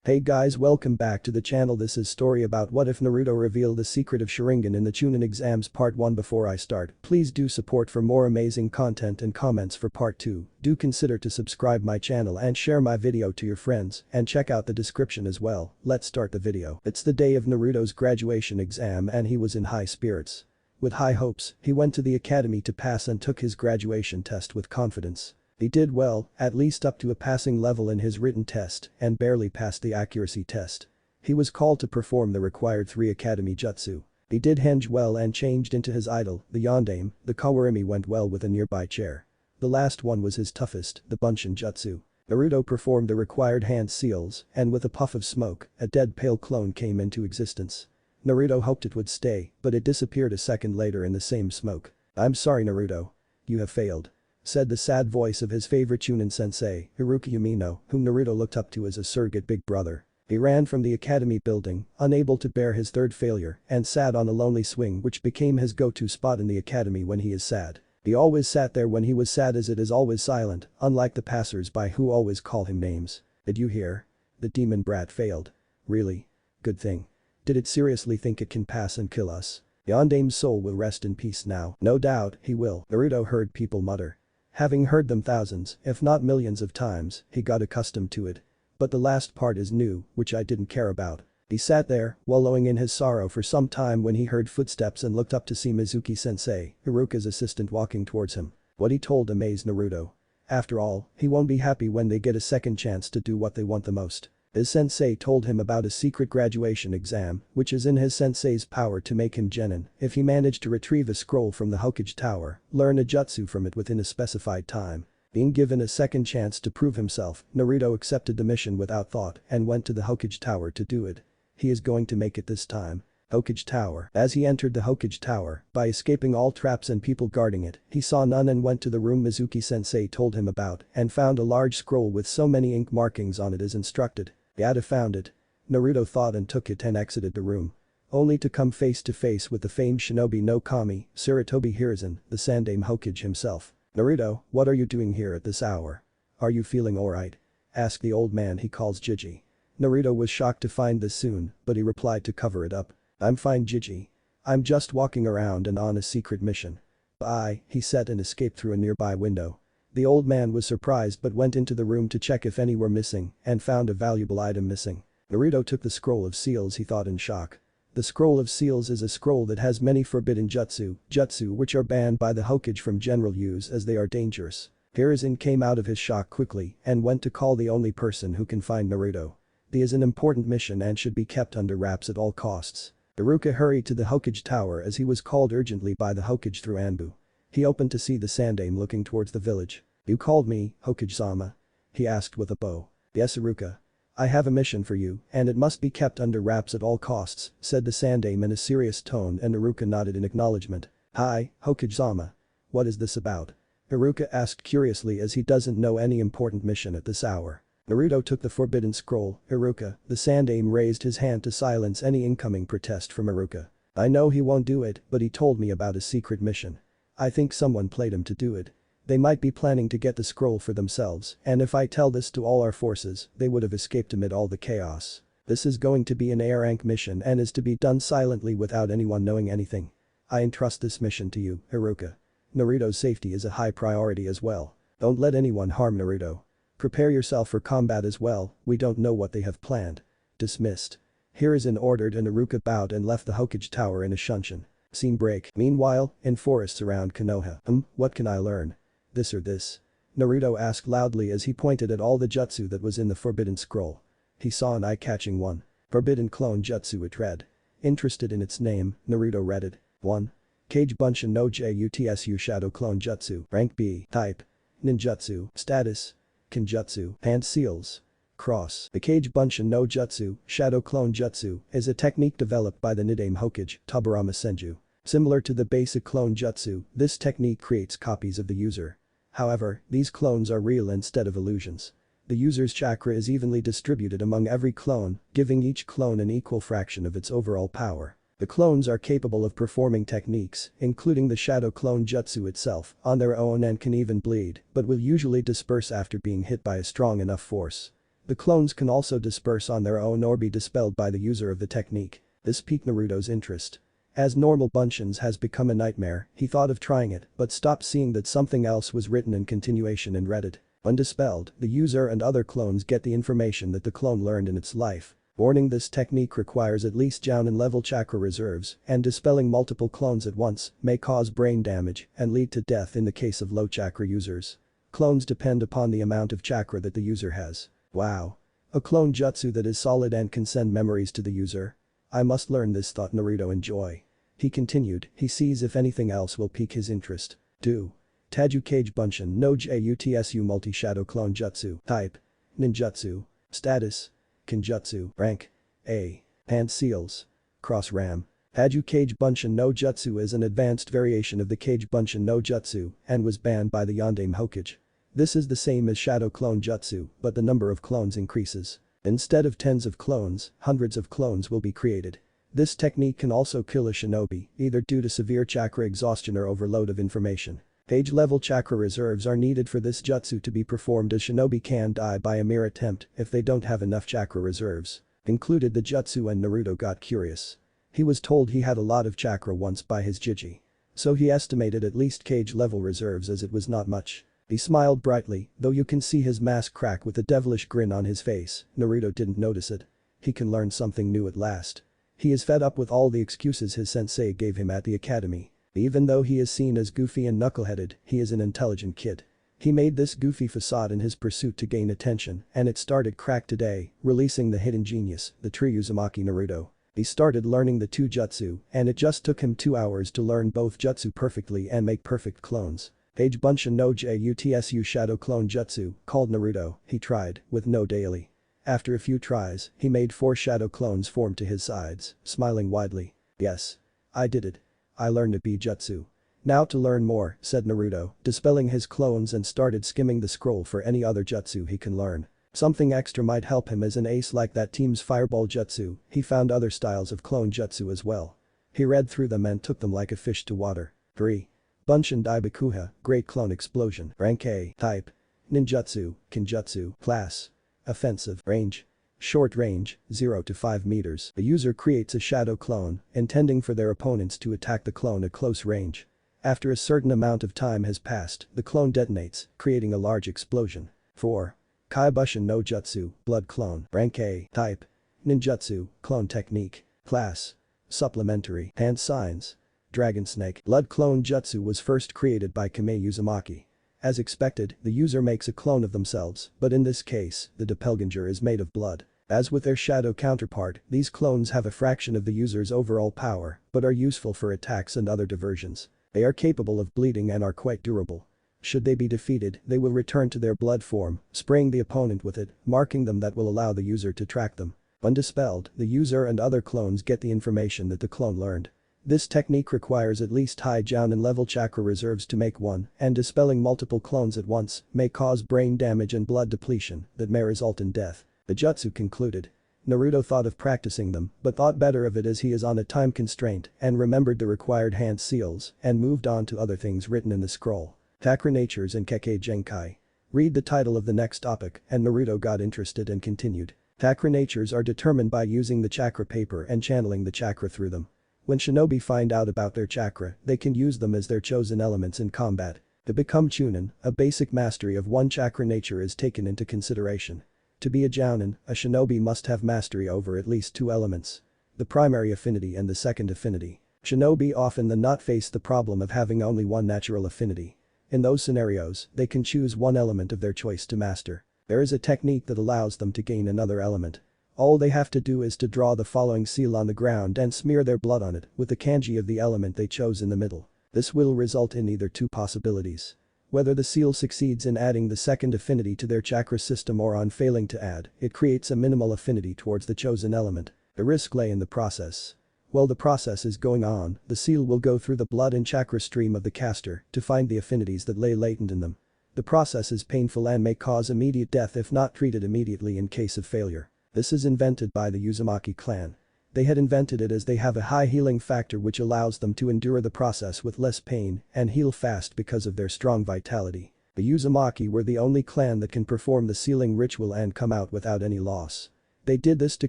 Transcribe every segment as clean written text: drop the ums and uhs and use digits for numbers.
Hey guys, welcome back to the channel. This is story about what if Naruto revealed the secret of Sharingan in the Chunin exams part 1. Before I start, please do support for more amazing content and comments for part 2. Do consider to subscribe my channel and share my video to your friends and check out the description as well. Let's start the video. It's the day of Naruto's graduation exam and he was in high spirits. With high hopes, he went to the academy to pass and took his graduation test with confidence. He did well, at least up to a passing level in his written test, and barely passed the accuracy test. He was called to perform the required 3 academy jutsu. He did henge well and changed into his idol, the yondaime. The kawarimi went well with a nearby chair. The last one was his toughest, the bunshin jutsu. Naruto performed the required hand seals, and with a puff of smoke, a dead pale clone came into existence. Naruto hoped it would stay, but it disappeared a second later in the same smoke. "I'm sorry Naruto. You have failed," said the sad voice of his favorite Chunin sensei, Hiruka Umino, whom Naruto looked up to as a surrogate big brother. He ran from the academy building, unable to bear his third failure, and sat on a lonely swing which became his go-to spot in the academy when he is sad. He always sat there when he was sad as it is always silent, unlike the passers-by who always call him names. "Did you hear? The demon brat failed. Really? Good thing. Did it seriously think it can pass and kill us? Yondaime's soul will rest in peace now." "No doubt, he will," Naruto heard people mutter. Having heard them thousands, if not millions of times, he got accustomed to it. "But the last part is new, which I didn't care about." He sat there, wallowing in his sorrow for some time when he heard footsteps and looked up to see Mizuki-sensei, Hiruka's assistant, walking towards him. What he told amazed Naruto. After all, he won't be happy when they get a second chance to do what they want the most. His sensei told him about a secret graduation exam, which is in his sensei's power to make him genin if he managed to retrieve a scroll from the Hokage Tower, learn a jutsu from it within a specified time. Being given a second chance to prove himself, Naruto accepted the mission without thought and went to the Hokage Tower to do it. He is going to make it this time. Hokage Tower. As he entered the Hokage Tower, by escaping all traps and people guarding it, he saw none and went to the room Mizuki-sensei told him about and found a large scroll with so many ink markings on it as instructed. Yada found it. Naruto thought and took it and exited the room. Only to come face to face with the famed shinobi no Kami, Sarutobi Hiruzen, the Sandaime Hokage himself. "Naruto, what are you doing here at this hour? Are you feeling alright?" asked the old man he calls Jiji. Naruto was shocked to find this soon, but he replied to cover it up. "I'm fine Jiji. I'm just walking around and on a secret mission." "Bye," he said and escaped through a nearby window. The old man was surprised but went into the room to check if any were missing and found a valuable item missing. Naruto took the scroll of seals, he thought in shock. The scroll of seals is a scroll that has many forbidden jutsu which are banned by the Hokage from general use as they are dangerous. Hiruzen came out of his shock quickly and went to call the only person who can find Naruto. He is an important mission and should be kept under wraps at all costs. Hiruka hurried to the Hokage Tower as he was called urgently by the Hokage through Anbu. He opened to see the Sandaime looking towards the village. "You called me, Hokage-sama?" he asked with a bow. "Yes Hiruka. I have a mission for you and it must be kept under wraps at all costs," said the Sandaime in a serious tone and Hiruka nodded in acknowledgement. "Hi, Hokage-sama. What is this about?" Hiruka asked curiously as he doesn't know any important mission at this hour. Naruto took the forbidden scroll. "Hiruka," the Sandaime raised his hand to silence any incoming protest from Hiruka. "I know he won't do it, but he told me about a secret mission. I think someone played him to do it. They might be planning to get the scroll for themselves, and if I tell this to all our forces, they would have escaped amid all the chaos. This is going to be an A-rank mission and is to be done silently without anyone knowing anything. I entrust this mission to you, Hiruka. Naruto's safety is a high priority as well. Don't let anyone harm Naruto. Prepare yourself for combat as well, we don't know what they have planned." Dismissed. Hiruzen ordered and Hiruka bowed and left the Hokage Tower in a shunshin. Scene break. Meanwhile, in forests around Konoha. What can I learn? This or this?" Naruto asked loudly as he pointed at all the jutsu that was in the forbidden scroll. He saw an eye-catching one. Forbidden clone jutsu it read. Interested in its name, Naruto read it. 1. Kage Bunshin no Jutsu Shadow Clone Jutsu. Rank B. Type. Ninjutsu. Status. Kenjutsu. Hand seals. Cross. The Kage Bunshin no Jutsu, Shadow Clone Jutsu, is a technique developed by the Nidaime Hokage, Tobirama Senju. Similar to the basic clone jutsu, this technique creates copies of the user. However, these clones are real instead of illusions. The user's chakra is evenly distributed among every clone, giving each clone an equal fraction of its overall power. The clones are capable of performing techniques, including the shadow clone jutsu itself, on their own and can even bleed, but will usually disperse after being hit by a strong enough force. The clones can also disperse on their own or be dispelled by the user of the technique. This piqued Naruto's interest. As normal Bunshins has become a nightmare, he thought of trying it but stopped seeing that something else was written in continuation and read it. When dispelled, the user and other clones get the information that the clone learned in its life. Warning: this technique requires at least Jounin level chakra reserves, and dispelling multiple clones at once may cause brain damage and lead to death in the case of low chakra users. Clones depend upon the amount of chakra that the user has. Wow. A clone jutsu that is solid and can send memories to the user. I must learn this, thought Naruto in joy. He continued, he sees if anything else will pique his interest. Do. Taju Kage Bunshin no Jutsu Multi-Shadow Clone Jutsu. Type. Ninjutsu. Status. Kinjutsu. Rank. A. Hand Seals. Cross Ram. Taju Kage Bunshin no Jutsu is an advanced variation of the Kage Bunshin no Jutsu and was banned by the Yondaime Hokage. This is the same as Shadow Clone Jutsu, but the number of clones increases. Instead of tens of clones, hundreds of clones will be created. This technique can also kill a shinobi, either due to severe chakra exhaustion or overload of information. Page level chakra reserves are needed for this jutsu to be performed, as shinobi can die by a mere attempt if they don't have enough chakra reserves. Included the jutsu, and Naruto got curious. He was told he had a lot of chakra once by his Jiji. So he estimated at least Kage level reserves, as it was not much. He smiled brightly, though you can see his mask crack with a devilish grin on his face. Naruto didn't notice it. He can learn something new at last. He is fed up with all the excuses his sensei gave him at the academy. Even though he is seen as goofy and knuckleheaded, he is an intelligent kid. He made this goofy facade in his pursuit to gain attention, and it started crack today, releasing the hidden genius, the true Uzumaki Naruto. He started learning the two jutsu, and it just took him 2 hours to learn both jutsu perfectly and make perfect clones. Kage Bunshin no Jutsu Shadow Clone Jutsu, called Naruto, he tried, with no daily. After a few tries, he made 4 shadow clones form to his sides, smiling widely. Yes. I did it. I learned a B-jutsu. Now to learn more, said Naruto, dispelling his clones and started skimming the scroll for any other jutsu he can learn. Something extra might help him as an ace like that team's fireball jutsu. He found other styles of clone jutsu as well. He read through them and took them like a fish to water. 3. Bunshin Daibakuha, Great Clone Explosion. Rank A. Type. Ninjutsu, Kinjutsu. Class. Offensive. Range. Short range, 0 to 5 meters. The user creates a shadow clone, intending for their opponents to attack the clone at close range. After a certain amount of time has passed, the clone detonates, creating a large explosion. 4. Kaibushin no Jutsu, Blood Clone. Rank A. Type. Ninjutsu, Clone Technique. Class. Supplementary. Hand Signs. Dragon Snake. Blood Clone Jutsu was first created by Kame Uzumaki. As expected, the user makes a clone of themselves, but in this case, the doppelganger is made of blood. As with their shadow counterpart, these clones have a fraction of the user's overall power, but are useful for attacks and other diversions. They are capable of bleeding and are quite durable. Should they be defeated, they will return to their blood form, spraying the opponent with it, marking them that will allow the user to track them. When dispelled, the user and other clones get the information that the clone learned. This technique requires at least high Jounin level chakra reserves to make one, and dispelling multiple clones at once may cause brain damage and blood depletion that may result in death. The jutsu concluded. Naruto thought of practicing them, but thought better of it as he is on a time constraint and remembered the required hand seals and moved on to other things written in the scroll. Chakra Natures and Kekkei Genkai. Read the title of the next topic, and Naruto got interested and continued. Chakra Natures are determined by using the chakra paper and channeling the chakra through them. When shinobi find out about their chakra, they can use them as their chosen elements in combat. To become Chunin, a basic mastery of one chakra nature is taken into consideration. To be a Jounin, a shinobi must have mastery over at least 2 elements. The primary affinity and the second affinity. Shinobi often than not face the problem of having only one natural affinity. In those scenarios, they can choose one element of their choice to master. There is a technique that allows them to gain another element. All they have to do is to draw the following seal on the ground and smear their blood on it with the kanji of the element they chose in the middle. This will result in either 2 possibilities. Whether the seal succeeds in adding the second affinity to their chakra system or on failing to add, it creates a minimal affinity towards the chosen element. The risk lay in the process. While the process is going on, the seal will go through the blood and chakra stream of the caster to find the affinities that lay latent in them. The process is painful and may cause immediate death if not treated immediately in case of failure. This is invented by the Uzumaki clan. They had invented it as they have a high healing factor which allows them to endure the process with less pain and heal fast because of their strong vitality. The Uzumaki were the only clan that can perform the sealing ritual and come out without any loss. They did this to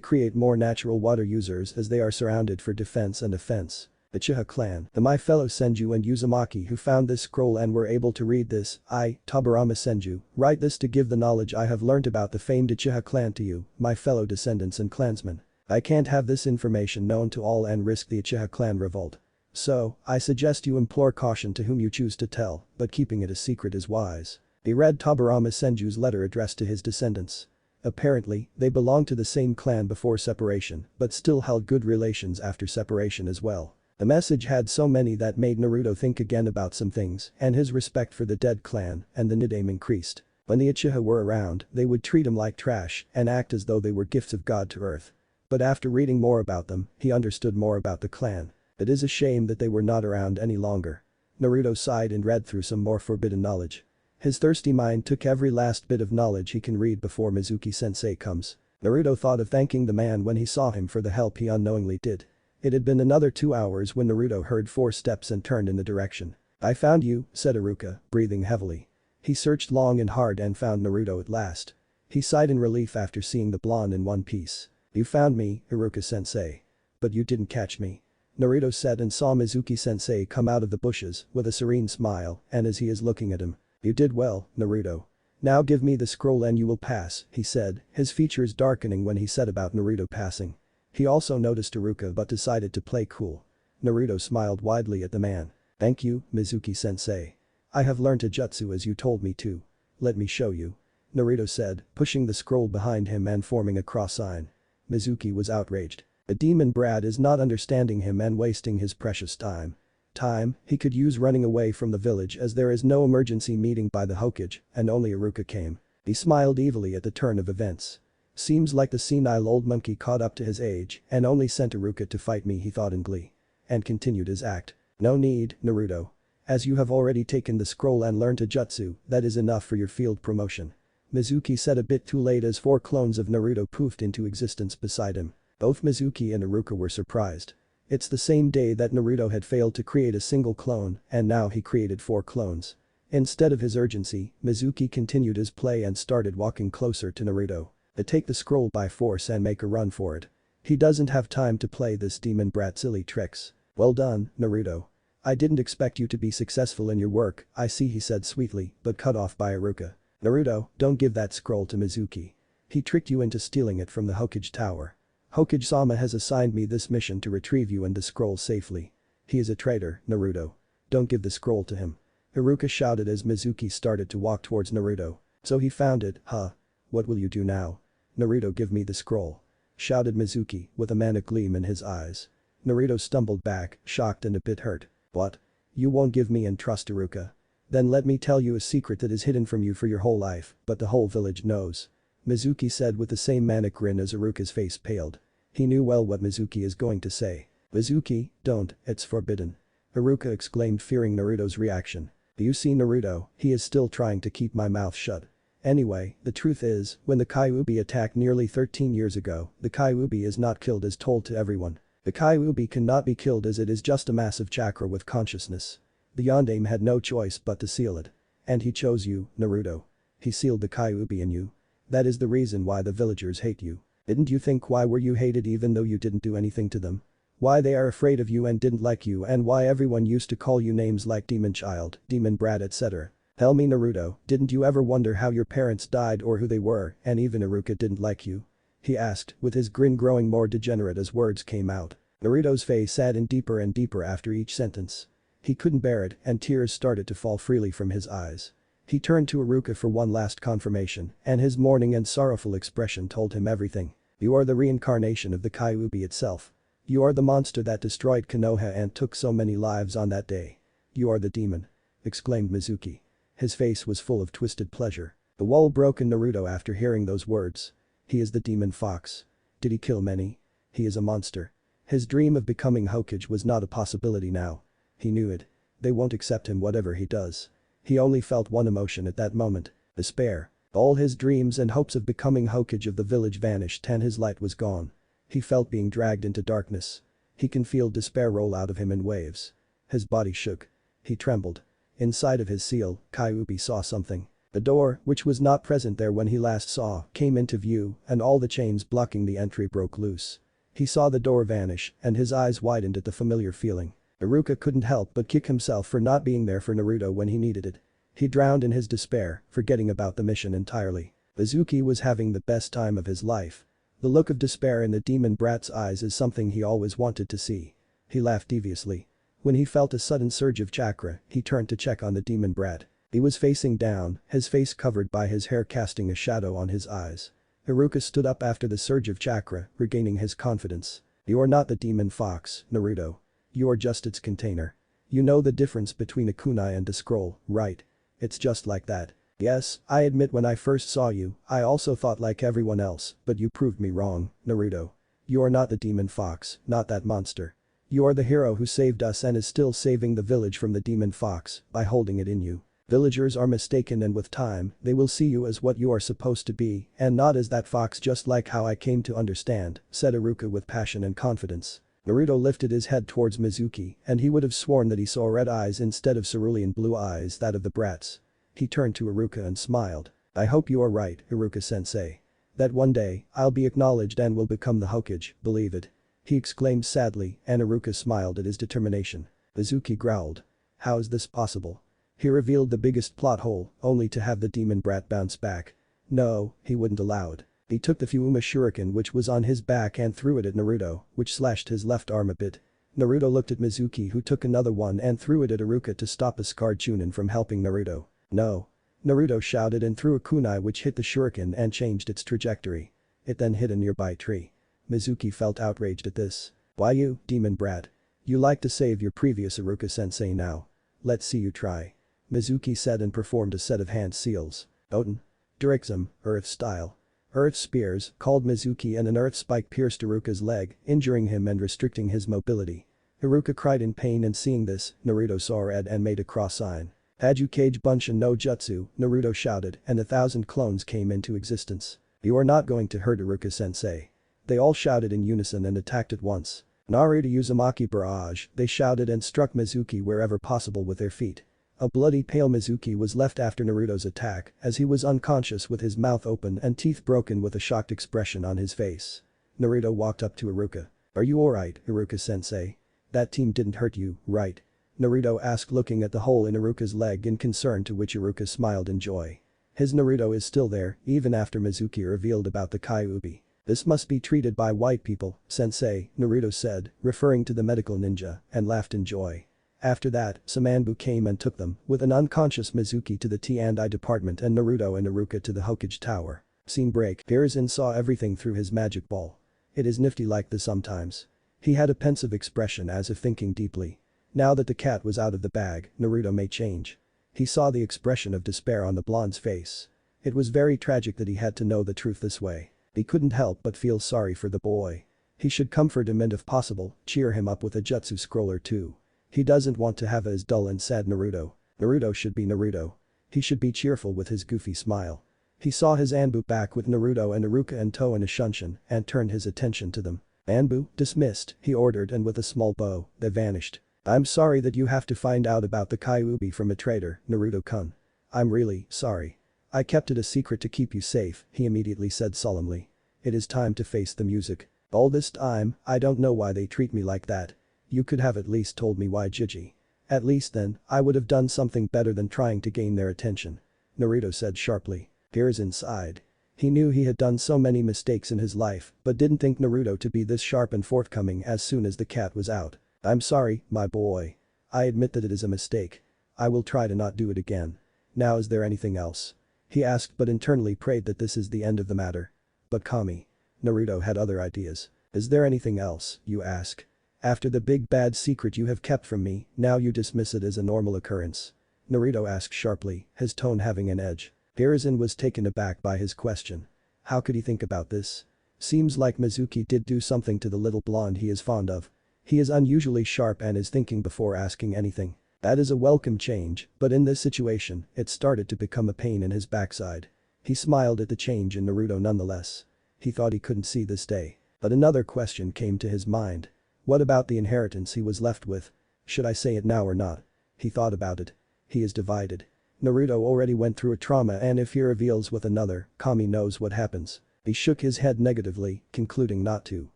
create more natural water users as they are surrounded for defense and offense. The Chiha clan, my fellow Senju and Uzumaki who found this scroll and were able to read this, I, Tabarama Senju, write this to give the knowledge I have learned about the famed Uchiha clan to you, my fellow descendants and clansmen. I can't have this information known to all and risk the Uchiha clan revolt. So, I suggest you implore caution to whom you choose to tell, but keeping it a secret is wise. He read Tabarama Senju's letter addressed to his descendants. Apparently, they belonged to the same clan before separation, but still held good relations after separation as well. The message had so many that made Naruto think again about some things, and his respect for the dead clan and the Nidaime increased. When the Uchiha were around, they would treat him like trash and act as though they were gifts of God to earth. But after reading more about them, he understood more about the clan. It is a shame that they were not around any longer. Naruto sighed and read through some more forbidden knowledge. His thirsty mind took every last bit of knowledge he can read before Mizuki-sensei comes. Naruto thought of thanking the man when he saw him for the help he unknowingly did. It had been another 2 hours when Naruto heard 4 steps and turned in the direction. I found you, said Iruka, breathing heavily. He searched long and hard and found Naruto at last. He sighed in relief after seeing the blonde in one piece. You found me, Iruka-sensei. But you didn't catch me. Naruto said and saw Mizuki-sensei come out of the bushes with a serene smile and as he is looking at him. You did well, Naruto. Now give me the scroll and you will pass, he said, his features darkening when he said about Naruto passing. He also noticed Iruka but decided to play cool. Naruto smiled widely at the man. Thank you, Mizuki-sensei. I have learned a jutsu as you told me to. Let me show you. Naruto said, pushing the scroll behind him and forming a cross sign. Mizuki was outraged. The demon brat is not understanding him and wasting his precious time. Time he could use running away from the village as there is no emergency meeting by the Hokage and only Iruka came. He smiled evilly at the turn of events. Seems like the senile old monkey caught up to his age and only sent Iruka to fight me, he thought in glee. And continued his act. No need, Naruto. As you have already taken the scroll and learned a jutsu, that is enough for your field promotion. Mizuki said a bit too late as 4 clones of Naruto poofed into existence beside him. Both Mizuki and Iruka were surprised. It's the same day that Naruto had failed to create a single clone and now he created 4 clones. Instead of his urgency, Mizuki continued his play and started walking closer to Naruto. They take the scroll by force and make a run for it. He doesn't have time to play this demon brat silly tricks. Well done, Naruto. I didn't expect you to be successful in your work, I see, he said sweetly, but cut off by Iruka. Naruto, don't give that scroll to Mizuki. He tricked you into stealing it from the Hokage tower. Hokage-sama has assigned me this mission to retrieve you and the scroll safely. He is a traitor, Naruto. Don't give the scroll to him. Iruka shouted as Mizuki started to walk towards Naruto. So he found it, huh? What will you do now? Naruto, give me the scroll. Shouted Mizuki with a manic gleam in his eyes. Naruto stumbled back, shocked and a bit hurt. What? You won't give me and trust Iruka? Then let me tell you a secret that is hidden from you for your whole life, but the whole village knows. Mizuki said with the same manic grin as Iruka's face paled. He knew well what Mizuki is going to say. Mizuki, don't, it's forbidden. Iruka exclaimed, fearing Naruto's reaction. You see, Naruto, he is still trying to keep my mouth shut. Anyway, the truth is, when the Kyuubi attacked nearly 13 years ago, the Kyuubi is not killed as told to everyone. The Kyuubi cannot be killed as it is just a massive chakra with consciousness. The Yondaime had no choice but to seal it. And he chose you, Naruto. He sealed the Kyuubi in you. That is the reason why the villagers hate you. Didn't you think why were you hated even though you didn't do anything to them? Why they are afraid of you and didn't like you and why everyone used to call you names like Demon Child, Demon Brat, etc. Tell me, Naruto, didn't you ever wonder how your parents died or who they were and even Iruka didn't like you? He asked, with his grin growing more degenerate as words came out. Naruto's face sat in deeper and deeper after each sentence. He couldn't bear it and tears started to fall freely from his eyes. He turned to Iruka for one last confirmation and his mourning and sorrowful expression told him everything. You are the reincarnation of the Kyuubi itself. You are the monster that destroyed Konoha and took so many lives on that day. You are the demon. Exclaimed Mizuki. His face was full of twisted pleasure. The wall broke in Naruto after hearing those words. He is the demon fox. Did he kill many? He is a monster. His dream of becoming Hokage was not a possibility now. He knew it. They won't accept him whatever he does. He only felt one emotion at that moment. Despair. All his dreams and hopes of becoming Hokage of the village vanished and his light was gone. He felt being dragged into darkness. He can feel despair roll out of him in waves. His body shook. He trembled. Inside of his seal, Kyuubi saw something. The door, which was not present there when he last saw, came into view and all the chains blocking the entry broke loose. He saw the door vanish and his eyes widened at the familiar feeling. Iruka couldn't help but kick himself for not being there for Naruto when he needed it. He drowned in his despair, forgetting about the mission entirely. Mizuki was having the best time of his life. The look of despair in the demon brat's eyes is something he always wanted to see. He laughed deviously. When he felt a sudden surge of chakra, he turned to check on the demon brat. He was facing down, his face covered by his hair casting a shadow on his eyes. Iruka stood up after the surge of chakra, regaining his confidence. You are not the demon fox, Naruto. You are just its container. You know the difference between a kunai and a scroll, right? It's just like that. Yes, I admit when I first saw you, I also thought like everyone else, but you proved me wrong, Naruto. You are not the demon fox, not that monster. You are the hero who saved us and is still saving the village from the demon fox by holding it in you. Villagers are mistaken and with time, they will see you as what you are supposed to be and not as that fox just like how I came to understand, said Iruka with passion and confidence. Naruto lifted his head towards Mizuki and he would have sworn that he saw red eyes instead of cerulean blue eyes that of the brats. He turned to Iruka and smiled. I hope you are right, Iruka-sensei. That one day, I'll be acknowledged and will become the Hokage, believe it. He exclaimed sadly and Iruka smiled at his determination. Mizuki growled. How is this possible? He revealed the biggest plot hole, only to have the demon brat bounce back. No, he wouldn't allow it. He took the Fuma shuriken which was on his back and threw it at Naruto, which slashed his left arm a bit. Naruto looked at Mizuki who took another one and threw it at Iruka to stop a scarred Chunin from helping Naruto. No. Naruto shouted and threw a kunai which hit the shuriken and changed its trajectory. It then hit a nearby tree. Mizuki felt outraged at this. Why you, demon brat? You like to save your previous Iruka-sensei now. Let's see you try. Mizuki said and performed a set of hand seals. Oten. Dirixum, Earth style. Earth spears, called Mizuki and an earth spike pierced Iruka's leg, injuring him and restricting his mobility. Iruka cried in pain and seeing this, Naruto saw red and made a cross sign. Hajukage Bunshin no Jutsu, Naruto shouted and 1,000 clones came into existence. You are not going to hurt Iruka-sensei. They all shouted in unison and attacked at once. Naruto Uzumaki Barrage, they shouted and struck Mizuki wherever possible with their feet. A bloody pale Mizuki was left after Naruto's attack as he was unconscious with his mouth open and teeth broken with a shocked expression on his face. Naruto walked up to Iruka. Are you alright, Iruka-sensei? That team didn't hurt you, right? Naruto asked looking at the hole in Iruka's leg in concern to which Iruka smiled in joy. His Naruto is still there even after Mizuki revealed about the Kyuubi. This must be treated by white people, sensei, Naruto said, referring to the medical ninja, and laughed in joy. After that, some Anbu came and took them, with an unconscious Mizuki to the T&I department and Naruto and Iruka to the Hokage tower. Scene break. Hiruzen saw everything through his magic ball. It is nifty like this sometimes. He had a pensive expression as if thinking deeply. Now that the cat was out of the bag, Naruto may change. He saw the expression of despair on the blonde's face. It was very tragic that he had to know the truth this way. He couldn't help but feel sorry for the boy. He should comfort him and if possible, cheer him up with a jutsu scroll or two. He doesn't want to have as dull and sad Naruto. Naruto should be Naruto. He should be cheerful with his goofy smile. He saw his Anbu back with Naruto and Iruka and To and Shunshin and turned his attention to them. Anbu, dismissed, he ordered and with a small bow, they vanished. I'm sorry that you have to find out about the Kyuubi from a traitor, Naruto-kun. I'm really sorry. I kept it a secret to keep you safe, he immediately said solemnly. It is time to face the music. All this time, I don't know why they treat me like that. You could have at least told me why Jiji. At least then, I would have done something better than trying to gain their attention. Naruto said sharply. Hiruzen sighed. He knew he had done so many mistakes in his life, but didn't think Naruto to be this sharp and forthcoming as soon as the cat was out. I'm sorry, my boy. I admit that it is a mistake. I will try to not do it again. Now is there anything else? He asked but internally prayed that this is the end of the matter. But Kami. Naruto had other ideas. Is there anything else, you ask? After the big bad secret you have kept from me, now you dismiss it as a normal occurrence. Naruto asked sharply, his tone having an edge. Hiruzen was taken aback by his question. How could he think about this? Seems like Mizuki did do something to the little blonde he is fond of. He is unusually sharp and is thinking before asking anything. That is a welcome change, but in this situation, it started to become a pain in his backside. He smiled at the change in Naruto nonetheless. He thought he couldn't see this day. But another question came to his mind. What about the inheritance he was left with? Should I say it now or not? He thought about it. He is divided. Naruto already went through a trauma and if he reveals with another, Kami knows what happens. He shook his head negatively, concluding not to.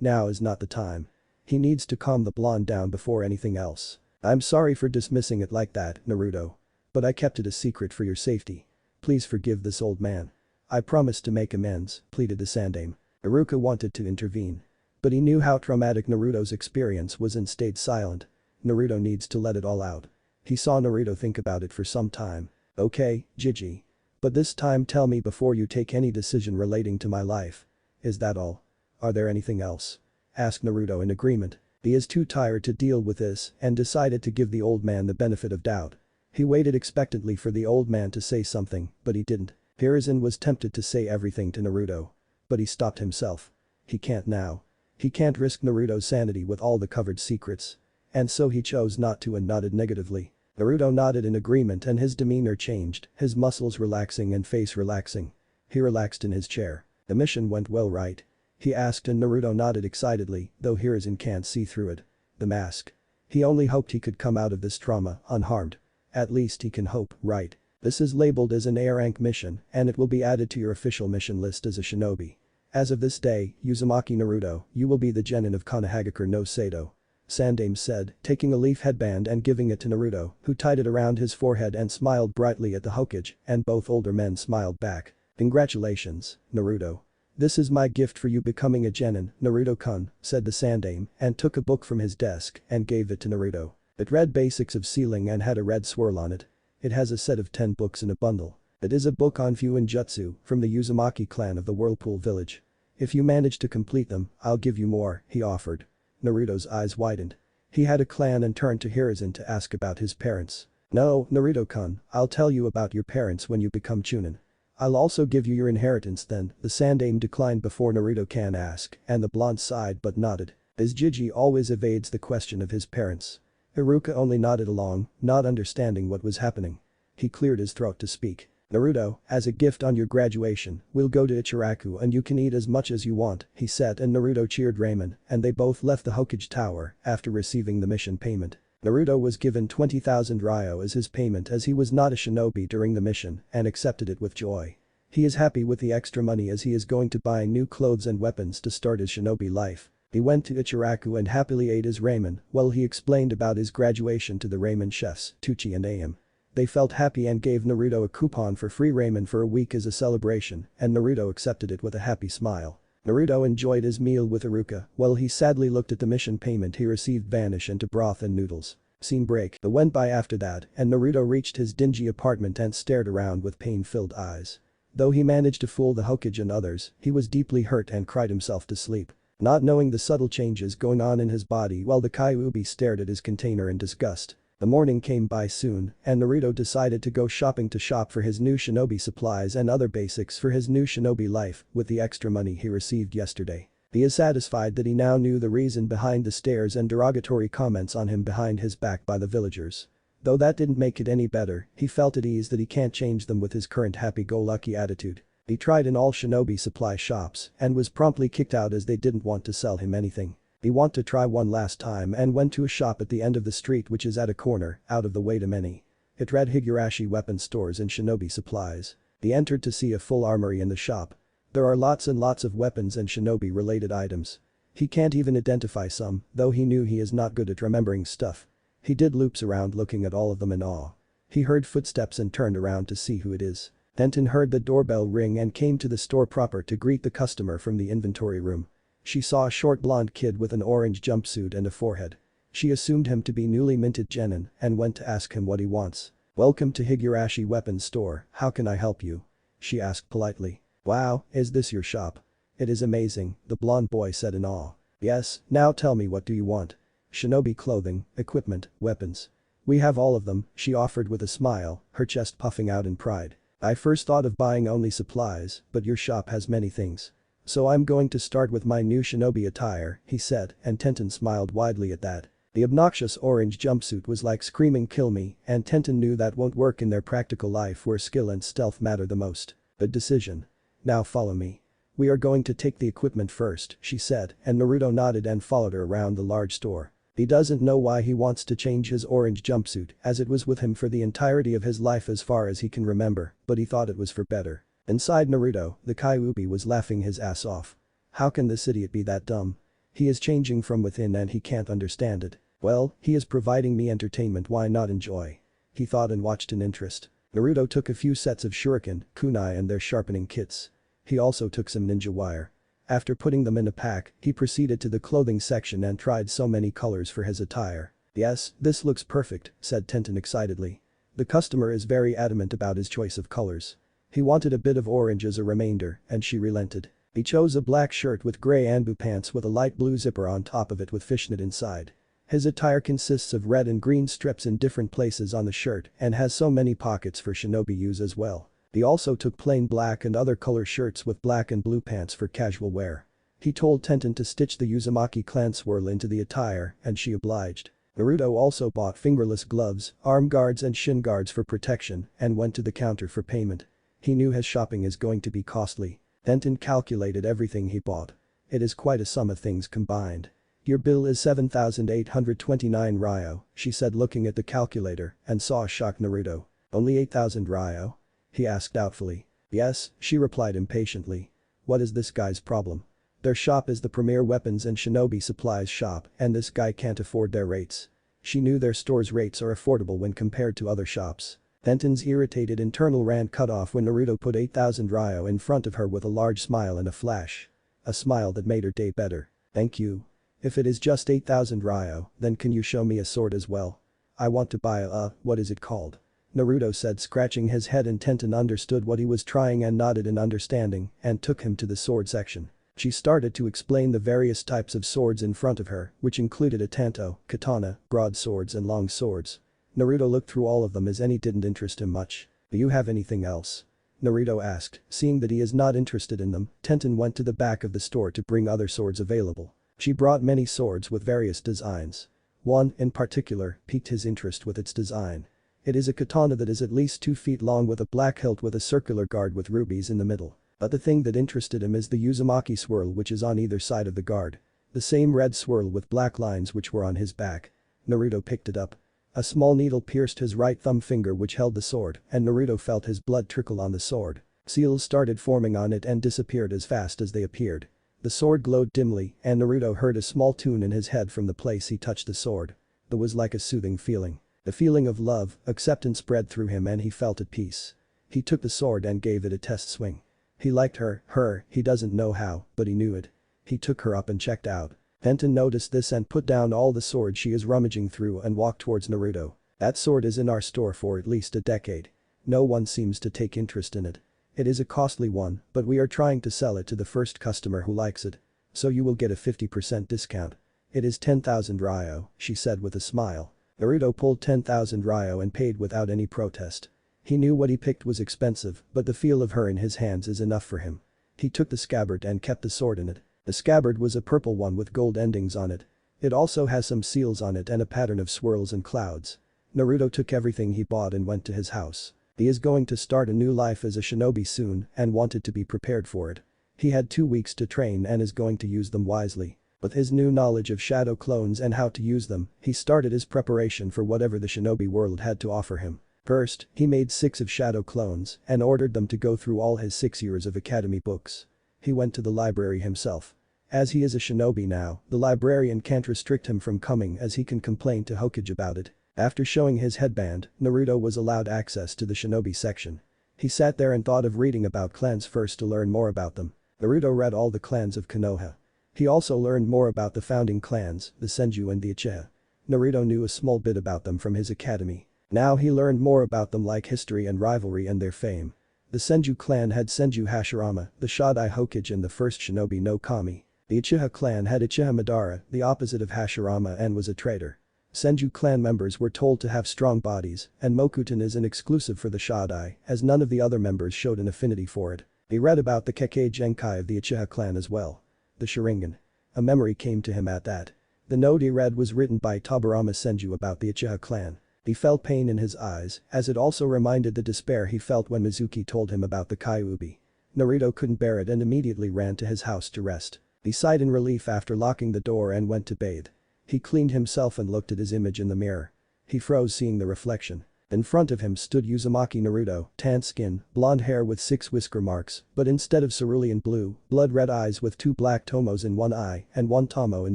Now is not the time. He needs to calm the blonde down before anything else. I'm sorry for dismissing it like that, Naruto. But I kept it a secret for your safety. Please forgive this old man. I promised to make amends, pleaded the Sandaime. Iruka wanted to intervene. But he knew how traumatic Naruto's experience was and stayed silent. Naruto needs to let it all out. He saw Naruto think about it for some time. Okay, Gigi. But this time tell me before you take any decision relating to my life. Is that all? Are there anything else? Asked Naruto in agreement. He is too tired to deal with this and decided to give the old man the benefit of doubt. He waited expectantly for the old man to say something, but he didn't. Hiruzen was tempted to say everything to Naruto. But he stopped himself. He can't now. He can't risk Naruto's sanity with all the covered secrets. And so he chose not to and nodded negatively. Naruto nodded in agreement and his demeanor changed, his muscles relaxing and face relaxing. He relaxed in his chair. The mission went well, right? He asked and Naruto nodded excitedly, though Hiruzen can't see through it. The mask. He only hoped he could come out of this trauma unharmed. At least he can hope, right? This is labeled as an A rank mission and it will be added to your official mission list as a shinobi. As of this day, Uzumaki Naruto, you will be the genin of Konohagakure no Sado. Sandaime said, taking a leaf headband and giving it to Naruto, who tied it around his forehead and smiled brightly at the Hokage, and both older men smiled back. Congratulations, Naruto. This is my gift for you becoming a genin, Naruto-kun, said the Sandaime, and took a book from his desk and gave it to Naruto. It read Basics of Sealing and had a red swirl on it. It has a set of 10 books in a bundle. It is a book on Fuin Jutsu from the Uzumaki clan of the Whirlpool village. If you manage to complete them, I'll give you more, he offered. Naruto's eyes widened. He had a clan and turned to Hiruzen to ask about his parents. No, Naruto-kun, I'll tell you about your parents when you become Chunin. I'll also give you your inheritance then, the Sandaime declined before Naruto can ask, and the blonde sighed but nodded. As Gigi always evades the question of his parents. Iruka only nodded along, not understanding what was happening. He cleared his throat to speak. Naruto, as a gift on your graduation, we'll go to Ichiraku and you can eat as much as you want, he said and Naruto cheered Ramen and they both left the Hokage Tower after receiving the mission payment. Naruto was given 20,000 ryo as his payment as he was not a shinobi during the mission and accepted it with joy. He is happy with the extra money as he is going to buy new clothes and weapons to start his shinobi life. He went to Ichiraku and happily ate his ramen while he explained about his graduation to the ramen chefs, Tuchi and Aim. They felt happy and gave Naruto a coupon for free ramen for a week as a celebration and Naruto accepted it with a happy smile. Naruto enjoyed his meal with Iruka while he sadly looked at the mission payment he received vanish into broth and noodles. Scene break. The went by after that and Naruto reached his dingy apartment and stared around with pain-filled eyes. Though he managed to fool the Hokage and others, he was deeply hurt and cried himself to sleep. Not knowing the subtle changes going on in his body while the Kyuubi stared at his container in disgust. The morning came by soon and Naruto decided to go shopping to shop for his new shinobi supplies and other basics for his new shinobi life with the extra money he received yesterday. He is satisfied that he now knew the reason behind the stares and derogatory comments on him behind his back by the villagers. Though that didn't make it any better, he felt at ease that he can't change them with his current happy-go-lucky attitude. He tried in all shinobi supply shops and was promptly kicked out as they didn't want to sell him anything. He wanted to try one last time and went to a shop at the end of the street which is at a corner, out of the way to many. It read Higurashi Weapon Stores and Shinobi Supplies. He entered to see a full armory in the shop. There are lots and lots of weapons and shinobi related items. He can't even identify some, though he knew he is not good at remembering stuff. He did loops around looking at all of them in awe. He heard footsteps and turned around to see who it is. Denton heard the doorbell ring and came to the store proper to greet the customer from the inventory room. She saw a short blonde kid with an orange jumpsuit and a forehead. She assumed him to be newly minted genin and went to ask him what he wants. Welcome to Higurashi Weapon Store, how can I help you? She asked politely. Wow, is this your shop? It is amazing, the blonde boy said in awe. Yes, now tell me what do you want? Shinobi clothing, equipment, weapons. We have all of them, she offered with a smile, her chest puffing out in pride. I first thought of buying only supplies, but your shop has many things. So I'm going to start with my new shinobi attire, he said, and Tenten smiled widely at that. The obnoxious orange jumpsuit was like screaming kill me, and Tenten knew that won't work in their practical life where skill and stealth matter the most. Good decision. Now follow me. We are going to take the equipment first, she said, and Naruto nodded and followed her around the large store. He doesn't know why he wants to change his orange jumpsuit as it was with him for the entirety of his life as far as he can remember, but he thought it was for better. Inside Naruto, the Kyuubi was laughing his ass off. How can this idiot be that dumb? He is changing from within and he can't understand it. Well, he is providing me entertainment, why not enjoy? He thought and watched in interest. Naruto took a few sets of shuriken, kunai and their sharpening kits. He also took some ninja wire. After putting them in a pack, he proceeded to the clothing section and tried so many colors for his attire. Yes, this looks perfect, said Tenten excitedly. The customer is very adamant about his choice of colors. He wanted a bit of orange as a remainder, and she relented. He chose a black shirt with grey anbu pants with a light blue zipper on top of it with fishnet inside. His attire consists of red and green strips in different places on the shirt and has so many pockets for shinobi use as well. He also took plain black and other color shirts with black and blue pants for casual wear. He told Tenten to stitch the Uzumaki clan swirl into the attire and she obliged. Naruto also bought fingerless gloves, arm guards and shin guards for protection and went to the counter for payment. He knew his shopping is going to be costly. Tenten calculated everything he bought. It is quite a sum of things combined. Your bill is 7,829 ryo, she said looking at the calculator and saw a shocked Naruto. Only 8,000 ryo? He asked doubtfully. Yes, she replied impatiently. What is this guy's problem? Their shop is the premier weapons and shinobi supplies shop and this guy can't afford their rates. She knew their store's rates are affordable when compared to other shops. Tenten's irritated internal rant cut off when Naruto put 8,000 ryo in front of her with a large smile and a flash. A smile that made her day better. Thank you. If it is just 8,000 ryo, then can you show me a sword as well? I want to buy what is it called? Naruto said scratching his head and Tenten understood what he was trying and nodded in understanding and took him to the sword section. She started to explain the various types of swords in front of her, which included a tanto, katana, broadswords and long swords. Naruto looked through all of them as any didn't interest him much. Do you have anything else? Naruto asked, seeing that he is not interested in them, Tenten went to the back of the store to bring other swords available. She brought many swords with various designs. One, in particular, piqued his interest with its design. It is a katana that is at least 2 feet long with a black hilt with a circular guard with rubies in the middle. But the thing that interested him is the Uzumaki swirl which is on either side of the guard. The same red swirl with black lines which were on his back. Naruto picked it up. A small needle pierced his right thumb finger which held the sword and Naruto felt his blood trickle on the sword. Seals started forming on it and disappeared as fast as they appeared. The sword glowed dimly and Naruto heard a small tune in his head from the place he touched the sword. There was like a soothing feeling. The feeling of love, acceptance spread through him and he felt at peace. He took the sword and gave it a test swing. He liked her, he doesn't know how, but he knew it. He took her up and checked out. Tenten noticed this and put down all the swords she is rummaging through and walked towards Naruto. That sword is in our store for at least a decade. No one seems to take interest in it. It is a costly one, but we are trying to sell it to the first customer who likes it. So you will get a 50% discount. It is 10,000 ryo, she said with a smile. Naruto pulled 10,000 ryo and paid without any protest. He knew what he picked was expensive, but the feel of her in his hands is enough for him. He took the scabbard and kept the sword in it. The scabbard was a purple one with gold endings on it. It also has some seals on it and a pattern of swirls and clouds. Naruto took everything he bought and went to his house. He is going to start a new life as a shinobi soon and wanted to be prepared for it. He had 2 weeks to train and is going to use them wisely. With his new knowledge of shadow clones and how to use them, he started his preparation for whatever the shinobi world had to offer him. First, he made 6 of shadow clones and ordered them to go through all his 6 years of academy books. He went to the library himself. As he is a shinobi now, the librarian can't restrict him from coming as he can complain to Hokage about it. After showing his headband, Naruto was allowed access to the shinobi section. He sat there and thought of reading about clans first to learn more about them. Naruto read all the clans of Konoha. He also learned more about the founding clans, the Senju and the Uchiha. Naruto knew a small bit about them from his academy. Now he learned more about them like history and rivalry and their fame. The Senju clan had Senju Hashirama, the Shodai Hokage and the first shinobi no Kami. The Uchiha clan had Uchiha Madara, the opposite of Hashirama and was a traitor. Senju clan members were told to have strong bodies, and Mokuton is an exclusive for the Shodai as none of the other members showed an affinity for it. He read about the Kekkei Genkai of the Uchiha clan as well. The Sharingan. A memory came to him at that. The note he read was written by Tobirama Senju about the Uchiha clan. He felt pain in his eyes, as it also reminded the despair he felt when Mizuki told him about the Kyuubi. Naruto couldn't bear it and immediately ran to his house to rest. He sighed in relief after locking the door and went to bathe. He cleaned himself and looked at his image in the mirror. He froze seeing the reflection. In front of him stood Uzumaki Naruto, tan skin, blonde hair with 6 whisker marks, but instead of cerulean blue, blood-red eyes with 2 black tomos in one eye and 1 tomo in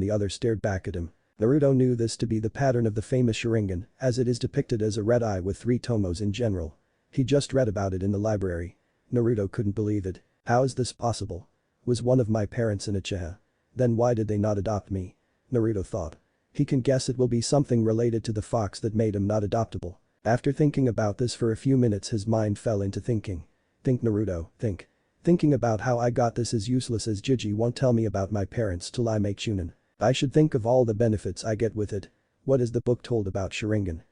the other stared back at him. Naruto knew this to be the pattern of the famous Sharingan, as it is depicted as a red eye with 3 tomos in general. He just read about it in the library. Naruto couldn't believe it. How is this possible? Was one of my parents an Uchiha? Then why did they not adopt me? Naruto thought. He can guess it will be something related to the fox that made him not adoptable. After thinking about this for a few minutes his mind fell into thinking. Think Naruto, think. Thinking about how I got this is useless as Jiji won't tell me about my parents till I make Chunin. I should think of all the benefits I get with it. What is the book told about Sharingan?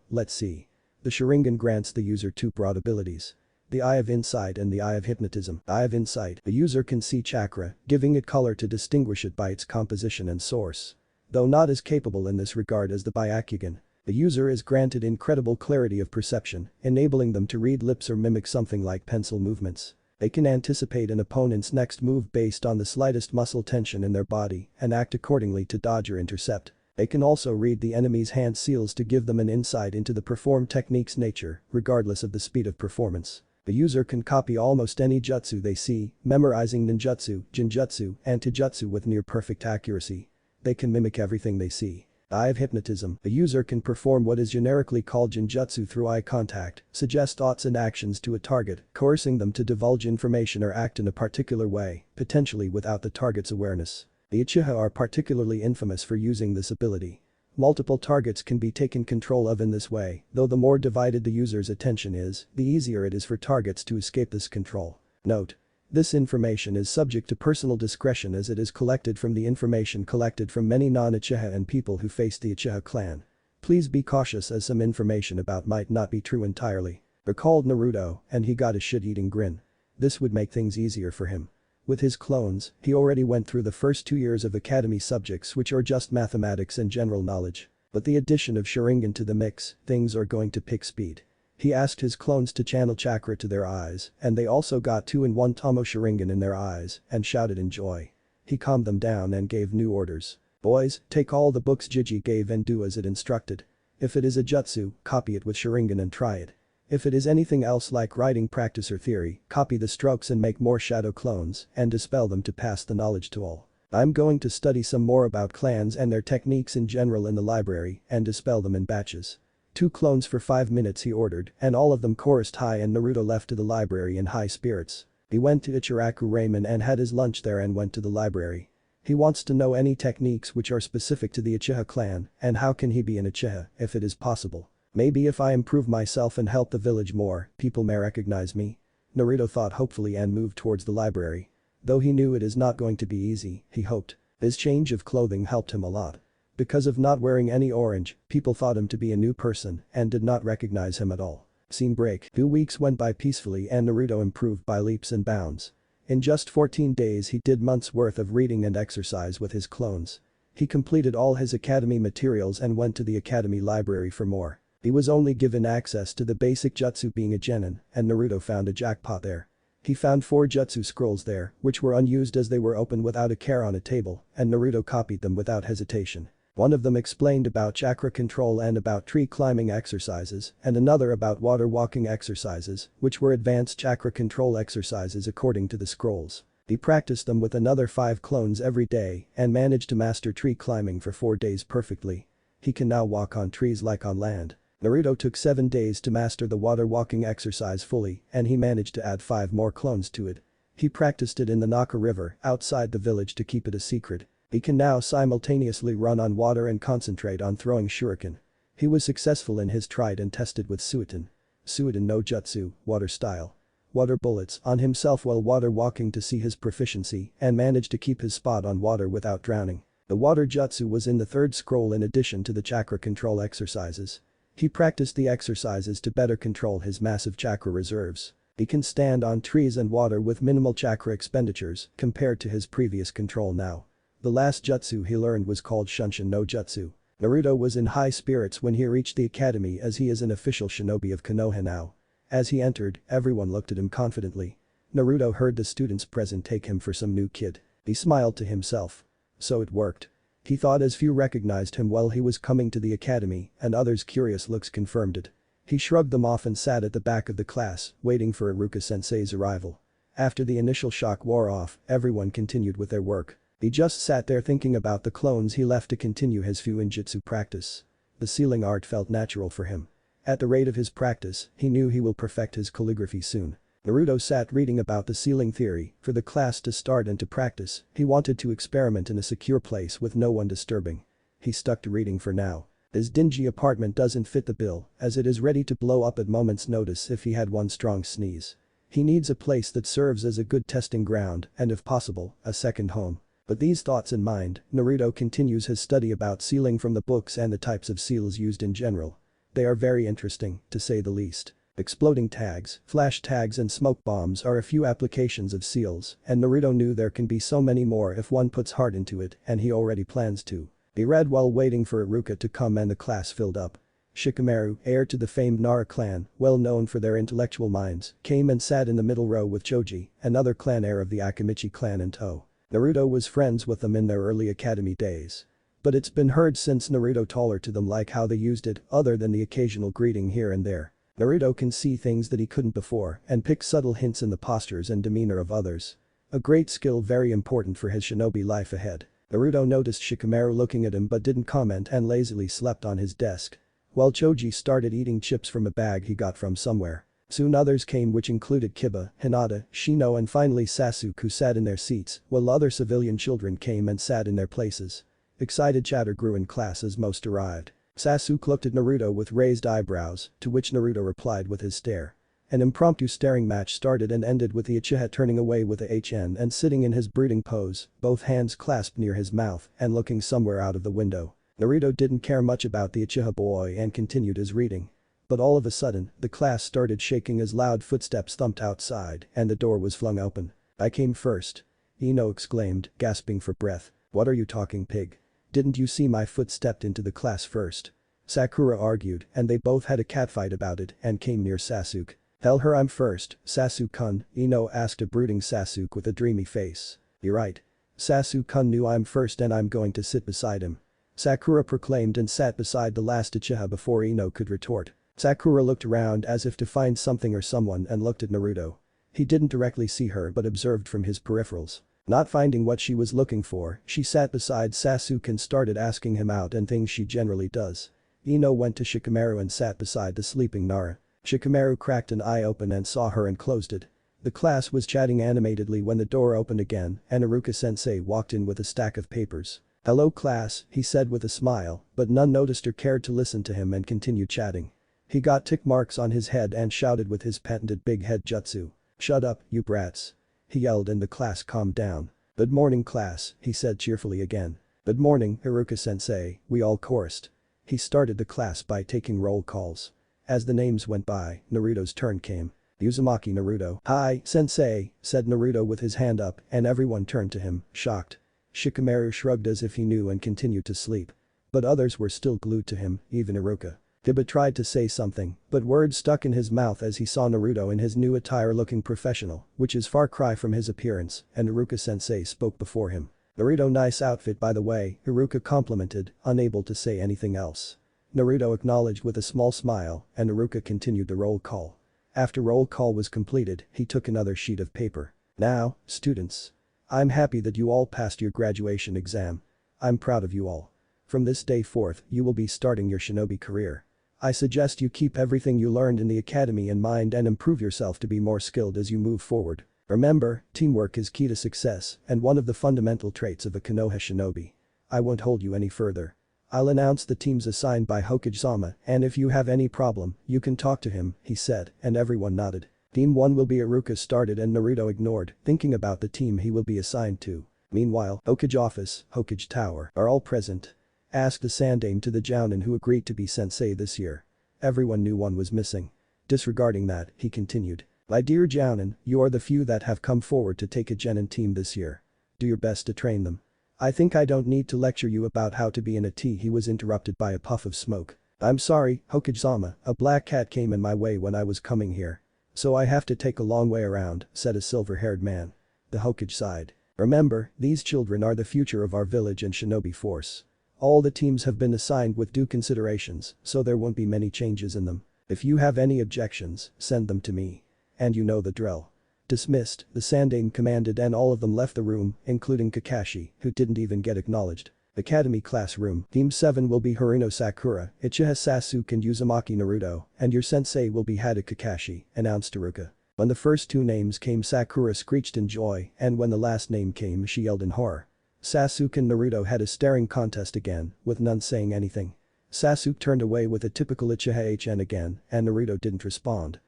Let's see. The Sharingan grants the user 2 broad abilities. The Eye of Insight and the Eye of Hypnotism. Eye of Insight, the user can see chakra, giving it color to distinguish it by its composition and source. Though not as capable in this regard as the Byakugan, the user is granted incredible clarity of perception, enabling them to read lips or mimic something like pencil movements. They can anticipate an opponent's next move based on the slightest muscle tension in their body and act accordingly to dodge or intercept. They can also read the enemy's hand seals to give them an insight into the performed technique's nature, regardless of the speed of performance. The user can copy almost any jutsu they see, memorizing ninjutsu, jinjutsu, and taijutsu with near-perfect accuracy. They can mimic everything they see. Eye of Hypnotism. The user can perform what is generically called jinjutsu through eye contact, suggest thoughts and actions to a target, coercing them to divulge information or act in a particular way, potentially without the target's awareness. The Uchiha are particularly infamous for using this ability. Multiple targets can be taken control of in this way, though the more divided the user's attention is, the easier it is for targets to escape this control. Note: this information is subject to personal discretion as it is collected from the information collected from many non-Uchiha and people who face the Uchiha clan. Please be cautious as some information about might not be true entirely. Recalled Naruto, and he got a shit-eating grin. This would make things easier for him. With his clones, he already went through the first 2 years of academy subjects which are just mathematics and general knowledge. But the addition of Sharingan to the mix, things are going to pick speed. He asked his clones to channel chakra to their eyes, and they also got 2 in 1 tomo Sharingan in their eyes, and shouted in joy. He calmed them down and gave new orders. Boys, take all the books Jiji gave and do as it instructed. If it is a jutsu, copy it with Sharingan and try it. If it is anything else like writing practice or theory, copy the strokes and make more shadow clones and dispel them to pass the knowledge to all. I'm going to study some more about clans and their techniques in general in the library and dispel them in batches. 2 clones for 5 minutes he ordered, and all of them chorused hi, and Naruto left to the library in high spirits. He went to Ichiraku Ramen and had his lunch there and went to the library. He wants to know any techniques which are specific to the Uchiha clan, and how can he be an Uchiha if it is possible. Maybe if I improve myself and help the village more, people may recognize me. Naruto thought hopefully and moved towards the library. Though he knew it is not going to be easy, he hoped. His change of clothing helped him a lot. Because of not wearing any orange, people thought him to be a new person and did not recognize him at all. Scene break. 2 weeks went by peacefully and Naruto improved by leaps and bounds. In just 14 days he did months worth of reading and exercise with his clones. He completed all his academy materials and went to the academy library for more. He was only given access to the basic jutsu being a genin, and Naruto found a jackpot there. He found 4 jutsu scrolls there, which were unused as they were open without a care on a table, and Naruto copied them without hesitation. One of them explained about chakra control and about tree climbing exercises, and another about water walking exercises, which were advanced chakra control exercises according to the scrolls. He practiced them with another 5 clones every day and managed to master tree climbing for 4 days perfectly. He can now walk on trees like on land. Naruto took 7 days to master the water walking exercise fully, and he managed to add 5 more clones to it. He practiced it in the Naka River outside the village to keep it a secret. He can now simultaneously run on water and concentrate on throwing shuriken. He was successful in his tried and tested with Suiton. Suiton no jutsu, water style. Water bullets on himself while water walking to see his proficiency and managed to keep his spot on water without drowning. The water jutsu was in the 3rd scroll in addition to the chakra control exercises. He practiced the exercises to better control his massive chakra reserves. He can stand on trees and water with minimal chakra expenditures compared to his previous control now. The last jutsu he learned was called Shunshin no Jutsu. Naruto was in high spirits when he reached the academy as he is an official shinobi of Konoha now. As he entered, everyone looked at him confidently. Naruto heard the students present take him for some new kid. He smiled to himself. So it worked. He thought as few recognized him while he was coming to the academy and others' curious looks confirmed it. He shrugged them off and sat at the back of the class, waiting for Iruka-sensei's arrival. After the initial shock wore off, everyone continued with their work. He just sat there thinking about the clones he left to continue his fuinjutsu practice. The sealing art felt natural for him. At the rate of his practice, he knew he will perfect his calligraphy soon. Naruto sat reading about the sealing theory for the class to start and to practice. He wanted to experiment in a secure place with no one disturbing. He stuck to reading for now. His dingy apartment doesn't fit the bill as it is ready to blow up at moment's notice if he had one strong sneeze. He needs a place that serves as a good testing ground and if possible, a second home. But these thoughts in mind, Naruto continues his study about sealing from the books and the types of seals used in general. They are very interesting, to say the least. Exploding tags, flash tags and smoke bombs are a few applications of seals, and Naruto knew there can be so many more if one puts heart into it, and he already plans to. He read while waiting for Iruka to come and the class filled up. Shikamaru, heir to the famed Nara clan, well known for their intellectual minds, came and sat in the middle row with Choji, another clan heir of the Akamichi clan in tow. Naruto was friends with them in their early academy days. But it's been heard since Naruto told to them like how they used it, other than the occasional greeting here and there. Naruto can see things that he couldn't before and pick subtle hints in the postures and demeanor of others. A great skill very important for his shinobi life ahead. Naruto noticed Shikamaru looking at him but didn't comment and lazily slept on his desk. While Choji started eating chips from a bag he got from somewhere. Soon others came which included Kiba, Hinata, Shino and finally Sasuke who sat in their seats while other civilian children came and sat in their places. Excited chatter grew in class as most arrived. Sasuke looked at Naruto with raised eyebrows, to which Naruto replied with his stare. An impromptu staring match started and ended with the Uchiha turning away with a HN and sitting in his brooding pose, both hands clasped near his mouth and looking somewhere out of the window. Naruto didn't care much about the Uchiha boy and continued his reading. But all of a sudden, the class started shaking as loud footsteps thumped outside and the door was flung open. "I came first," Ino exclaimed, gasping for breath. "What are you talking, pig? Didn't you see my foot stepped into the class first?" Sakura argued and they both had a catfight about it and came near Sasuke. "Tell her I'm first, Sasuke-kun," Ino asked a brooding Sasuke with a dreamy face. "You're right. Sasuke-kun knew I'm first and I'm going to sit beside him," Sakura proclaimed and sat beside the last Uchiha before Ino could retort. Sakura looked around as if to find something or someone and looked at Naruto. He didn't directly see her but observed from his peripherals. Not finding what she was looking for, she sat beside Sasuke and started asking him out and things she generally does. Ino went to Shikamaru and sat beside the sleeping Nara. Shikamaru cracked an eye open and saw her and closed it. The class was chatting animatedly when the door opened again and Iruka-sensei walked in with a stack of papers. "Hello class," he said with a smile, but none noticed or cared to listen to him and continued chatting. He got tick marks on his head and shouted with his patented big head jutsu. "Shut up, you brats," he yelled and the class calmed down. "Good morning class," he said cheerfully again. "Good morning, Iruka-sensei," we all chorused. He started the class by taking roll calls. As the names went by, Naruto's turn came. "Uzumaki Naruto." "Hi, sensei," said Naruto with his hand up and everyone turned to him, shocked. Shikamaru shrugged as if he knew and continued to sleep. But others were still glued to him, even Iruka. Kiba tried to say something, but words stuck in his mouth as he saw Naruto in his new attire looking professional, which is far cry from his appearance, and Iruka-sensei spoke before him. "Naruto, nice outfit by the way," Iruka complimented, unable to say anything else. Naruto acknowledged with a small smile and Iruka continued the roll call. After roll call was completed, he took another sheet of paper. "Now, students. I'm happy that you all passed your graduation exam. I'm proud of you all. From this day forth, you will be starting your shinobi career. I suggest you keep everything you learned in the academy in mind and improve yourself to be more skilled as you move forward. Remember, teamwork is key to success and one of the fundamental traits of a Konoha shinobi. I won't hold you any further. I'll announce the teams assigned by Hokage-sama and if you have any problem, you can talk to him," he said, and everyone nodded. Team 1 will be Iruka started and Naruto ignored, thinking about the team he will be assigned to. Meanwhile, Hokage office, Hokage tower are all present. Asked the Sandaime to the Jounin who agreed to be sensei this year. Everyone knew one was missing. Disregarding that, he continued. "My dear Jounin, you are the few that have come forward to take a genin team this year. Do your best to train them. I think I don't need to lecture you about how to be in a tea." He was interrupted by a puff of smoke. "I'm sorry, Hokage-sama, a black cat came in my way when I was coming here. So I have to take a long way around," said a silver-haired man. The Hokage sighed. Remember, these children are the future of our village and shinobi force. All the teams have been assigned with due considerations, so there won't be many changes in them. If you have any objections, send them to me. And you know the drill. Dismissed, the Sandaime commanded and all of them left the room, including Kakashi, who didn't even get acknowledged. Academy classroom, Team 7 will be Haruno Sakura, Uchiha Sasuke and Uzumaki Naruto, and your sensei will be Hada Kakashi, announced Haruka. When the first two names came, Sakura screeched in joy, and when the last name came, she yelled in horror. Sasuke and Naruto had a staring contest again, with none saying anything. Sasuke turned away with a typical Uchiha HN again, and Naruto didn't respond.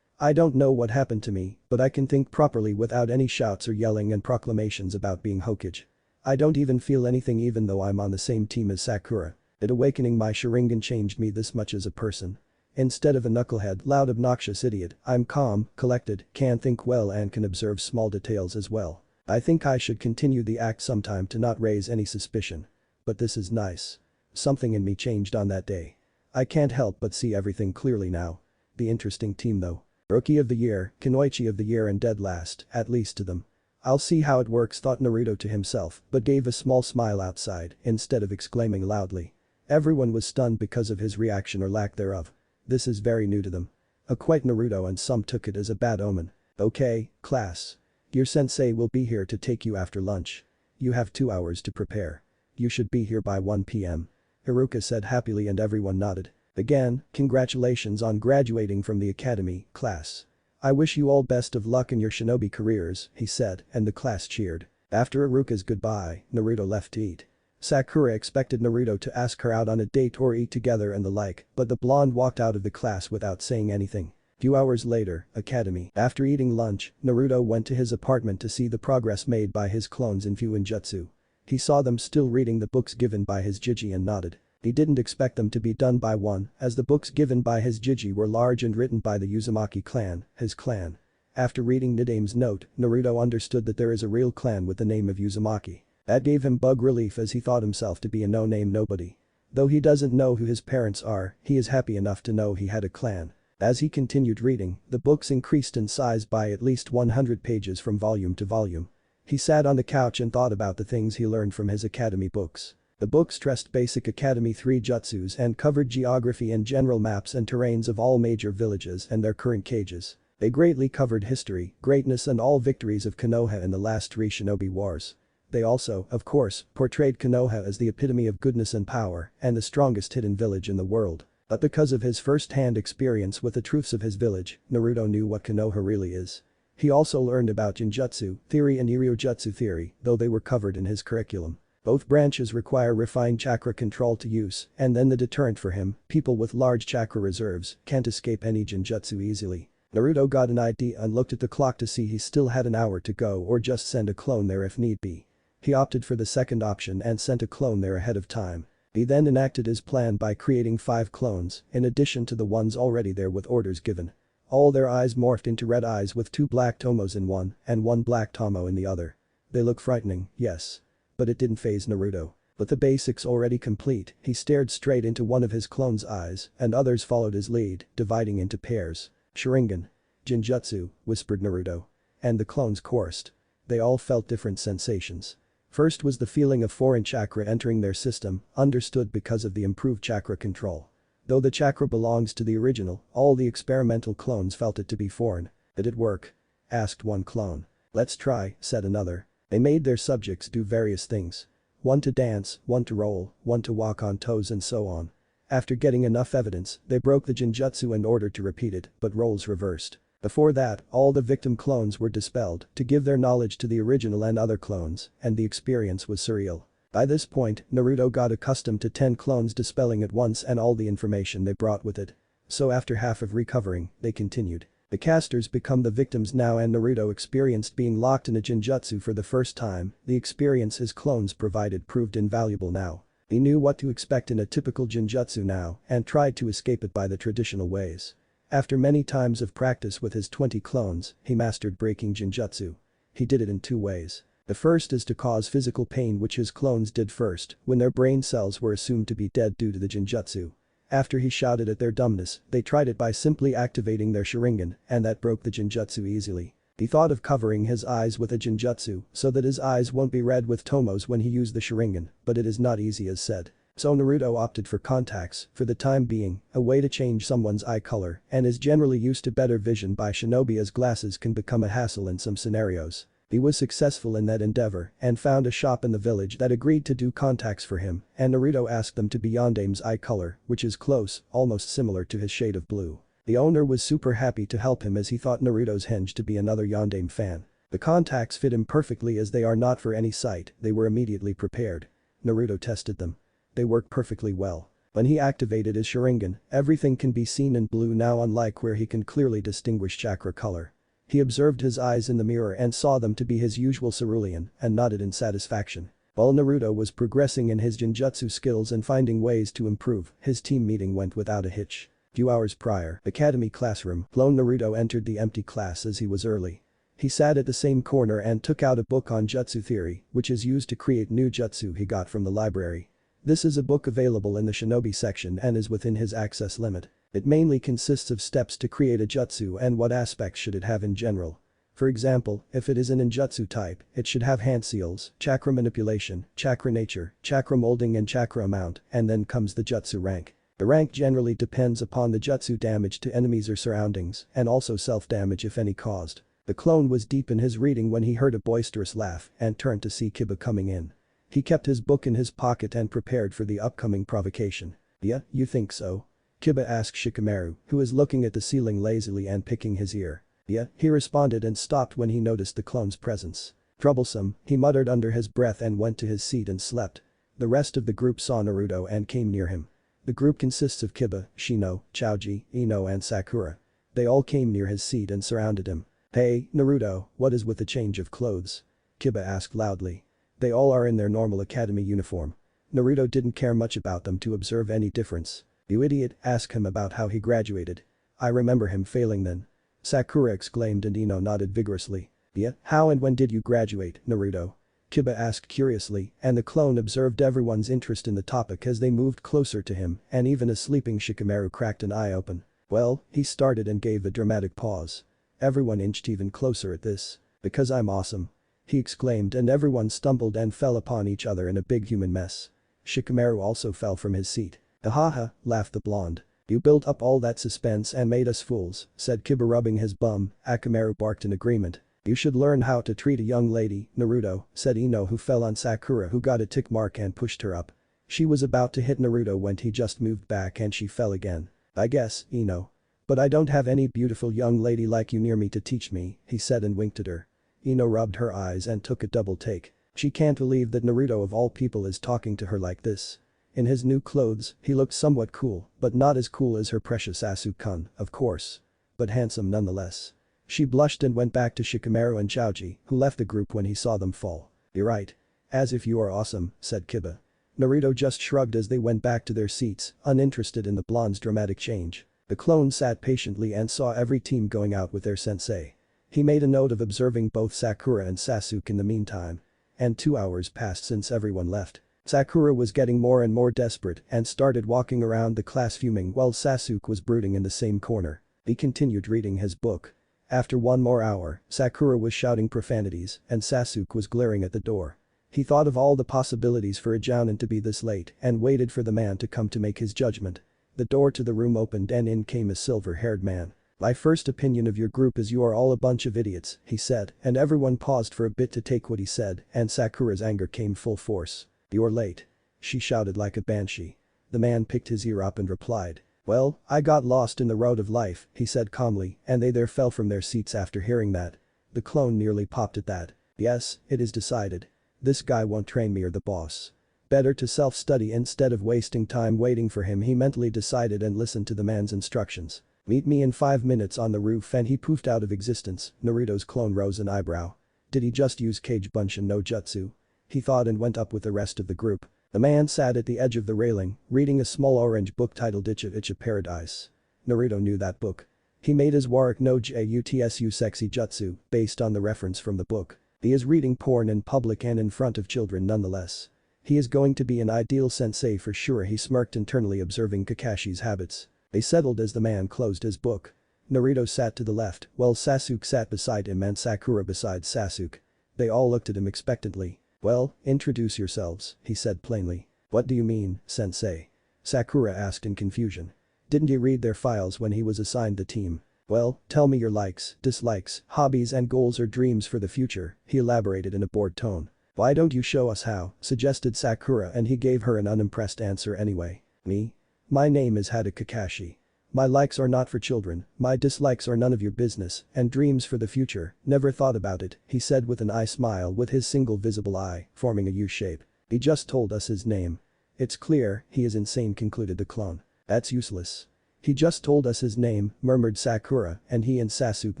I don't know what happened to me, but I can think properly without any shouts or yelling and proclamations about being Hokage. I don't even feel anything even though I'm on the same team as Sakura. Did awakening my Sharingan changed me this much as a person? Instead of a knucklehead, loud obnoxious idiot, I'm calm, collected, can think well and can observe small details as well. I think I should continue the act sometime to not raise any suspicion. But this is nice. Something in me changed on that day. I can't help but see everything clearly now. The interesting team though. Rookie of the year, Kunoichi of the year and dead last, at least to them. I'll see how it works, thought Naruto to himself, but gave a small smile outside instead of exclaiming loudly. Everyone was stunned because of his reaction or lack thereof. This is very new to them. Quite Naruto, and some took it as a bad omen. Okay, class. Your sensei will be here to take you after lunch. You have 2 hours to prepare. You should be here by 1 p.m. Haruka said happily and everyone nodded. Again, congratulations on graduating from the academy, class. I wish you all best of luck in your shinobi careers, he said, and the class cheered. After Haruka's goodbye, Naruto left to eat. Sakura expected Naruto to ask her out on a date or eat together and the like, but the blonde walked out of the class without saying anything. Few hours later, academy. After eating lunch, Naruto went to his apartment to see the progress made by his clones in Fuinjutsu. He saw them still reading the books given by his Jiji and nodded. He didn't expect them to be done by one, as the books given by his Jiji were large and written by the Uzumaki clan, his clan. After reading Nidaime's note, Naruto understood that there is a real clan with the name of Uzumaki. That gave him bug relief as he thought himself to be a no-name nobody. Though he doesn't know who his parents are, he is happy enough to know he had a clan. As he continued reading, the books increased in size by at least 100 pages from volume to volume. He sat on the couch and thought about the things he learned from his academy books. The books stressed basic Academy 3 jutsus and covered geography and general maps and terrains of all major villages and their current cages. They greatly covered history, greatness and all victories of Konoha in the last 3 shinobi wars. They also, of course, portrayed Konoha as the epitome of goodness and power and the strongest hidden village in the world. But because of his first-hand experience with the truths of his village, Naruto knew what Konoha really is. He also learned about Jinjutsu theory and Iryojutsu theory, though they were covered in his curriculum. Both branches require refined chakra control to use, and then the deterrent for him, people with large chakra reserves can't escape any Jinjutsu easily. Naruto got an idea and looked at the clock to see he still had an hour to go or just send a clone there if need be. He opted for the second option and sent a clone there ahead of time. He then enacted his plan by creating 5 clones, in addition to the ones already there with orders given. All their eyes morphed into red eyes with 2 black tomos in one and 1 black tomo in the other. They look frightening, yes. But it didn't faze Naruto. With the basics already complete, he stared straight into one of his clones' eyes and others followed his lead, dividing into pairs. Sharingan. Jinjutsu, whispered Naruto. And the clones chorused. They all felt different sensations. First was the feeling of foreign chakra entering their system, understood because of the improved chakra control. Though the chakra belongs to the original, all the experimental clones felt it to be foreign. Did it work? Asked one clone. Let's try, said another. They made their subjects do various things. One to dance, one to roll, one to walk on toes and so on. After getting enough evidence, they broke the Jinjutsu and ordered to repeat it, but roles reversed. Before that, all the victim clones were dispelled to give their knowledge to the original and other clones, and the experience was surreal. By this point, Naruto got accustomed to 10 clones dispelling at once and all the information they brought with it. So after half of recovering, they continued. The casters become the victims now and Naruto experienced being locked in a Jinjutsu for the first time. The experience his clones provided proved invaluable now. He knew what to expect in a typical Jinjutsu now and tried to escape it by the traditional ways. After many times of practice with his 20 clones, he mastered breaking Jinjutsu. He did it in 2 ways. The first is to cause physical pain, which his clones did first when their brain cells were assumed to be dead due to the Jinjutsu. After he shouted at their dumbness, they tried it by simply activating their Sharingan and that broke the Jinjutsu easily. He thought of covering his eyes with a genjutsu so that his eyes won't be red with tomos when he used the Sharingan, but it is not easy as said. So Naruto opted for contacts, for the time being, a way to change someone's eye color, and is generally used to better vision by shinobi as glasses can become a hassle in some scenarios. He was successful in that endeavor and found a shop in the village that agreed to do contacts for him, and Naruto asked them to be Yandame's eye color, which is close, almost similar to his shade of blue. The owner was super happy to help him as he thought Naruto's henge to be another Yandame fan. The contacts fit him perfectly as they are not for any sight, they were immediately prepared. Naruto tested them. They work perfectly well. When he activated his Sharingan, everything can be seen in blue now, unlike where he can clearly distinguish chakra color. He observed his eyes in the mirror and saw them to be his usual cerulean and nodded in satisfaction. While Naruto was progressing in his genjutsu skills and finding ways to improve, his team meeting went without a hitch. Few hours prior, academy classroom, lone Naruto entered the empty class as he was early. He sat at the same corner and took out a book on jutsu theory, which is used to create new jutsu he got from the library. This is a book available in the shinobi section and is within his access limit. It mainly consists of steps to create a jutsu and what aspects should it have in general. For example, if it is an ninjutsu type, it should have hand seals, chakra manipulation, chakra nature, chakra molding and chakra amount, and then comes the jutsu rank. The rank generally depends upon the jutsu damage to enemies or surroundings, and also self-damage if any caused. The clone was deep in his reading when he heard a boisterous laugh and turned to see Kiba coming in. He kept his book in his pocket and prepared for the upcoming provocation. "Yeah, you think so?" Kiba asked Shikamaru, who is looking at the ceiling lazily and picking his ear. "Yeah," he responded and stopped when he noticed the clone's presence. "Troublesome," he muttered under his breath and went to his seat and slept. The rest of the group saw Naruto and came near him. The group consists of Kiba, Shino, Choji, Ino and Sakura. They all came near his seat and surrounded him. "Hey, Naruto, what is with the change of clothes?" Kiba asked loudly. They all are in their normal academy uniform. Naruto didn't care much about them to observe any difference. "You idiot, ask him about how he graduated. I remember him failing then." Sakura exclaimed and Ino nodded vigorously. "Yeah, how and when did you graduate, Naruto?" Kiba asked curiously, and the clone observed everyone's interest in the topic as they moved closer to him, and even a sleeping Shikamaru cracked an eye open. "Well," he started and gave a dramatic pause. Everyone inched even closer at this. "Because I'm awesome," he exclaimed, and everyone stumbled and fell upon each other in a big human mess. Shikamaru also fell from his seat. "Ahaha," laughed the blonde. "You built up all that suspense and made us fools," said Kiba rubbing his bum. Akamaru barked in agreement. "You should learn how to treat a young lady, Naruto," said Ino, who fell on Sakura, who got a tick mark and pushed her up. She was about to hit Naruto when he just moved back and she fell again. "I guess, Ino. But I don't have any beautiful young lady like you near me to teach me," he said and winked at her. Ino rubbed her eyes and took a double take. She can't believe that Naruto of all people is talking to her like this. In his new clothes, he looked somewhat cool, but not as cool as her precious Asuka-kun, of course. But handsome nonetheless. She blushed and went back to Shikamaru and Choji, who left the group when he saw them fall. "You're right. As if you are awesome," said Kiba. Naruto just shrugged as they went back to their seats, uninterested in the blonde's dramatic change. The clone sat patiently and saw every team going out with their sensei. He made a note of observing both Sakura and Sasuke in the meantime. And 2 hours passed since everyone left. Sakura was getting more and more desperate and started walking around the class fuming while Sasuke was brooding in the same corner. He continued reading his book. After 1 more hour, Sakura was shouting profanities and Sasuke was glaring at the door. He thought of all the possibilities for a jounin to be this late and waited for the man to come to make his judgment. The door to the room opened and in came a silver-haired man. "My first opinion of your group is you are all a bunch of idiots," he said, and everyone paused for a bit to take what he said, and Sakura's anger came full force. "You're late," she shouted like a banshee. The man picked his ear up and replied. "Well, I got lost in the road of life," he said calmly, and they there fell from their seats after hearing that. The clone nearly popped at that. "Yes, it is decided. This guy won't train me or the boss. Better to self-study instead of wasting time waiting for him," he mentally decided and listened to the man's instructions. "Meet me in 5 minutes on the roof," and he poofed out of existence. Naruto's clone rose an eyebrow. Did he just use Kage Bunshin no Jutsu? He thought and went up with the rest of the group. The man sat at the edge of the railing, reading a small orange book titled Icha Paradise. Naruto knew that book. He made his Warwick no Jutsu sexy jutsu, based on the reference from the book. He is reading porn in public and in front of children nonetheless. He is going to be an ideal sensei for sure, he smirked internally observing Kakashi's habits. They settled as the man closed his book. Naruto sat to the left, while Sasuke sat beside him and Sakura beside Sasuke. They all looked at him expectantly. "Well, introduce yourselves," he said plainly. "What do you mean, sensei?" Sakura asked in confusion. "Didn't you read their files when he was assigned the team? Well, tell me your likes, dislikes, hobbies and goals or dreams for the future," he elaborated in a bored tone. "Why don't you show us how," suggested Sakura, and he gave her an unimpressed answer anyway. "Me? My name is Hada Kakashi. My likes are not for children, my dislikes are none of your business, and dreams for the future, never thought about it," he said with an eye smile with his single visible eye, forming a U-shape. "He just told us his name. It's clear, he is insane," concluded the clone. "That's useless. He just told us his name," murmured Sakura, and he and Sasuke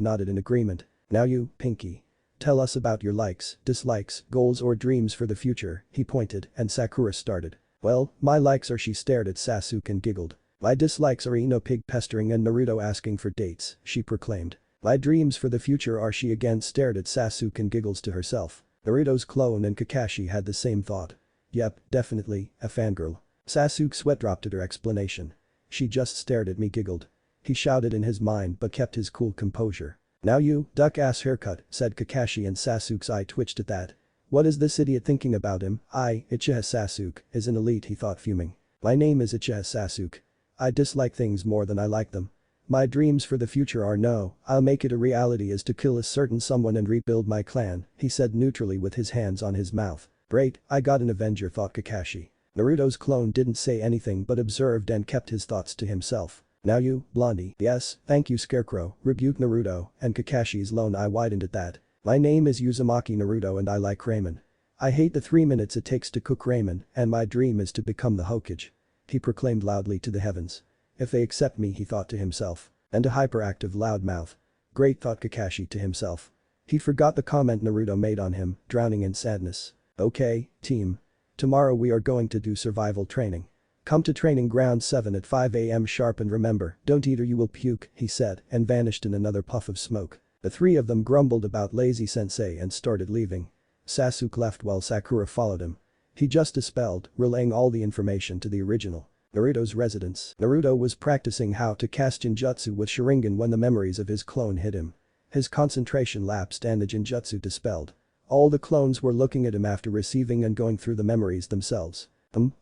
nodded in agreement. "Now you, Pinky. Tell us about your likes, dislikes, goals or dreams for the future," he pointed, and Sakura started. "Well, my likes are," she stared at Sasuke and giggled. "My dislikes are Ino Pig pestering and Naruto asking for dates," she proclaimed. "My dreams for the future are," she again stared at Sasuke and giggles to herself. Naruto's clone and Kakashi had the same thought. "Yep, definitely, a fangirl." Sasuke sweat dropped at her explanation. "She just stared at me," giggled. He shouted in his mind but kept his cool composure. "Now you, duck-ass haircut," said Kakashi and Sasuke's eye twitched at that. What is this idiot thinking about him? Uchiha Sasuke, is an elite, he thought fuming. My name is Uchiha Sasuke. I dislike things more than I like them. My dreams for the future are no, I'll make it a reality is to kill a certain someone and rebuild my clan, he said neutrally with his hands on his mouth. Great, I got an Avenger, thought Kakashi. Naruto's clone didn't say anything but observed and kept his thoughts to himself. Now you, Blondie. Yes, thank you Scarecrow, rebuked Naruto, and Kakashi's lone eye widened at that. My name is Uzumaki Naruto and I like ramen. I hate the 3 minutes it takes to cook ramen, and my dream is to become the Hokage. He proclaimed loudly to the heavens. If they accept me, he thought to himself. And a hyperactive loudmouth. Great, thought Kakashi to himself. He forgot the comment Naruto made on him, drowning in sadness. Okay, team. Tomorrow we are going to do survival training. Come to training ground 7 at 5 AM sharp and remember, don't eat or you will puke, he said and vanished in another puff of smoke. The three of them grumbled about lazy sensei and started leaving. Sasuke left while Sakura followed him. He just dispelled, relaying all the information to the original. Naruto's residence. Naruto was practicing how to cast Jinjutsu with Sharingan when the memories of his clone hit him. His concentration lapsed and the Jinjutsu dispelled. All the clones were looking at him after receiving and going through the memories themselves.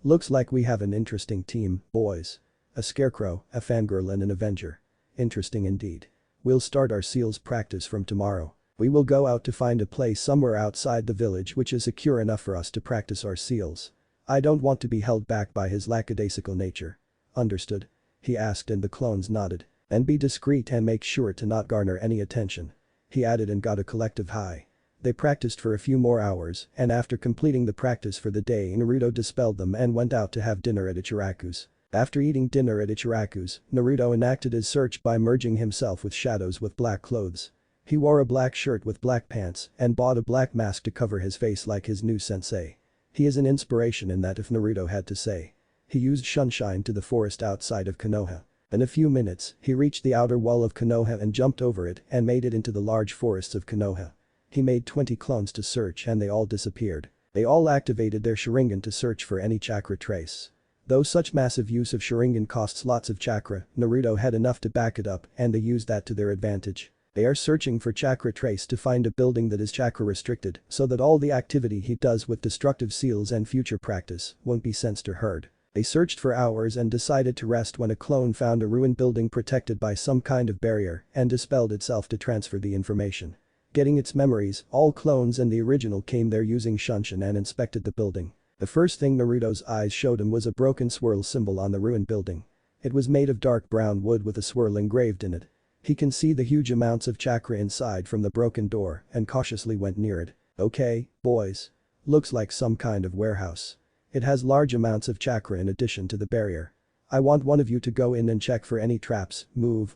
Looks like we have an interesting team, boys. A scarecrow, a fangirl and an avenger. Interesting indeed. We'll start our seals practice from tomorrow. We will go out to find a place somewhere outside the village which is secure enough for us to practice our seals. I don't want to be held back by his lackadaisical nature. Understood? He asked and the clones nodded. And be discreet and make sure to not garner any attention. He added and got a collective high. They practiced for a few more hours, and after completing the practice for the day Naruto dispelled them and went out to have dinner at Ichiraku's. After eating dinner at Ichiraku's, Naruto enacted his search by merging himself with shadows with black clothes. He wore a black shirt with black pants and bought a black mask to cover his face like his new sensei. He is an inspiration in that if Naruto had to say. He used Sunshine to the forest outside of Konoha. In a few minutes, he reached the outer wall of Konoha and jumped over it and made it into the large forests of Konoha. He made 20 clones to search and they all disappeared. They all activated their Sharingan to search for any chakra trace. Though such massive use of Sharingan costs lots of chakra, Naruto had enough to back it up and they used that to their advantage. They are searching for chakra trace to find a building that is chakra restricted so that all the activity he does with destructive seals and future practice won't be sensed or heard. They searched for hours and decided to rest when a clone found a ruined building protected by some kind of barrier and dispelled itself to transfer the information. Getting its memories, all clones and the original came there using Shunshin and inspected the building. The first thing Naruto's eyes showed him was a broken swirl symbol on the ruined building. It was made of dark brown wood with a swirl engraved in it. He can see the huge amounts of chakra inside from the broken door and cautiously went near it. Okay, boys. Looks like some kind of warehouse. It has large amounts of chakra in addition to the barrier. I want one of you to go in and check for any traps,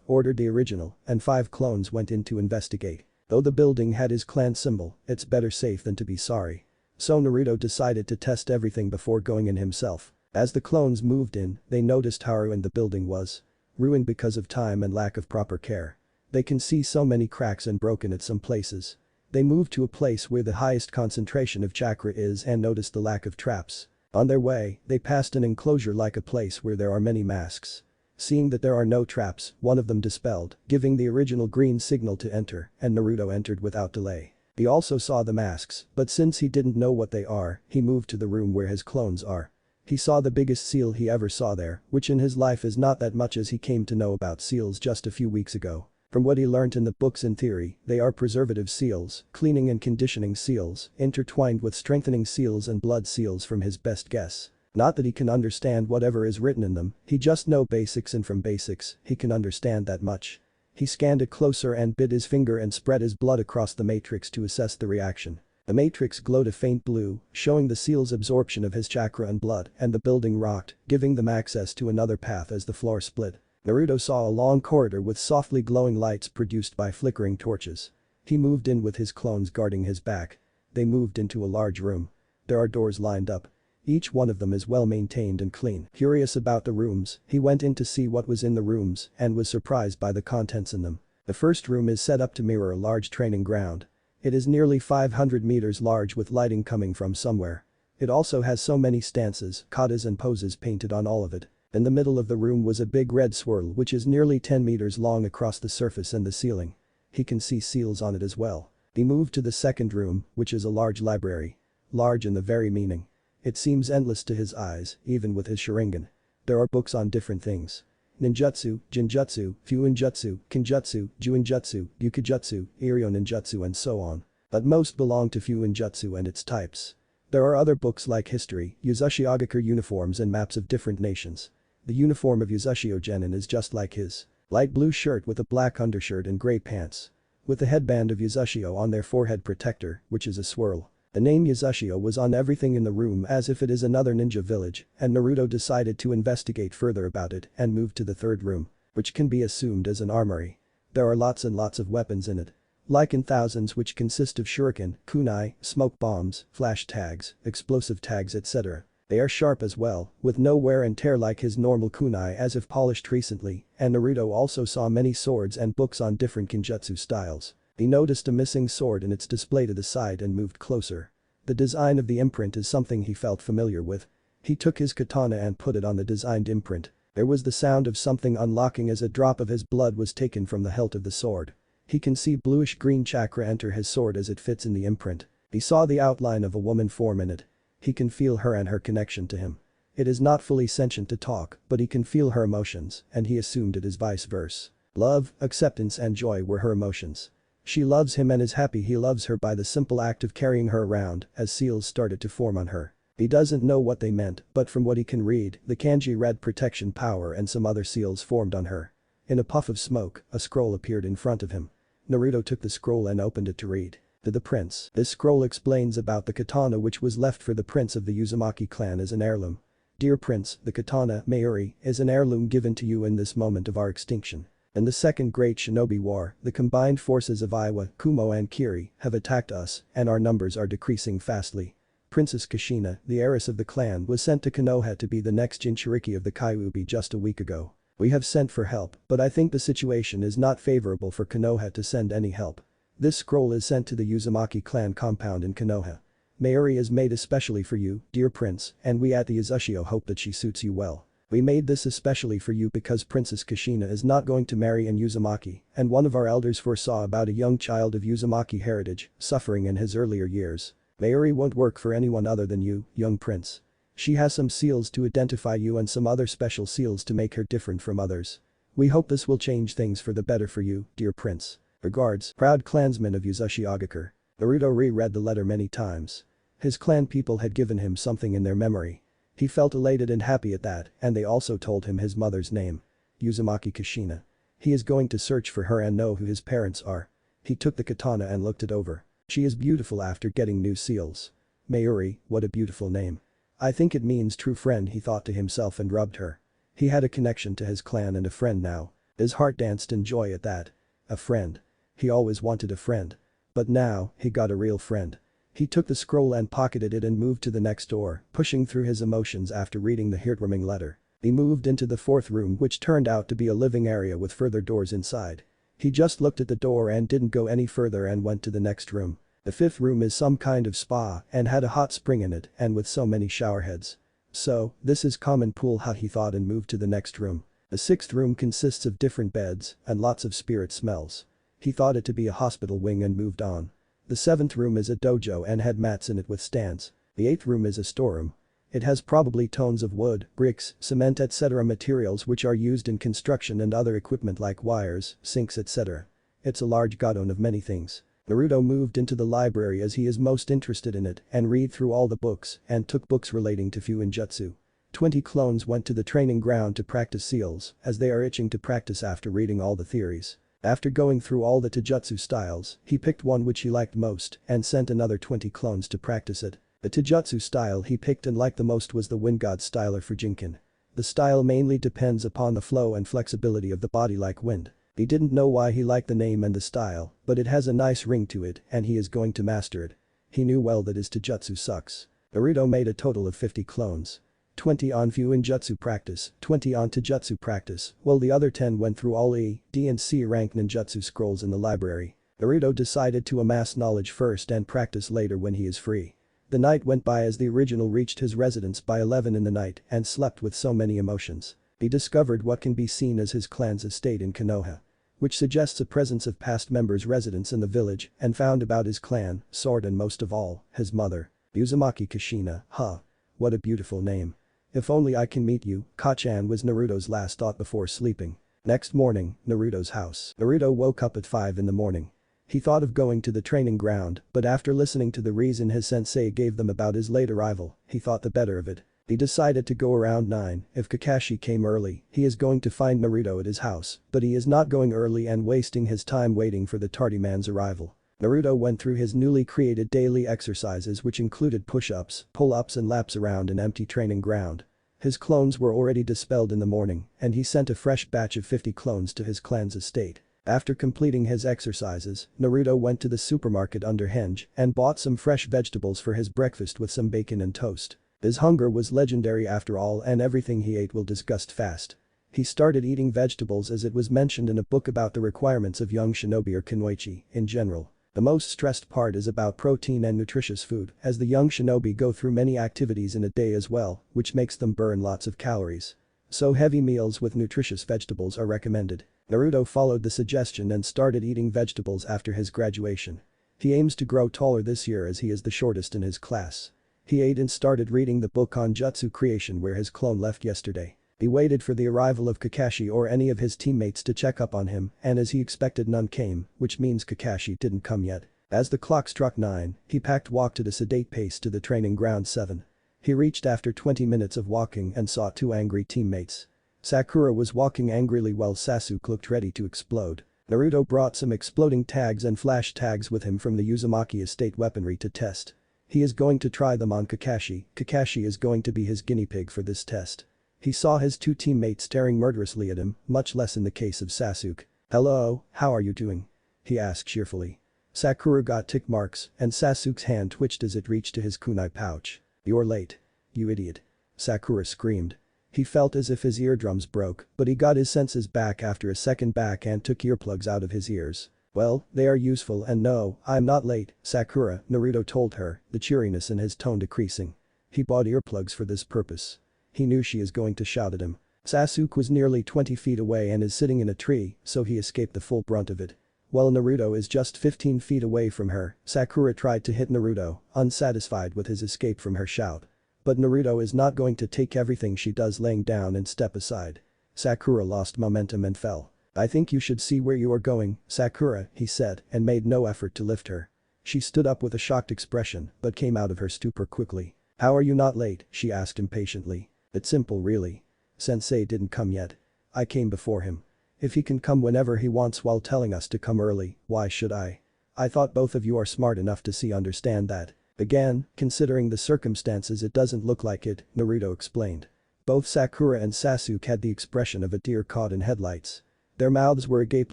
ordered the original, and 5 clones went in to investigate. Though the building had his clan symbol, it's better safe than to be sorry. So Naruto decided to test everything before going in himself. As the clones moved in, they noticed how ruined the building was. Ruined because of time and lack of proper care. They can see so many cracks and broken at some places. They moved to a place where the highest concentration of chakra is and noticed the lack of traps. On their way, they passed an enclosure like a place where there are many masks. Seeing that there are no traps, one of them dispelled, giving the original green signal to enter, and Naruto entered without delay. He also saw the masks, but since he didn't know what they are, he moved to the room where his clones are. He saw the biggest seal he ever saw there, which in his life is not that much as he came to know about seals just a few weeks ago. From what he learnt in the books in theory, they are preservative seals, cleaning and conditioning seals, intertwined with strengthening seals and blood seals from his best guess. Not that he can understand whatever is written in them, he just know basics, and from basics, he can understand that much. He scanned it closer and bit his finger and spread his blood across the matrix to assess the reaction. The matrix glowed a faint blue, showing the seal's absorption of his chakra and blood, and the building rocked, giving them access to another path as the floor split. Naruto saw a long corridor with softly glowing lights produced by flickering torches. He moved in with his clones guarding his back. They moved into a large room. There are doors lined up. Each one of them is well maintained and clean. Curious about the rooms, he went in to see what was in the rooms and was surprised by the contents in them. The first room is set up to mirror a large training ground. It is nearly 500 meters large with lighting coming from somewhere. It also has so many stances, katas and poses painted on all of it. In the middle of the room was a big red swirl which is nearly 10 meters long across the surface and the ceiling. He can see seals on it as well. He moved to the second room, which is a large library. Large in the very meaning. It seems endless to his eyes, even with his Sharingan. There are books on different things. Ninjutsu, Jinjutsu, Fuinjutsu, Kinjutsu, Juinjutsu, Yukijutsu, Iryo Ninjutsu and so on. But most belong to Fuinjutsu and its types. There are other books like history, Uzushiogakure uniforms and maps of different nations. The uniform of Uzashio Genin is just like his. Light blue shirt with a black undershirt and grey pants. With the headband of Uzashio on their forehead protector, which is a swirl. The name Uzashio was on everything in the room as if it is another ninja village, and Naruto decided to investigate further about it and moved to the third room, which can be assumed as an armory. There are lots and lots of weapons in it. Like in thousands, which consist of shuriken, kunai, smoke bombs, flash tags, explosive tags etc. They are sharp as well, with no wear and tear like his normal kunai as if polished recently, and Naruto also saw many swords and books on different kinjutsu styles. He noticed a missing sword in its display to the side and moved closer. The design of the imprint is something he felt familiar with. He took his katana and put it on the designed imprint. There was the sound of something unlocking as a drop of his blood was taken from the hilt of the sword. He can see bluish-green chakra enter his sword as it fits in the imprint. He saw the outline of a woman form in it. He can feel her and her connection to him. It is not fully sentient to talk, but he can feel her emotions, and he assumed it is vice versa. Love, acceptance and joy were her emotions. She loves him and is happy he loves her by the simple act of carrying her around as seals started to form on her. He doesn't know what they meant, but from what he can read, the kanji read protection power and some other seals formed on her. In a puff of smoke, a scroll appeared in front of him. Naruto took the scroll and opened it to read. To the prince. This scroll explains about the katana which was left for the prince of the Uzumaki clan as an heirloom. Dear prince, the katana, Mayuri, is an heirloom given to you in this moment of our extinction. In the Second Great Shinobi War, the combined forces of Iwa, Kumo and Kiri have attacked us, and our numbers are decreasing fastly. Princess Kushina, the heiress of the clan, was sent to Konoha to be the next Jinchuriki of the Kyuubi just a week ago. We have sent for help, but I think the situation is not favorable for Konoha to send any help. This scroll is sent to the Uzumaki clan compound in Konoha. Mayuri is made especially for you, dear prince, and we at the Uzushio hope that she suits you well. We made this especially for you because Princess Kushina is not going to marry an Uzumaki, and one of our elders foresaw about a young child of Uzumaki heritage, suffering in his earlier years. Mayuri won't work for anyone other than you, young prince. She has some seals to identify you and some other special seals to make her different from others. We hope this will change things for the better for you, dear prince. Regards, proud clansman of Uzushiogakure. Naruto reread the letter many times. His clan people had given him something in their memory. He felt elated and happy at that, and they also told him his mother's name. Uzumaki Kushina. He is going to search for her and know who his parents are. He took the katana and looked it over. She is beautiful after getting new seals. Mayuri, what a beautiful name. I think it means true friend, he thought to himself and rubbed her. He had a connection to his clan and a friend now. His heart danced in joy at that. A friend. He always wanted a friend. But now, he got a real friend. He took the scroll and pocketed it and moved to the next door, pushing through his emotions after reading the heartwarming letter. He moved into the fourth room, which turned out to be a living area with further doors inside. He just looked at the door and didn't go any further and went to the next room. The fifth room is some kind of spa and had a hot spring in it and with so many shower heads. So, this is common pool hut, he thought, and moved to the next room. The sixth room consists of different beds and lots of spirit smells. He thought it to be a hospital wing and moved on. The seventh room is a dojo and had mats in it with stands. The eighth room is a storeroom. It has probably tons of wood, bricks, cement etc. materials which are used in construction and other equipment like wires, sinks etc. It's a large godown of many things. Naruto moved into the library as he is most interested in it and read through all the books and took books relating to Fuinjutsu. 20 clones went to the training ground to practice seals as they are itching to practice after reading all the theories. After going through all the taijutsu styles, he picked one which he liked most and sent another 20 clones to practice it. The taijutsu style he picked and liked the most was the Wind God style or Fujinkan. The style mainly depends upon the flow and flexibility of the body like wind. He didn't know why he liked the name and the style, but it has a nice ring to it and he is going to master it. He knew well that his taijutsu sucks. Naruto made a total of 50 clones. 20 on Fuinjutsu practice, 20 on taijutsu practice, while the other 10 went through all E, D and C rank ninjutsu scrolls in the library. Naruto decided to amass knowledge first and practice later when he is free. The night went by as the original reached his residence by 11 in the night and slept with so many emotions. He discovered what can be seen as his clan's estate in Konoha, which suggests a presence of past members' residence in the village and found about his clan, sword and most of all, his mother. Uzumaki Kushina, huh. What a beautiful name. If only I can meet you, Kachan was Naruto's last thought before sleeping. Next morning, Naruto's house. Naruto woke up at 5 in the morning. He thought of going to the training ground, but after listening to the reason his sensei gave them about his late arrival, he thought the better of it. He decided to go around 9, if Kakashi came early, he is going to find Naruto at his house, but he is not going early and wasting his time waiting for the tardy man's arrival. Naruto went through his newly created daily exercises which included push-ups, pull-ups and laps around an empty training ground. His clones were already dispelled in the morning and he sent a fresh batch of 50 clones to his clan's estate. After completing his exercises, Naruto went to the supermarket under Henge and bought some fresh vegetables for his breakfast with some bacon and toast. His hunger was legendary after all and everything he ate will disgust fast. He started eating vegetables as it was mentioned in a book about the requirements of young shinobi or kunoichi in general. The most stressed part is about protein and nutritious food as the young shinobi go through many activities in a day as well, which makes them burn lots of calories. So heavy meals with nutritious vegetables are recommended. Naruto followed the suggestion and started eating vegetables after his graduation. He aims to grow taller this year as he is the shortest in his class. He ate and started reading the book on jutsu creation where his clone left yesterday. He waited for the arrival of Kakashi or any of his teammates to check up on him and as he expected none came, which means Kakashi didn't come yet. As the clock struck 9, he walked at a sedate pace to the training ground 7. He reached after 20 minutes of walking and saw 2 angry teammates. Sakura was walking angrily while Sasuke looked ready to explode. Naruto brought some exploding tags and flash tags with him from the Uzumaki estate weaponry to test. He is going to try them on Kakashi. Kakashi is going to be his guinea pig for this test. He saw his 2 teammates staring murderously at him, much less in the case of Sasuke. "Hello, how are you doing?" he asked cheerfully. Sakura got tick marks and Sasuke's hand twitched as it reached to his kunai pouch. "You're late. You idiot." Sakura screamed. He felt as if his eardrums broke, but he got his senses back after a second back and took earplugs out of his ears. "Well, they are useful and no, I'm not late, Sakura," Naruto told her, the cheeriness in his tone decreasing. He bought earplugs for this purpose. He knew she is going to shout at him. Sasuke was nearly 20 feet away and is sitting in a tree, so he escaped the full brunt of it. While Naruto is just 15 feet away from her, Sakura tried to hit Naruto, unsatisfied with his escape from her shout. But Naruto is not going to take everything she does laying down and step aside. Sakura lost momentum and fell. "I think you should see where you are going, Sakura," he said and made no effort to lift her. She stood up with a shocked expression but came out of her stupor quickly. "How are you not late?" she asked impatiently. "It's simple really. Sensei didn't come yet. I came before him. If he can come whenever he wants while telling us to come early, why should I? I thought both of you are smart enough to understand that." "Again, considering the circumstances it doesn't look like it," Naruto explained. Both Sakura and Sasuke had the expression of a deer caught in headlights. Their mouths were agape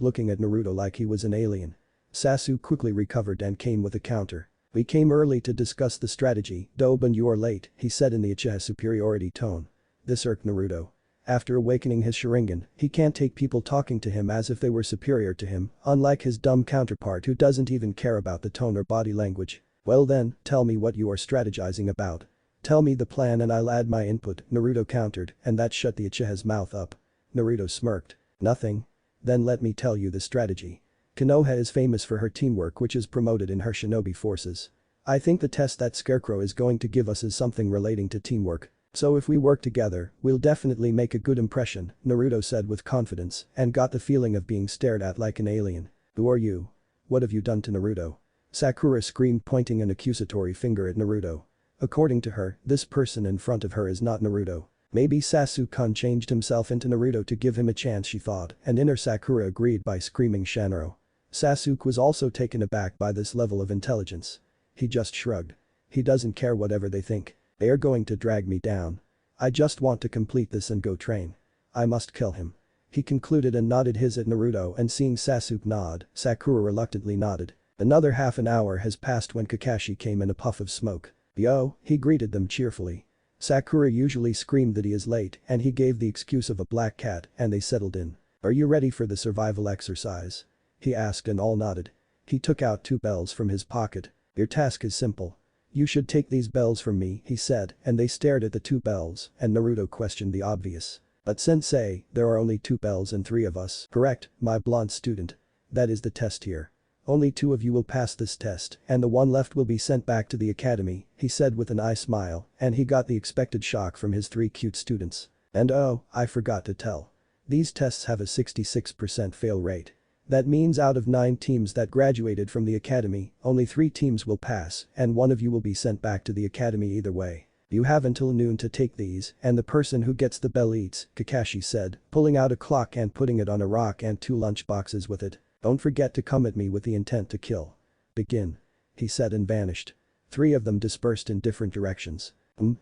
looking at Naruto like he was an alien. Sasuke quickly recovered and came with a counter. "We came early to discuss the strategy, Doban you are late," he said in the Uchiha superiority tone. This irked Naruto. After awakening his Sharingan, he can't take people talking to him as if they were superior to him, unlike his dumb counterpart who doesn't even care about the tone or body language. "Well then, tell me what you are strategizing about. Tell me the plan and I'll add my input," Naruto countered and that shut the Uchiha's mouth up. Naruto smirked. Nothing. Then let me tell you the strategy. Konoha is famous for her teamwork, which is promoted in her shinobi forces. I think the test that Scarecrow is going to give us is something relating to teamwork. So if we work together, we'll definitely make a good impression, Naruto said with confidence and got the feeling of being stared at like an alien. Who are you? What have you done to Naruto? Sakura screamed, pointing an accusatory finger at Naruto. According to her, this person in front of her is not Naruto. Maybe Sasuke-kun changed himself into Naruto to give him a chance, she thought, and inner Sakura agreed by screaming Shanro. Sasuke was also taken aback by this level of intelligence. He just shrugged. He doesn't care whatever they think. They are going to drag me down. I just want to complete this and go train. I must kill him. He concluded and nodded his at Naruto, and seeing Sasuke nod, Sakura reluctantly nodded. Another half an hour has passed when Kakashi came in a puff of smoke. Yo, he greeted them cheerfully. Sakura usually screamed that he is late, and he gave the excuse of a black cat, and they settled in. Are you ready for the survival exercise? He asked, and all nodded. He took out 2 bells from his pocket. Your task is simple. You should take these bells from me, he said, and they stared at the 2 bells, and Naruto questioned the obvious. But sensei, there are only 2 bells and 3 of us. Correct, my blonde student. That is the test here. Only 2 of you will pass this test, and the one left will be sent back to the academy, he said with an eye smile, and he got the expected shock from his 3 cute students. And oh, I forgot to tell. These tests have a 66% fail rate. That means out of 9 teams that graduated from the academy, only 3 teams will pass, and 1 of you will be sent back to the academy either way. You have until noon to take these, and the person who gets the bell eats, Kakashi said, pulling out a clock and putting it on a rock and 2 lunch boxes with it. Don't forget to come at me with the intent to kill. Begin. He said and vanished. 3 of them dispersed in different directions.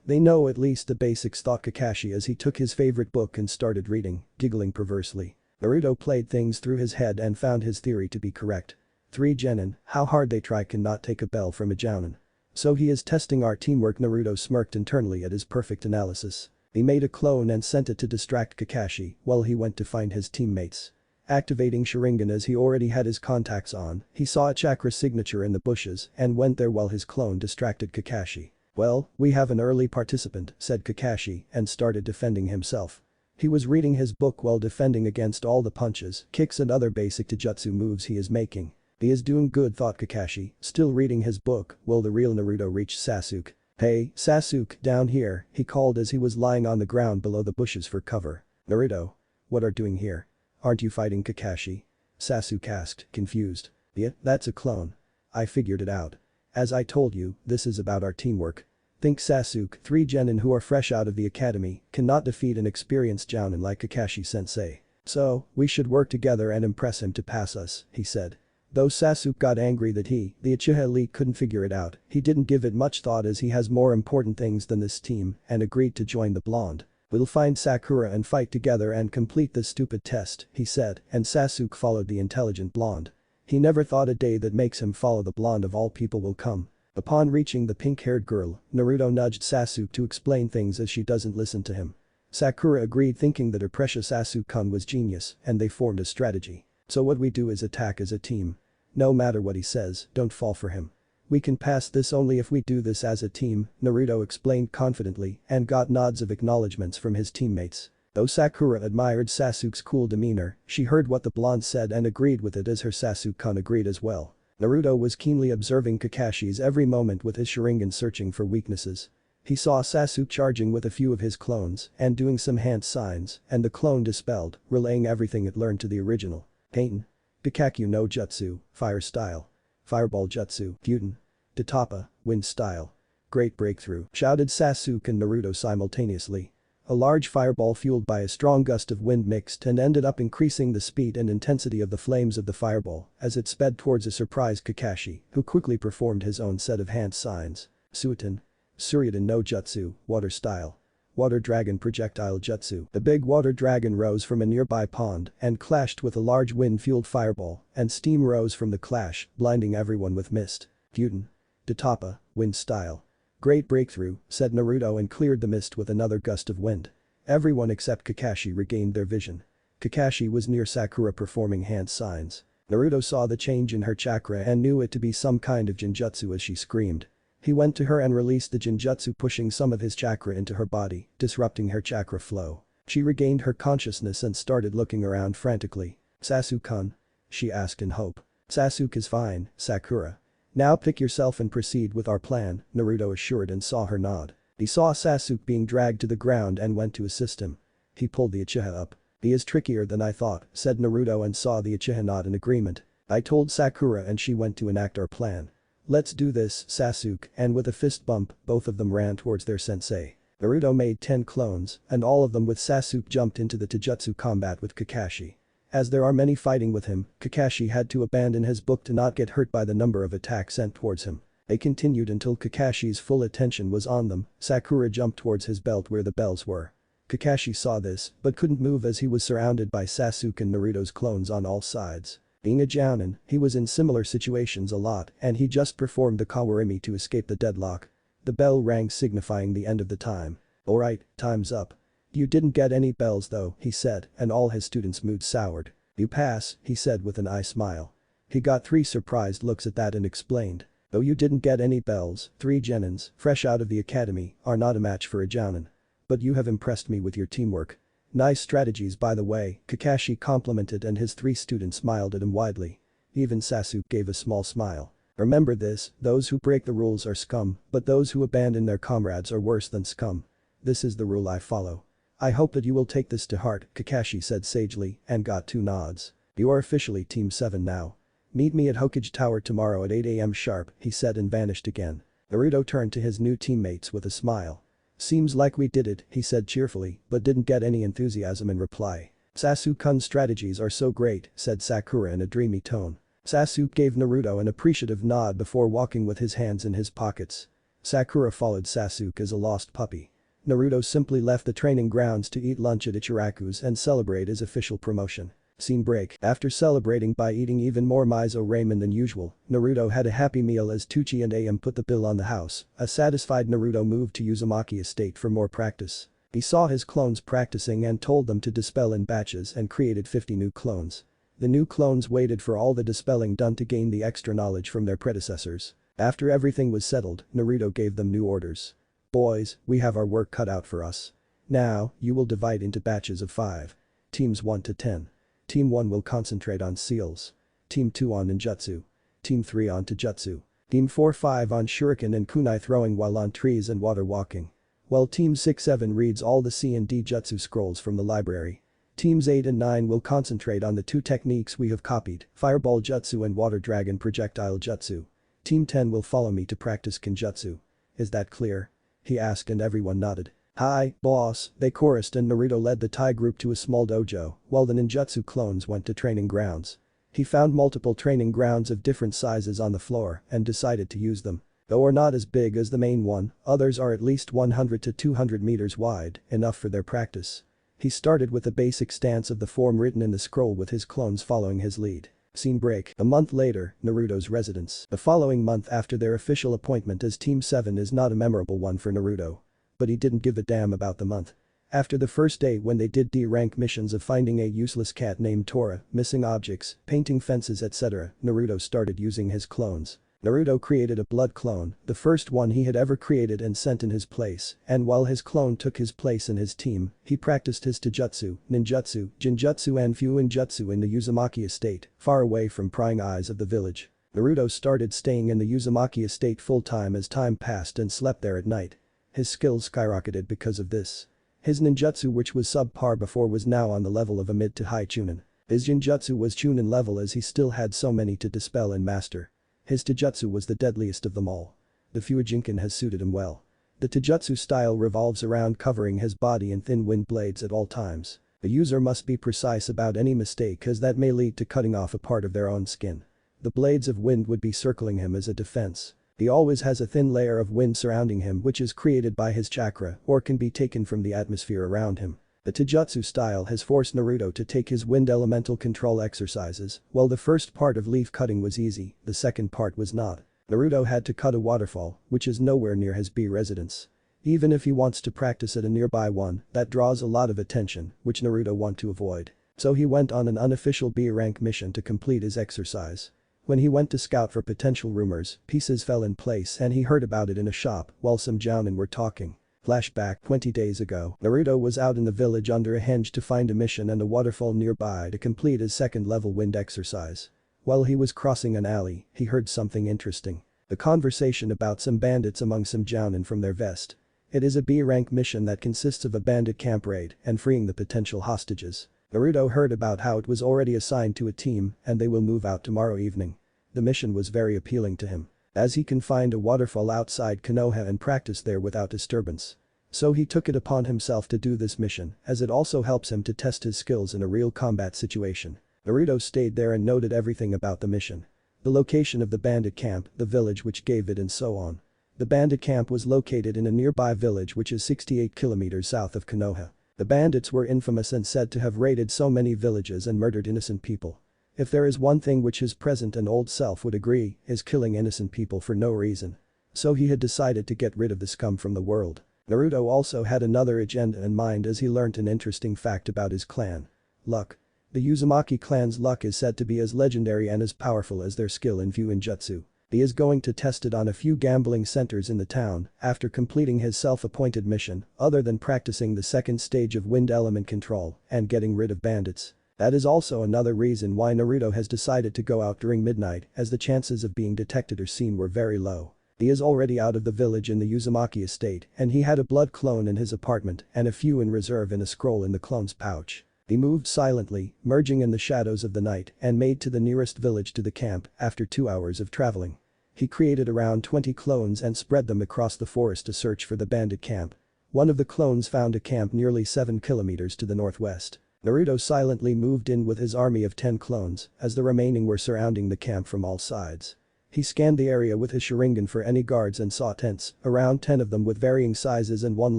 They know at least the basics, thought Kakashi as he took his favorite book and started reading, giggling perversely. Naruto played things through his head and found his theory to be correct. 3 genin, how hard they try cannot take a bell from a jounin. So he is testing our teamwork. Naruto smirked internally at his perfect analysis. He made a clone and sent it to distract Kakashi while he went to find his teammates. Activating Sharingan as he already had his contacts on, he saw a chakra signature in the bushes and went there while his clone distracted Kakashi. Well, we have an early participant, said Kakashi and started defending himself. He was reading his book while defending against all the punches, kicks and other basic taijutsu moves he is making. He is doing good, thought Kakashi, still reading his book. Will the real Naruto reach Sasuke? Hey, Sasuke, down here, he called as he was lying on the ground below the bushes for cover. Naruto? What are you doing here? Aren't you fighting Kakashi? Sasuke asked, confused. Yeah, that's a clone. I figured it out. As I told you, this is about our teamwork. Think Sasuke, 3 genin who are fresh out of the academy, cannot defeat an experienced jounin like Kakashi-sensei. So, we should work together and impress him to pass us, he said. Though Sasuke got angry that he, the Uchiha elite, couldn't figure it out, he didn't give it much thought as he has more important things than this team and agreed to join the blonde. We'll find Sakura and fight together and complete this stupid test, he said, and Sasuke followed the intelligent blonde. He never thought a day that makes him follow the blonde of all people will come. Upon reaching the pink-haired girl, Naruto nudged Sasuke to explain things as she doesn't listen to him. Sakura agreed, thinking that her precious Sasuke-kun was genius, and they formed a strategy. So what we do is attack as a team. No matter what he says, don't fall for him. We can pass this only if we do this as a team, Naruto explained confidently and got nods of acknowledgements from his teammates. Though Sakura admired Sasuke's cool demeanor, she heard what the blonde said and agreed with it as her Sasuke-kun agreed as well. Naruto was keenly observing Kakashi's every moment with his Sharingan, searching for weaknesses. He saw Sasuke charging with a few of his clones and doing some hand signs, and the clone dispelled, relaying everything it learned to the original. Pain. Gakakyu no Jutsu, Fire Style. Fireball Jutsu, Gyuden. Tatapa, Wind Style. Great breakthrough, shouted Sasuke and Naruto simultaneously. A large fireball fueled by a strong gust of wind mixed and ended up increasing the speed and intensity of the flames of the fireball as it sped towards a surprised Kakashi, who quickly performed his own set of hand signs. Suiton. Suryudan no Jutsu, Water Style. Water Dragon Projectile Jutsu. The big water dragon rose from a nearby pond and clashed with a large wind-fueled fireball, and steam rose from the clash, blinding everyone with mist. Gyuden. Tatapa, Wind Style. Great breakthrough, said Naruto and cleared the mist with another gust of wind. Everyone except Kakashi regained their vision. Kakashi was near Sakura performing hand signs. Naruto saw the change in her chakra and knew it to be some kind of genjutsu as she screamed. He went to her and released the genjutsu, pushing some of his chakra into her body, disrupting her chakra flow. She regained her consciousness and started looking around frantically. "Sasuke-kun?" she asked in hope. "Sasuke is fine, Sakura. Now pick yourself and proceed with our plan," Naruto assured and saw her nod. He saw Sasuke being dragged to the ground and went to assist him. He pulled the Uchiha up. "He is trickier than I thought," said Naruto and saw the Uchiha nod in agreement. "I told Sakura and she went to enact our plan. Let's do this, Sasuke," and with a fist bump, both of them ran towards their sensei. Naruto made 10 clones, and all of them with Sasuke jumped into the Taijutsu combat with Kakashi. As there are many fighting with him, Kakashi had to abandon his book to not get hurt by the number of attacks sent towards him. They continued until Kakashi's full attention was on them. Sakura jumped towards his belt where the bells were. Kakashi saw this, but couldn't move as he was surrounded by Sasuke and Naruto's clones on all sides. Being a Jounin, he was in similar situations a lot and he just performed the Kawarimi to escape the deadlock. The bell rang signifying the end of the time. "Alright, time's up. You didn't get any bells though," he said, and all his students' moods soured. "You pass," he said with an eye smile. He got 3 surprised looks at that and explained. "Though you didn't get any bells, 3 genins, fresh out of the academy, are not a match for a Jounin. But you have impressed me with your teamwork. Nice strategies by the way," Kakashi complimented and his 3 students smiled at him widely. Even Sasuke gave a small smile. "Remember this, those who break the rules are scum, but those who abandon their comrades are worse than scum. This is the rule I follow. I hope that you will take this to heart," Kakashi said sagely and got 2 nods. "You are officially Team 7 now. Meet me at Hokage Tower tomorrow at 8 AM sharp," he said and vanished again. Naruto turned to his new teammates with a smile. "Seems like we did it," he said cheerfully, but didn't get any enthusiasm in reply. "Sasuke-kun's strategies are so great," said Sakura in a dreamy tone. Sasuke gave Naruto an appreciative nod before walking with his hands in his pockets. Sakura followed Sasuke as a lost puppy. Naruto simply left the training grounds to eat lunch at Ichiraku's and celebrate his official promotion. Scene break. After celebrating by eating even more miso ramen than usual, Naruto had a happy meal as Tuchi and Am put the bill on the house. A satisfied Naruto moved to Uzumaki Estate for more practice. He saw his clones practicing and told them to dispel in batches and created 50 new clones. The new clones waited for all the dispelling done to gain the extra knowledge from their predecessors. After everything was settled, Naruto gave them new orders. "Boys, we have our work cut out for us. Now, you will divide into batches of 5. Teams 1 to 10. Team 1 will concentrate on seals. Team 2 on ninjutsu. Team 3 on taijutsu. Team 4-5 on shuriken and kunai throwing while on trees and water walking. While Team 6-7 reads all the C and D jutsu scrolls from the library. Teams 8 and 9 will concentrate on the 2 techniques we have copied, fireball jutsu and water dragon projectile jutsu. Team 10 will follow me to practice kinjutsu. Is that clear?" he asked and everyone nodded. "Hi, boss," they chorused and Naruto led the Tai group to a small dojo while the ninjutsu clones went to training grounds. He found multiple training grounds of different sizes on the floor and decided to use them. Though are not as big as the main one, others are at least 100 to 200 meters wide, enough for their practice. He started with the basic stance of the form written in the scroll with his clones following his lead. Scene break. A month later, Naruto's residence. The following month after their official appointment as Team 7 is not a memorable one for Naruto. But he didn't give a damn about the month. After the first day when they did D-rank missions of finding a useless cat named Tora, missing objects, painting fences etc., Naruto started using his clones. Naruto created a blood clone, the first one he had ever created and sent in his place, and while his clone took his place in his team, he practiced his taijutsu, ninjutsu, jinjutsu and fuinjutsu in the Uzumaki estate, far away from prying eyes of the village. Naruto started staying in the Uzumaki estate full-time as time passed and slept there at night. His skills skyrocketed because of this. His ninjutsu which was subpar before was now on the level of a mid to high chunin. His jinjutsu was chunin level as he still had so many to dispel and master. His taijutsu was the deadliest of them all. The Fuijinkan has suited him well. The taijutsu style revolves around covering his body in thin wind blades at all times. The user must be precise about any mistake as that may lead to cutting off a part of their own skin. The blades of wind would be circling him as a defense. He always has a thin layer of wind surrounding him which is created by his chakra or can be taken from the atmosphere around him. The taijutsu style has forced Naruto to take his wind elemental control exercises. While the first part of leaf cutting was easy, the second part was not. Naruto had to cut a waterfall, which is nowhere near his B residence. Even if he wants to practice at a nearby one, that draws a lot of attention, which Naruto want to avoid. So he went on an unofficial B rank mission to complete his exercise. When he went to scout for potential rumors, pieces fell in place and he heard about it in a shop while some jounin were talking. Flashback 20 days ago, Naruto was out in the village under a henge to find a mission and a waterfall nearby to complete his second level wind exercise. While he was crossing an alley, he heard something interesting. The conversation about some bandits among some jounin from their vest. It is a B-rank mission that consists of a bandit camp raid and freeing the potential hostages. Naruto heard about how it was already assigned to a team and they will move out tomorrow evening. The mission was very appealing to him, as he can find a waterfall outside Konoha and practice there without disturbance. So he took it upon himself to do this mission, as it also helps him to test his skills in a real combat situation. Naruto stayed there and noted everything about the mission. The location of the bandit camp, the village which gave it and so on. The bandit camp was located in a nearby village which is 68 kilometers south of Konoha. The bandits were infamous and said to have raided so many villages and murdered innocent people. If there is one thing which his present and old self would agree, is killing innocent people for no reason. So he had decided to get rid of the scum from the world. Naruto also had another agenda in mind as he learnt an interesting fact about his clan. Luck. The Uzumaki clan's luck is said to be as legendary and as powerful as their skill in Fuinjutsu. He is going to test it on a few gambling centers in the town after completing his self-appointed mission, other than practicing the second stage of wind element control and getting rid of bandits. That is also another reason why Naruto has decided to go out during midnight, as the chances of being detected or seen were very low. He is already out of the village in the Uzumaki estate and he had a blood clone in his apartment and a few in reserve in a scroll in the clone's pouch. He moved silently, merging in the shadows of the night and made to the nearest village to the camp after 2 hours of traveling. He created around 20 clones and spread them across the forest to search for the bandit camp. One of the clones found a camp nearly 7 kilometers to the northwest. Naruto silently moved in with his army of 10 clones, as the remaining were surrounding the camp from all sides. He scanned the area with his Sharingan for any guards and saw tents, around 10 of them with varying sizes and one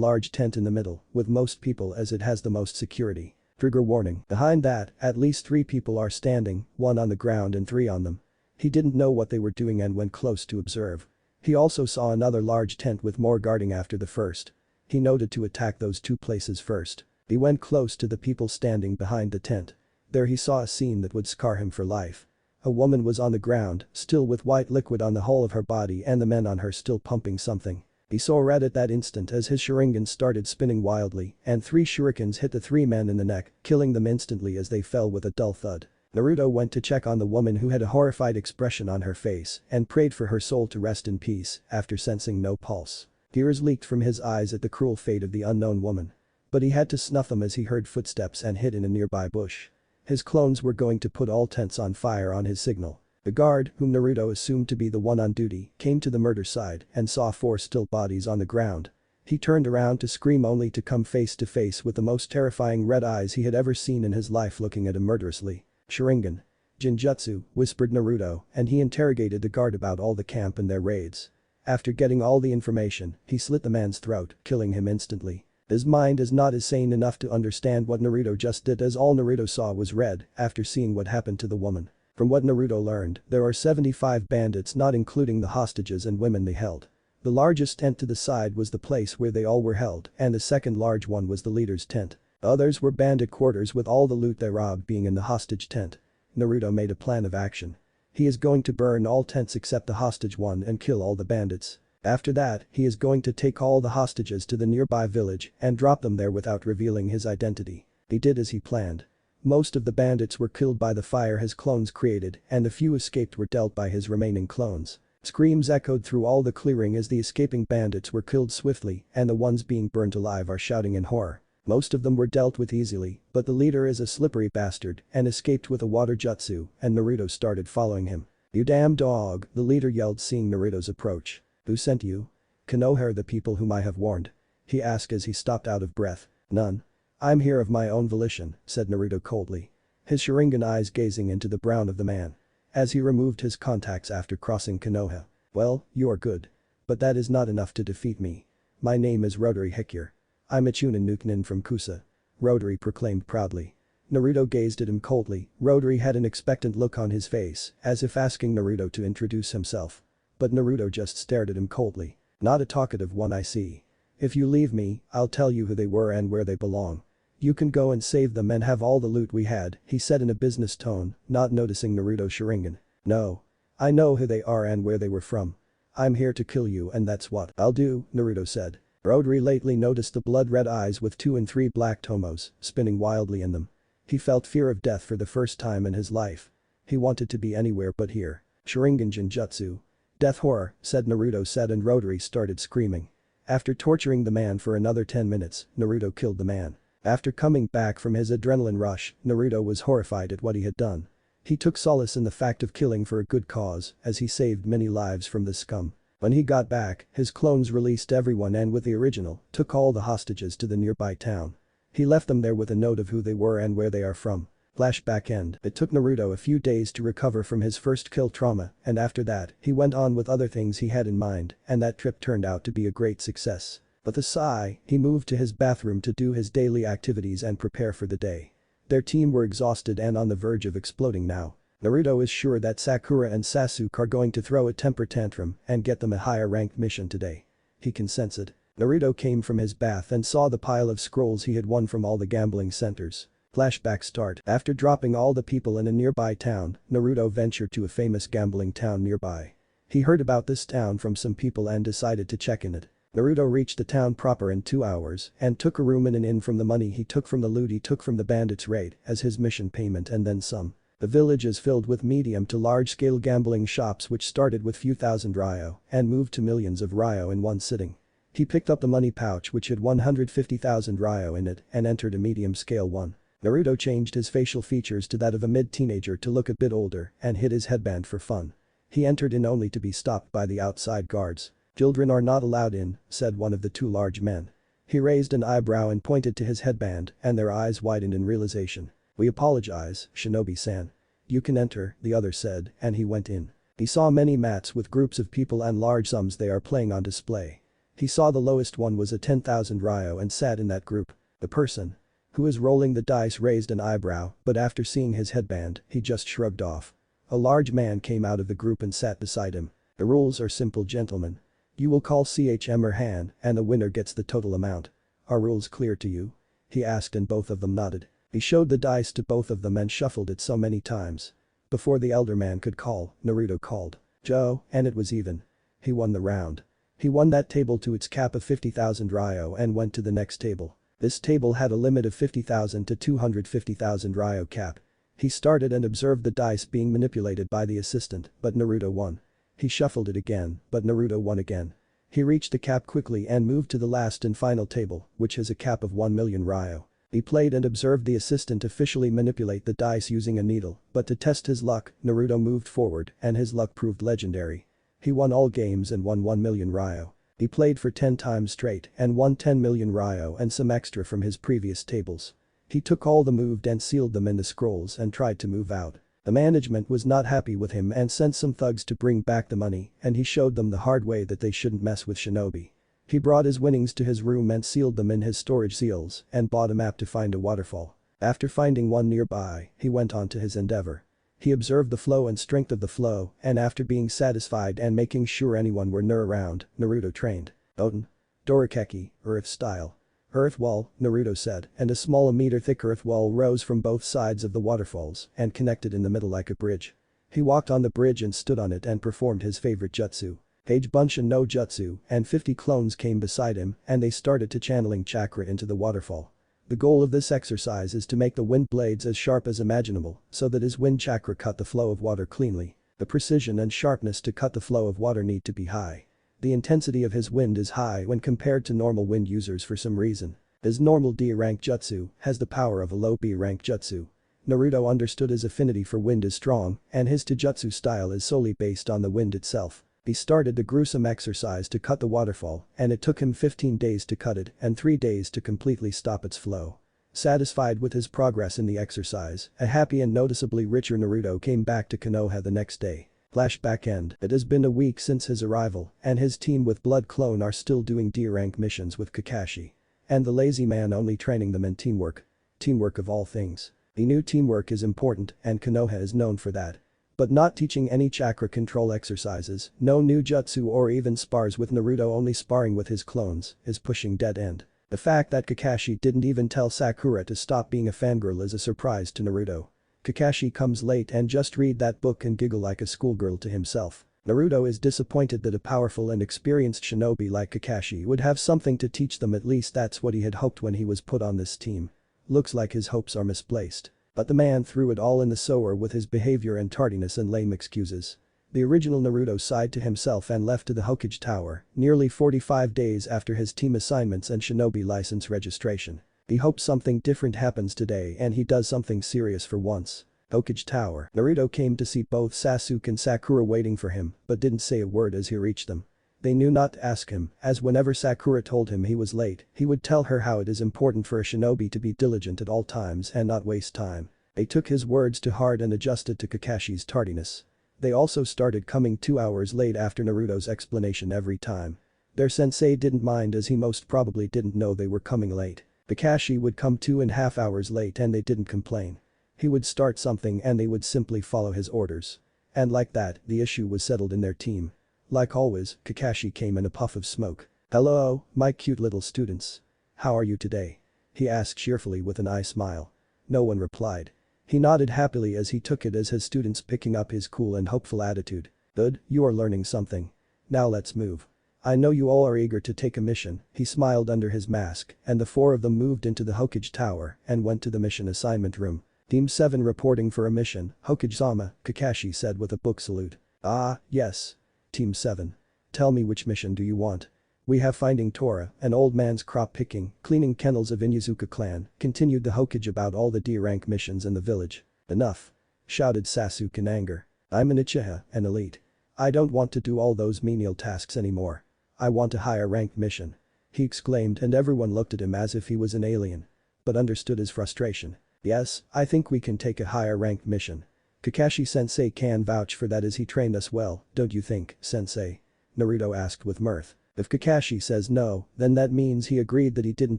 large tent in the middle, with most people as it has the most security. Trigger warning. Behind that, at least 3 people are standing, 1 on the ground and 3 on them. He didn't know what they were doing and went close to observe. He also saw another large tent with more guarding after the first. He noted to attack those 2 places first. He went close to the people standing behind the tent. There he saw a scene that would scar him for life. A woman was on the ground, still with white liquid on the whole of her body and the men on her still pumping something. He saw red at that instant as his Sharingan started spinning wildly and 3 shurikens hit the 3 men in the neck, killing them instantly as they fell with a dull thud. Naruto went to check on the woman who had a horrified expression on her face and prayed for her soul to rest in peace after sensing no pulse. Tears leaked from his eyes at the cruel fate of the unknown woman. But he had to snuff them as he heard footsteps and hid in a nearby bush. His clones were going to put all tents on fire on his signal. The guard, whom Naruto assumed to be the one on duty, came to the murder side and saw 4 still bodies on the ground. He turned around to scream only to come face to face with the most terrifying red eyes he had ever seen in his life looking at him murderously. Sharingan. Jinjutsu, whispered Naruto, and he interrogated the guard about all the camp and their raids. After getting all the information, he slit the man's throat, killing him instantly. His mind is not as sane enough to understand what Naruto just did as all Naruto saw was red after seeing what happened to the woman. From what Naruto learned, there are 75 bandits not including the hostages and women they held. The largest tent to the side was the place where they all were held and the second large one was the leader's tent. The others were bandit quarters with all the loot they robbed being in the hostage tent. Naruto made a plan of action. He is going to burn all tents except the hostage one and kill all the bandits. After that, he is going to take all the hostages to the nearby village and drop them there without revealing his identity. He did as he planned. Most of the bandits were killed by the fire his clones created and the few escaped were dealt by his remaining clones. Screams echoed through all the clearing as the escaping bandits were killed swiftly and the ones being burnt alive are shouting in horror. Most of them were dealt with easily, but the leader is a slippery bastard and escaped with a water jutsu and Naruto started following him. "You damn dog," the leader yelled seeing Naruto's approach. "Who sent you?" "Konoha are the people whom I have warned," he asked as he stopped out of breath. "None. I'm here of my own volition," said Naruto coldly. His Sharingan eyes gazing into the brown of the man. As he removed his contacts after crossing Konoha. "Well, you are good. But that is not enough to defeat me. My name is Rotary Hikure. I'm a Chunin Nukenin from Kusa," Rotary proclaimed proudly. Naruto gazed at him coldly. Rotary had an expectant look on his face, as if asking Naruto to introduce himself. But Naruto just stared at him coldly. "Not a talkative one I see. If you leave me, I'll tell you who they were and where they belong. You can go and save them and have all the loot we had," he said in a business tone, not noticing Naruto's Sharingan. "No. I know who they are and where they were from. I'm here to kill you and that's what I'll do," Naruto said. Rhodri lately noticed the blood-red eyes with 2 and 3 black tomos, spinning wildly in them. He felt fear of death for the first time in his life. He wanted to be anywhere but here. Sharingan Jinjutsu. Death horror, said Naruto said, and Rhodri started screaming. After torturing the man for another 10 minutes, Naruto killed the man. After coming back from his adrenaline rush, Naruto was horrified at what he had done. He took solace in the fact of killing for a good cause, as he saved many lives from the scum. When he got back, his clones released everyone and with the original, took all the hostages to the nearby town. He left them there with a note of who they were and where they are from. Flashback end. It took Naruto a few days to recover from his first kill trauma, and after that, he went on with other things he had in mind, and that trip turned out to be a great success. With a sigh, he moved to his bathroom to do his daily activities and prepare for the day. Their team were exhausted and on the verge of exploding now. Naruto is sure that Sakura and Sasuke are going to throw a temper tantrum and get them a higher ranked mission today. He can sense it. Naruto came from his bath and saw the pile of scrolls he had won from all the gambling centers. Flashback start. After dropping all the people in a nearby town, Naruto ventured to a famous gambling town nearby. He heard about this town from some people and decided to check in it. Naruto reached the town proper in 2 hours and took a room in an inn from the money he took from the loot he took from the bandits' raid as his mission payment and then some. The village is filled with medium to large-scale gambling shops which started with few thousand ryo and moved to millions of ryo in one sitting. He picked up the money pouch which had 150,000 ryo in it and entered a medium-scale one. Naruto changed his facial features to that of a mid-teenager to look a bit older and hid his headband for fun. He entered in only to be stopped by the outside guards. "Children are not allowed in," said one of the 2 large men. He raised an eyebrow and pointed to his headband and their eyes widened in realization. "We apologize, Shinobi-san. You can enter," the other said, and he went in. He saw many mats with groups of people and large sums they are playing on display. He saw the lowest one was a 10,000 ryo and sat in that group. The person who was rolling the dice raised an eyebrow, but after seeing his headband, he just shrugged off. A large man came out of the group and sat beside him. "The rules are simple, gentlemen. You will call CHM or Han, and the winner gets the total amount. Are rules clear to you?" he asked and both of them nodded. He showed the dice to both of them and shuffled it so many times. Before the elder man could call, Naruto called, "Joe," and it was even. He won the round. He won that table to its cap of 50,000 ryo and went to the next table. This table had a limit of 50,000 to 250,000 ryo cap. He started and observed the dice being manipulated by the assistant, but Naruto won. He shuffled it again, but Naruto won again. He reached the cap quickly and moved to the last and final table, which has a cap of 1 million ryo. He played and observed the assistant officially manipulate the dice using a needle, but to test his luck, Naruto moved forward and his luck proved legendary. He won all games and won 1 million ryo. He played for 10 times straight and won 10 million ryo and some extra from his previous tables. He took all the moved and sealed them in the scrolls and tried to move out. The management was not happy with him and sent some thugs to bring back the money and he showed them the hard way that they shouldn't mess with Shinobi. He brought his winnings to his room and sealed them in his storage seals and bought a map to find a waterfall. After finding one nearby, he went on to his endeavor. He observed the flow and strength of the flow and after being satisfied and making sure anyone were near around, Naruto trained. Oten. Dorakeki, earth style. Earth wall, Naruto said, and a small meter-thick earth wall rose from both sides of the waterfalls and connected in the middle like a bridge. He walked on the bridge and stood on it and performed his favorite jutsu. Page Bunshin no Jutsu, and 50 clones came beside him and they started to channeling chakra into the waterfall. The goal of this exercise is to make the wind blades as sharp as imaginable so that his wind chakra cut the flow of water cleanly. The precision and sharpness to cut the flow of water need to be high. The intensity of his wind is high when compared to normal wind users for some reason. His normal D rank jutsu has the power of a low B rank jutsu. Naruto understood his affinity for wind is strong and his Taijutsu style is solely based on the wind itself. He started the gruesome exercise to cut the waterfall and it took him 15 days to cut it and 3 days to completely stop its flow. Satisfied with his progress in the exercise, a happy and noticeably richer Naruto came back to Konoha the next day. Flashback end. It has been a week since his arrival and his team with Blood Clone are still doing D rank missions with Kakashi. And the lazy man only training them in teamwork. Teamwork of all things. He knew teamwork is important and Konoha is known for that. But not teaching any chakra control exercises, no new jutsu or even spars with Naruto only sparring with his clones, is pushing dead end. The fact that Kakashi didn't even tell Sakura to stop being a fangirl is a surprise to Naruto. Kakashi comes late and just read that book and giggle like a schoolgirl to himself. Naruto is disappointed that a powerful and experienced shinobi like Kakashi would have something to teach them, at least that's what he had hoped when he was put on this team. Looks like his hopes are misplaced. But the man threw it all in the sewer with his behavior and tardiness and lame excuses. The original Naruto sighed to himself and left to the Hokage Tower, nearly 45 days after his team assignments and shinobi license registration. He hopes something different happens today and he does something serious for once. Hokage Tower. Naruto came to see both Sasuke and Sakura waiting for him, but didn't say a word as he reached them. They knew not to ask him, as whenever Sakura told him he was late, he would tell her how it is important for a shinobi to be diligent at all times and not waste time. They took his words to heart and adjusted to Kakashi's tardiness. They also started coming 2 hours late after Naruto's explanation every time. Their sensei didn't mind as he most probably didn't know they were coming late. Kakashi would come 2.5 hours late and they didn't complain. He would start something and they would simply follow his orders. And like that, the issue was settled in their team. Like always, Kakashi came in a puff of smoke. "Hello, my cute little students. How are you today?" he asked cheerfully with an eye smile. No one replied. He nodded happily as he took it as his students picking up his cool and hopeful attitude. "Good, you are learning something. Now let's move. I know you all are eager to take a mission," he smiled under his mask, and the 4 of them moved into the Hokage Tower and went to the mission assignment room. "Team 7 reporting for a mission, Hokage-sama," Kakashi said with a book salute. "Ah, yes. Team 7. Tell me which mission do you want?" "We have finding Tora, an old man's crop picking, cleaning kennels of Inuzuka clan," continued the Hokage about all the D-rank missions in the village. "Enough," shouted Sasuke in anger. "I'm an Uchiha, an elite. I don't want to do all those menial tasks anymore. I want a higher ranked mission," he exclaimed, and everyone looked at him as if he was an alien. But understood his frustration. "Yes, I think we can take a higher ranked mission. Kakashi-sensei can vouch for that as he trained us well, don't you think, sensei?" Naruto asked with mirth. If Kakashi says no, then that means he agreed that he didn't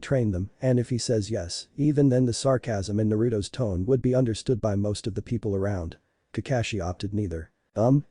train them, and if he says yes, even then the sarcasm in Naruto's tone would be understood by most of the people around. Kakashi opted neither.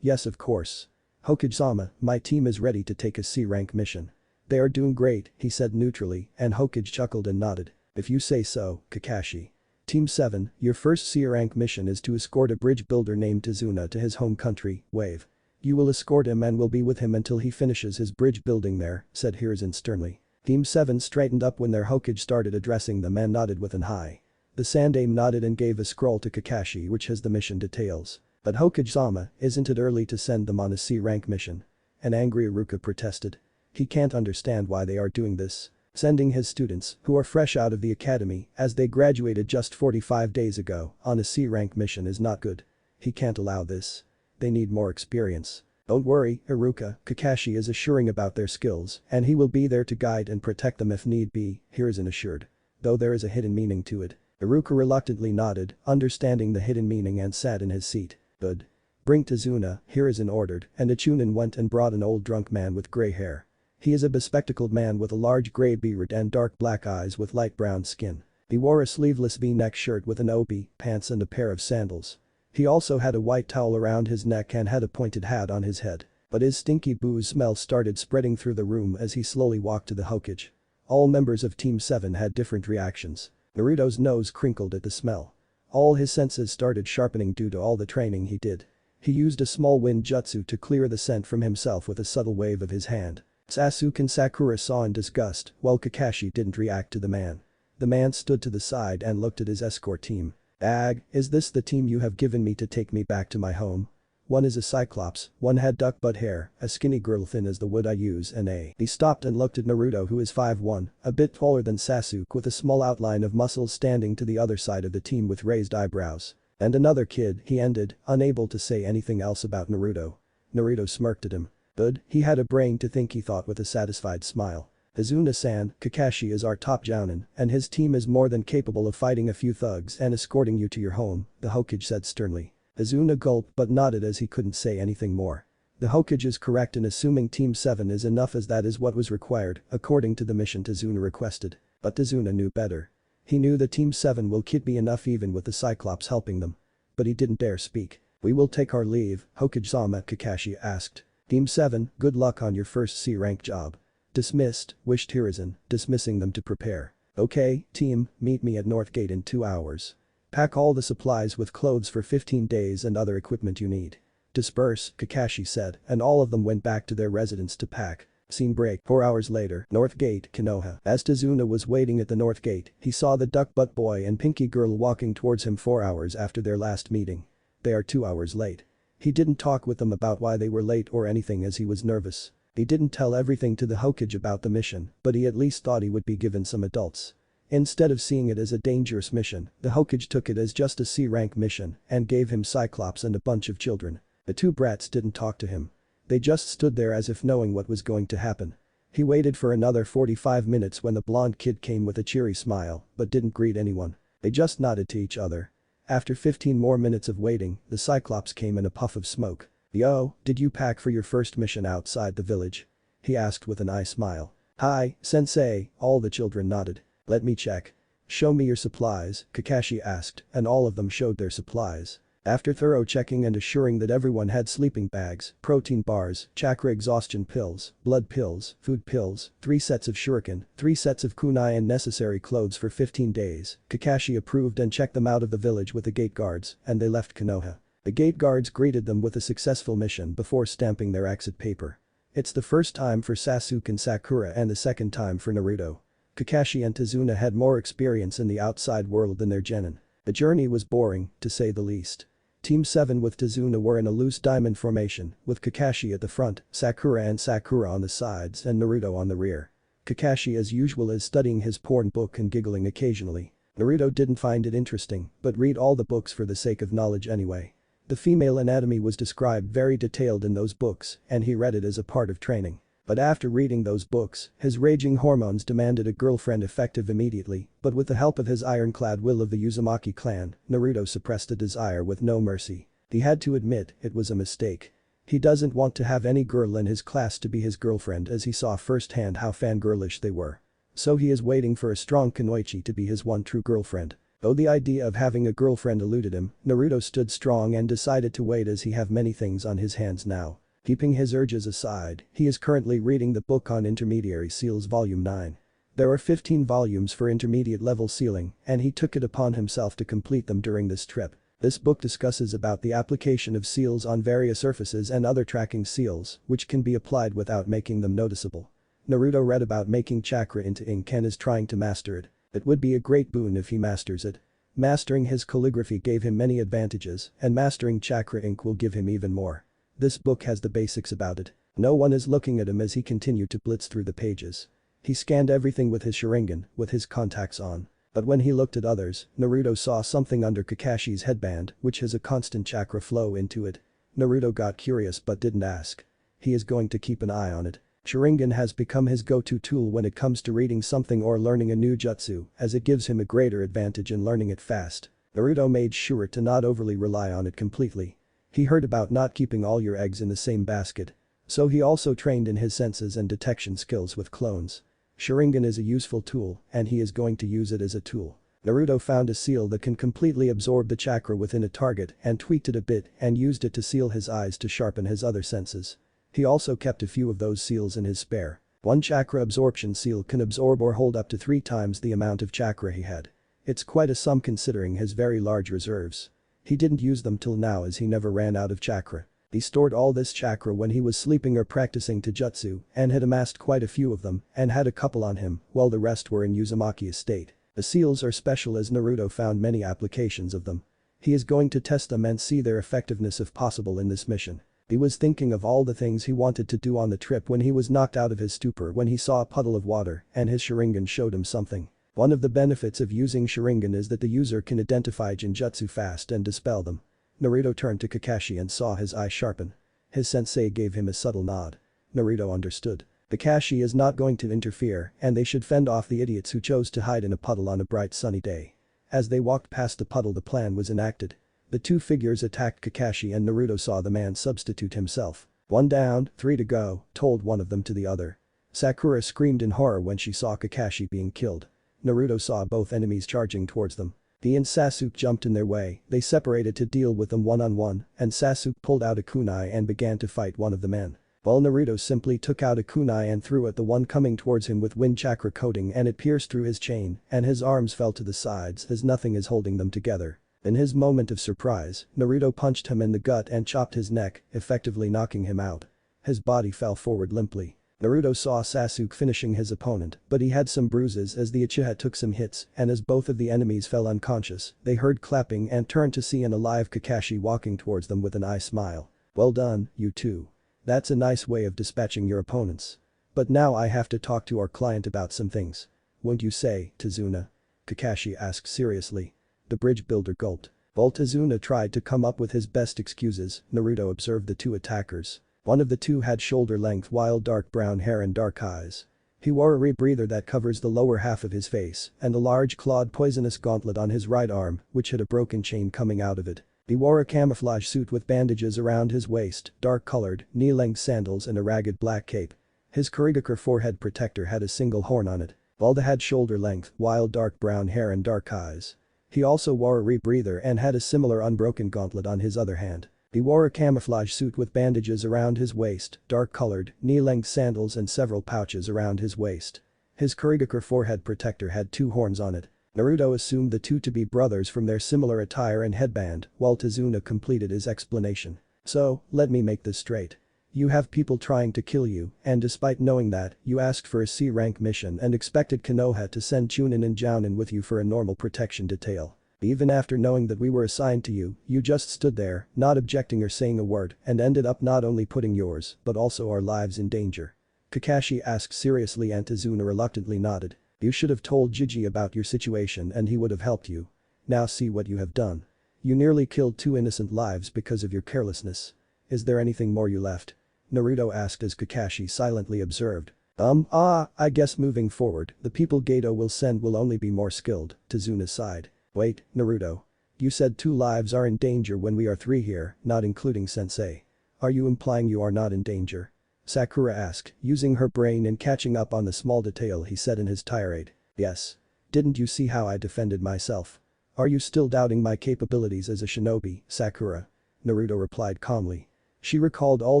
Yes of course. Hokage-sama, my team is ready to take a C-rank mission. They are doing great, he said neutrally, and Hokage chuckled and nodded. If you say so, Kakashi. Team 7, your first C-rank mission is to escort a bridge builder named Tazuna to his home country, Wave. You will escort him and will be with him until he finishes his bridge building there, said Hiruzen sternly. Team 7 straightened up when their Hokage started addressing them and nodded with an eye. The Sandaime nodded and gave a scroll to Kakashi which has the mission details. But Hokage-sama, isn't it early to send them on a C-rank mission? An angry Iruka protested. He can't understand why they are doing this. Sending his students, who are fresh out of the academy as they graduated just 45 days ago, on a C-rank mission is not good. He can't allow this. They need more experience. Don't worry, Iruka, Kakashi is assuring about their skills and he will be there to guide and protect them if need be, Hiruzen assured. Though there is a hidden meaning to it. Iruka reluctantly nodded, understanding the hidden meaning and sat in his seat. Good. Bring Tazuna, Hiruzen ordered, and a Chunin went and brought an old drunk man with grey hair. He is a bespectacled man with a large grey beard and dark black eyes with light brown skin. He wore a sleeveless V-neck shirt with an obi, pants and a pair of sandals. He also had a white towel around his neck and had a pointed hat on his head. But his stinky booze smell started spreading through the room as he slowly walked to the Hokage. All members of Team 7 had different reactions. Naruto's nose crinkled at the smell. All his senses started sharpening due to all the training he did. He used a small wind jutsu to clear the scent from himself with a subtle wave of his hand. Sasuke and Sakura saw in disgust, while Kakashi didn't react to the man. The man stood to the side and looked at his escort team. "Ag, is this the team you have given me to take me back to my home? One is a cyclops, one had duck butt hair, a skinny girl thin as the wood I use and a." He stopped and looked at Naruto who is 5'1", a bit taller than Sasuke with a small outline of muscles standing to the other side of the team with raised eyebrows. "And another kid," he ended, unable to say anything else about Naruto. Naruto smirked at him. Good, he had a brain to think, he thought with a satisfied smile. "Hazuna-san, Kakashi is our top jounin, and his team is more than capable of fighting a few thugs and escorting you to your home," the Hokage said sternly. Hazuna gulped but nodded as he couldn't say anything more. The Hokage is correct in assuming Team 7 is enough as that is what was required, according to the mission Tazuna requested. But Tazuna knew better. He knew that Team 7 will kid me enough even with the Cyclops helping them. But he didn't dare speak. "We will take our leave, Hokage-sama," Kakashi asked. "Team 7, good luck on your first C-rank job." "Dismissed," wished Hiruzen, dismissing them to prepare. "Okay, team, meet me at North Gate in 2 hours. Pack all the supplies with clothes for 15 days and other equipment you need. "Disperse," Kakashi said, and all of them went back to their residence to pack. Scene break. 4 hours later, North Gate, Konoha. As Tazuna was waiting at the North Gate, he saw the Duck Butt Boy and Pinky Girl walking towards him 4 hours after their last meeting. They are 2 hours late. He didn't talk with them about why they were late or anything as he was nervous. He didn't tell everything to the Hokage about the mission, but he at least thought he would be given some adults. Instead of seeing it as a dangerous mission, the Hokage took it as just a C-rank mission and gave him Cyclops and a bunch of children. The two brats didn't talk to him. They just stood there as if knowing what was going to happen. He waited for another 45 minutes when the blonde kid came with a cheery smile, but didn't greet anyone. They just nodded to each other. After 15 more minutes of waiting, the Cyclops came in a puff of smoke. "Yo, did you pack for your first mission outside the village?" he asked with an eye smile. "Hi, sensei," all the children nodded. "Let me check." "Show me your supplies," Kakashi asked, and all of them showed their supplies. After thorough checking and assuring that everyone had sleeping bags, protein bars, chakra exhaustion pills, blood pills, food pills, 3 sets of shuriken, 3 sets of kunai and necessary clothes for 15 days, Kakashi approved and checked them out of the village with the gate guards, and they left Konoha. The gate guards greeted them with a successful mission before stamping their exit paper. It's the first time for Sasuke and Sakura and the second time for Naruto. Kakashi and Tazuna had more experience in the outside world than their genin. The journey was boring, to say the least. Team 7 with Tazuna were in a loose diamond formation, with Kakashi at the front, Sakura on the sides and Naruto on the rear. Kakashi as usual is studying his porn book and giggling occasionally. Naruto didn't find it interesting, but read all the books for the sake of knowledge anyway. The female anatomy was described very detailed in those books, and he read it as a part of training. But after reading those books, his raging hormones demanded a girlfriend effective immediately, but with the help of his ironclad will of the Uzumaki clan, Naruto suppressed the desire with no mercy. He had to admit it was a mistake. He doesn't want to have any girl in his class to be his girlfriend as he saw firsthand how fangirlish they were. So he is waiting for a strong kunoichi to be his one true girlfriend. Though the idea of having a girlfriend eluded him, Naruto stood strong and decided to wait as he have many things on his hands now. Keeping his urges aside, he is currently reading the book on intermediary seals volume 9. There are 15 volumes for intermediate level sealing, and he took it upon himself to complete them during this trip. This book discusses about the application of seals on various surfaces and other tracking seals, which can be applied without making them noticeable. Naruto read about making chakra into ink and is trying to master it. It would be a great boon if he masters it. Mastering his calligraphy gave him many advantages, and mastering chakra ink will give him even more. This book has the basics about it. No one is looking at him as he continued to blitz through the pages. He scanned everything with his Sharingan, with his contacts on. But when he looked at others, Naruto saw something under Kakashi's headband, which has a constant chakra flow into it. Naruto got curious but didn't ask. He is going to keep an eye on it. Sharingan has become his go-to tool when it comes to reading something or learning a new jutsu, as it gives him a greater advantage in learning it fast. Naruto made sure to not overly rely on it completely. He heard about not keeping all your eggs in the same basket. So he also trained in his senses and detection skills with clones. Sharingan is a useful tool, and he is going to use it as a tool. Naruto found a seal that can completely absorb the chakra within a target and tweaked it a bit and used it to seal his eyes to sharpen his other senses. He also kept a few of those seals in his spare. One chakra absorption seal can absorb or hold up to 3 times the amount of chakra he had. It's quite a sum considering his very large reserves. He didn't use them till now as he never ran out of chakra. He stored all this chakra when he was sleeping or practicing taijutsu and had amassed quite a few of them and had a couple on him while the rest were in Uzumaki estate. The seals are special as Naruto found many applications of them. He is going to test them and see their effectiveness if possible in this mission. He was thinking of all the things he wanted to do on the trip when he was knocked out of his stupor when he saw a puddle of water and his Sharingan showed him something. One of the benefits of using Sharingan is that the user can identify genjutsu fast and dispel them. Naruto turned to Kakashi and saw his eye sharpen. His sensei gave him a subtle nod. Naruto understood. Kakashi is not going to interfere and they should fend off the idiots who chose to hide in a puddle on a bright sunny day. As they walked past the puddle the plan was enacted. The two figures attacked Kakashi and Naruto saw the man substitute himself. 1 down, 3 to go, told one of them to the other. Sakura screamed in horror when she saw Kakashi being killed. Naruto saw both enemies charging towards them. He and Sasuke jumped in their way, they separated to deal with them one-on-one, and Sasuke pulled out a kunai and began to fight one of the men. While Naruto simply took out a kunai and threw at the one coming towards him with wind chakra coating and it pierced through his chain and his arms fell to the sides as nothing is holding them together. In his moment of surprise, Naruto punched him in the gut and chopped his neck, effectively knocking him out. His body fell forward limply. Naruto saw Sasuke finishing his opponent, but he had some bruises as the Uchiha took some hits, and as both of the enemies fell unconscious, they heard clapping and turned to see an alive Kakashi walking towards them with an eye smile. "Well done, you two. That's a nice way of dispatching your opponents. But now I have to talk to our client about some things. Won't you say, Tazuna?" Kakashi asked seriously. The bridge builder gulped. While Tazuna tried to come up with his best excuses, Naruto observed the two attackers. One of the two had shoulder-length wild dark brown hair and dark eyes. He wore a rebreather that covers the lower half of his face, and a large clawed poisonous gauntlet on his right arm, which had a broken chain coming out of it. He wore a camouflage suit with bandages around his waist, dark-colored, knee-length sandals and a ragged black cape. His Kurigakure forehead protector had a single horn on it. Balda had shoulder-length, wild dark brown hair and dark eyes. He also wore a rebreather and had a similar unbroken gauntlet on his other hand. He wore a camouflage suit with bandages around his waist, dark-colored, knee-length sandals and several pouches around his waist. His Kurigakure forehead protector had two horns on it. Naruto assumed the two to be brothers from their similar attire and headband, while Tazuna completed his explanation. "So, let me make this straight. You have people trying to kill you, and despite knowing that, you asked for a C-rank mission and expected Konoha to send Chunin and Jounin with you for a normal protection detail. Even after knowing that we were assigned to you, you just stood there, not objecting or saying a word, and ended up not only putting yours, but also our lives in danger." Kakashi asked seriously and Tazuna reluctantly nodded. "You should have told Jiji about your situation and he would have helped you. Now see what you have done. You nearly killed two innocent lives because of your carelessness. Is there anything more you left?" Naruto asked as Kakashi silently observed. I guess moving forward, the people Gato will send will only be more skilled," Tazuna sighed. "Wait, Naruto. You said two lives are in danger when we are three here, not including Sensei. Are you implying you are not in danger?" Sakura asked, using her brain and catching up on the small detail he said in his tirade. "Yes. Didn't you see how I defended myself? Are you still doubting my capabilities as a shinobi, Sakura?" Naruto replied calmly. She recalled all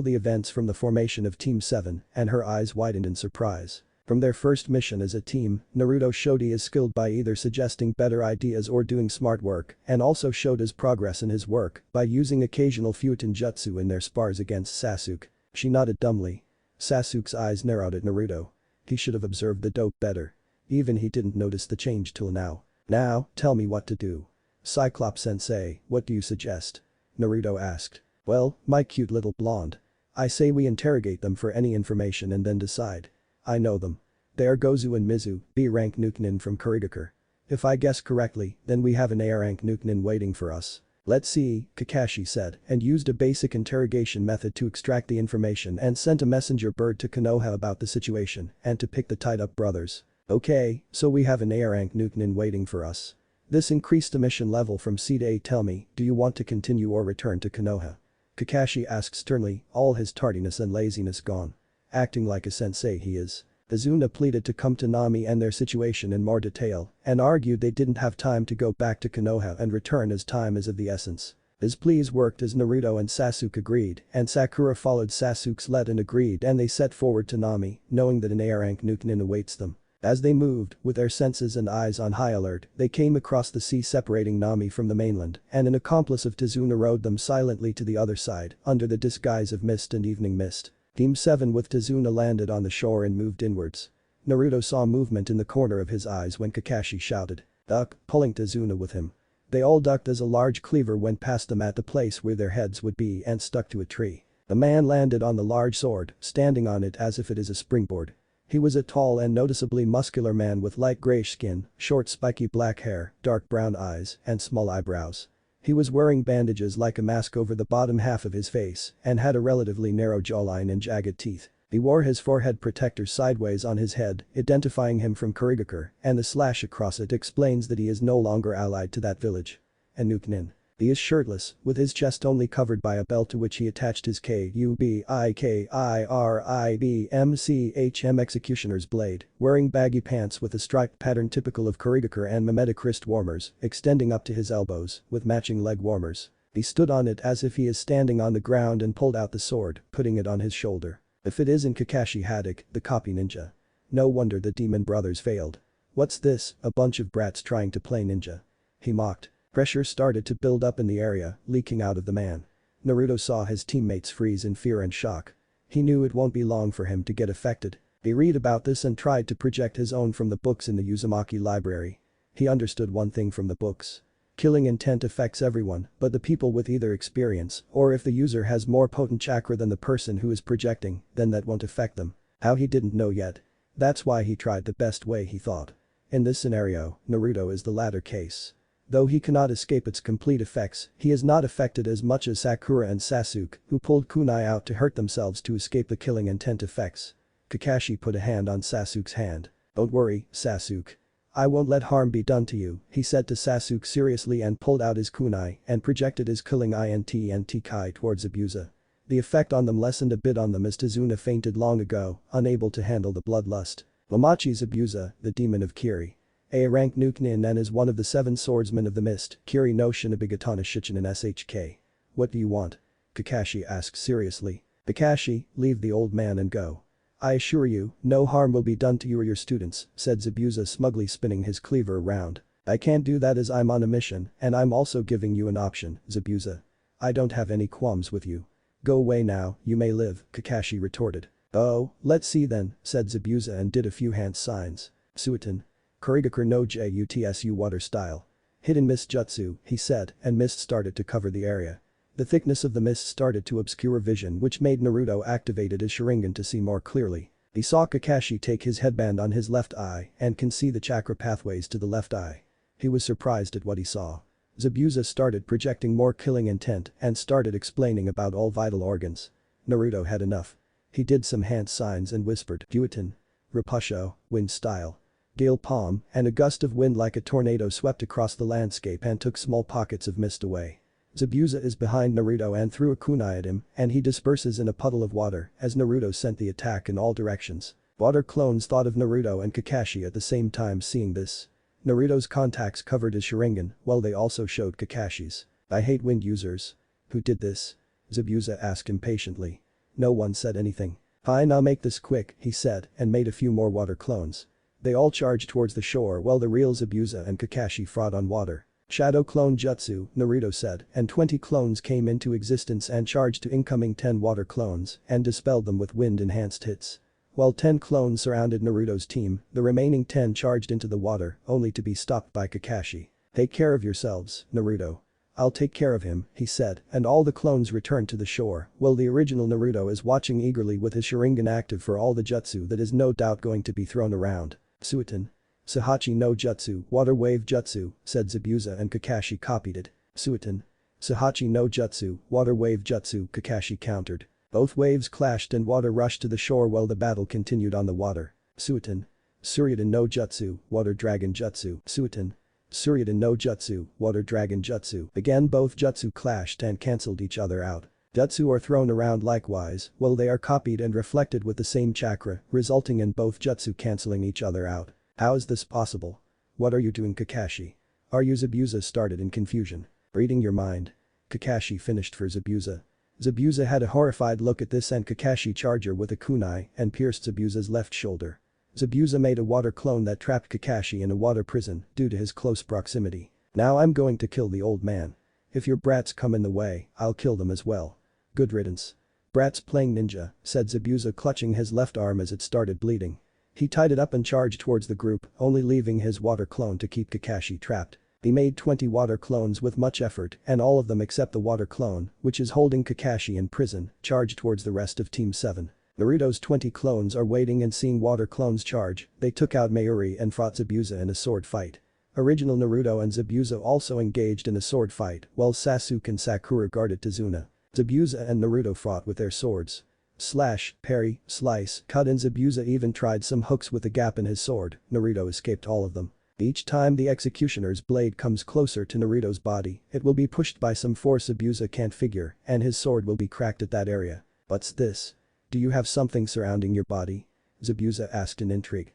the events from the formation of Team 7, and her eyes widened in surprise. From their first mission as a team, Naruto showed he is skilled by either suggesting better ideas or doing smart work, and also showed his progress in his work by using occasional Futon jutsu in their spars against Sasuke. She nodded dumbly. Sasuke's eyes narrowed at Naruto. He should have observed the dope better. Even he didn't notice the change till now. "Now, tell me what to do. Cyclops-sensei, what do you suggest?" Naruto asked. "Well, my cute little blonde. I say we interrogate them for any information and then decide. I know them. They are Gozu and Mizu, B-rank Nukenin from Kurigakure. If I guess correctly, then we have an A-rank Nukenin waiting for us." "Let's see," Kakashi said, and used a basic interrogation method to extract the information and sent a messenger bird to Konoha about the situation and to pick the tied-up brothers. "Okay, so we have an A-rank Nukenin waiting for us. This increased the mission level from C to A. Tell me, do you want to continue or return to Konoha?" Kakashi asked sternly, all his tardiness and laziness gone. Acting like a sensei he is. Tazuna pleaded to come to Nami and their situation in more detail and argued they didn't have time to go back to Konoha and return as time is of the essence. His pleas worked as Naruto and Sasuke agreed and Sakura followed Sasuke's lead and agreed and they set forward to Nami, knowing that an A-rank Nukenin awaits them. As they moved, with their senses and eyes on high alert, they came across the sea separating Nami from the mainland and an accomplice of Tazuna rowed them silently to the other side under the disguise of mist and evening mist. Team 7 with Tazuna landed on the shore and moved inwards. Naruto saw movement in the corner of his eyes when Kakashi shouted, "Duck," pulling Tazuna with him. They all ducked as a large cleaver went past them at the place where their heads would be and stuck to a tree. The man landed on the large sword, standing on it as if it is a springboard. He was a tall and noticeably muscular man with light grayish skin, short spiky black hair, dark brown eyes, and small eyebrows. He was wearing bandages like a mask over the bottom half of his face and had a relatively narrow jawline and jagged teeth. He wore his forehead protector sideways on his head, identifying him from Kurigakure, and the slash across it explains that he is no longer allied to that village. And Nukenin. He is shirtless, with his chest only covered by a belt to which he attached his KUBIKIRIBMCHM executioner's blade, wearing baggy pants with a striped pattern typical of Kurigakure and mimetic wrist warmers, extending up to his elbows, with matching leg warmers. He stood on it as if he is standing on the ground and pulled out the sword, putting it on his shoulder. If it isn't Kakashi Haddock, the copy ninja. No wonder the demon brothers failed. "What's this, a bunch of brats trying to play ninja?" he mocked. Pressure started to build up in the area, leaking out of the man. Naruto saw his teammates freeze in fear and shock. He knew it won't be long for him to get affected. He read about this and tried to project his own from the books in the Uzumaki library. He understood one thing from the books. Killing intent affects everyone, but the people with either experience or if the user has more potent chakra than the person who is projecting, then that won't affect them. How he didn't know yet. That's why he tried the best way he thought. In this scenario, Naruto is the latter case. Though he cannot escape its complete effects, he is not affected as much as Sakura and Sasuke, who pulled kunai out to hurt themselves to escape the killing intent effects. Kakashi put a hand on Sasuke's hand. "Don't worry, Sasuke. I won't let harm be done to you," he said to Sasuke seriously and pulled out his kunai and projected his killing INT Kai towards Zabuza. The effect on them lessened a bit on them as Tazuna fainted long ago, unable to handle the bloodlust. Momochi Zabuza, the demon of Kiri. A rank Nukenin and is one of the 7 swordsmen of the mist, Kiri no Shinabigatana Shichinin SHK. "What do you want?" Kakashi asked seriously. "Kakashi, leave the old man and go. I assure you, no harm will be done to you or your students," said Zabuza smugly spinning his cleaver around. "I can't do that as I'm on a mission and I'm also giving you an option, Zabuza. I don't have any qualms with you. Go away now, you may live," Kakashi retorted. "Oh, let's see then," said Zabuza and did a few hand signs. "Suiton. Kurigakur no Jutsu water style. Hidden mist jutsu," he said, and mist started to cover the area. The thickness of the mist started to obscure vision which made Naruto activated his Sharingan to see more clearly. He saw Kakashi take his headband on his left eye and can see the chakra pathways to the left eye. He was surprised at what he saw. Zabuza started projecting more killing intent and started explaining about all vital organs. Naruto had enough. He did some hand signs and whispered, "Gyutin. Rapusho, wind style." Gale palm and a gust of wind like a tornado swept across the landscape and took small pockets of mist away. Zabuza is behind Naruto and threw a kunai at him and he disperses in a puddle of water as Naruto sent the attack in all directions. Water clones thought of Naruto and Kakashi at the same time seeing this. Naruto's contacts covered his Sharingan while they also showed Kakashi's. "I hate wind users." "Who did this?" Zabuza asked impatiently. No one said anything. "Fine, I'll make this quick," he said and made a few more water clones. They all charged towards the shore while the real Zabuza and Kakashi fought on water. "Shadow clone jutsu," Naruto said, and 20 clones came into existence and charged to incoming 10 water clones and dispelled them with wind-enhanced hits. While 10 clones surrounded Naruto's team, the remaining 10 charged into the water, only to be stopped by Kakashi. "Take care of yourselves, Naruto." "I'll take care of him," he said, and all the clones returned to the shore, while the original Naruto is watching eagerly with his Sharingan active for all the jutsu that is no doubt going to be thrown around. "Suiton. Sahachi no Jutsu, water wave jutsu," said Zabuza and Kakashi copied it. "Suiton. Sahachi no Jutsu, water wave jutsu," Kakashi countered. Both waves clashed and water rushed to the shore while the battle continued on the water. "Suiton. Suryudan no Jutsu, water dragon jutsu." "Suiton. Suryudan no Jutsu, water dragon jutsu." Again both jutsu clashed and cancelled each other out. Jutsu are thrown around likewise, while they are copied and reflected with the same chakra, resulting in both jutsu cancelling each other out. "How is this possible? What are you doing, Kakashi? Are you?" Zabuza started in confusion. "Reading your mind." Kakashi finished for Zabuza. Zabuza had a horrified look at this and Kakashi charged her with a kunai and pierced Zabuza's left shoulder. Zabuza made a water clone that trapped Kakashi in a water prison due to his close proximity. "Now I'm going to kill the old man. If your brats come in the way, I'll kill them as well. Good riddance." "Brats playing ninja," said Zabuza clutching his left arm as it started bleeding. He tied it up and charged towards the group, only leaving his water clone to keep Kakashi trapped. He made 20 water clones with much effort and all of them except the water clone, which is holding Kakashi in prison, charged towards the rest of Team 7. Naruto's 20 clones are waiting and seeing water clones charge, they took out Mayuri and fought Zabuza in a sword fight. Original Naruto and Zabuza also engaged in a sword fight while Sasuke and Sakura guarded Tazuna. Zabuza and Naruto fought with their swords. Slash, parry, slice, cut and Zabuza even tried some hooks with a gap in his sword, Naruto escaped all of them. Each time the executioner's blade comes closer to Naruto's body, it will be pushed by some force Zabuza can't figure and his sword will be cracked at that area. "What's this? Do you have something surrounding your body?" Zabuza asked in intrigue.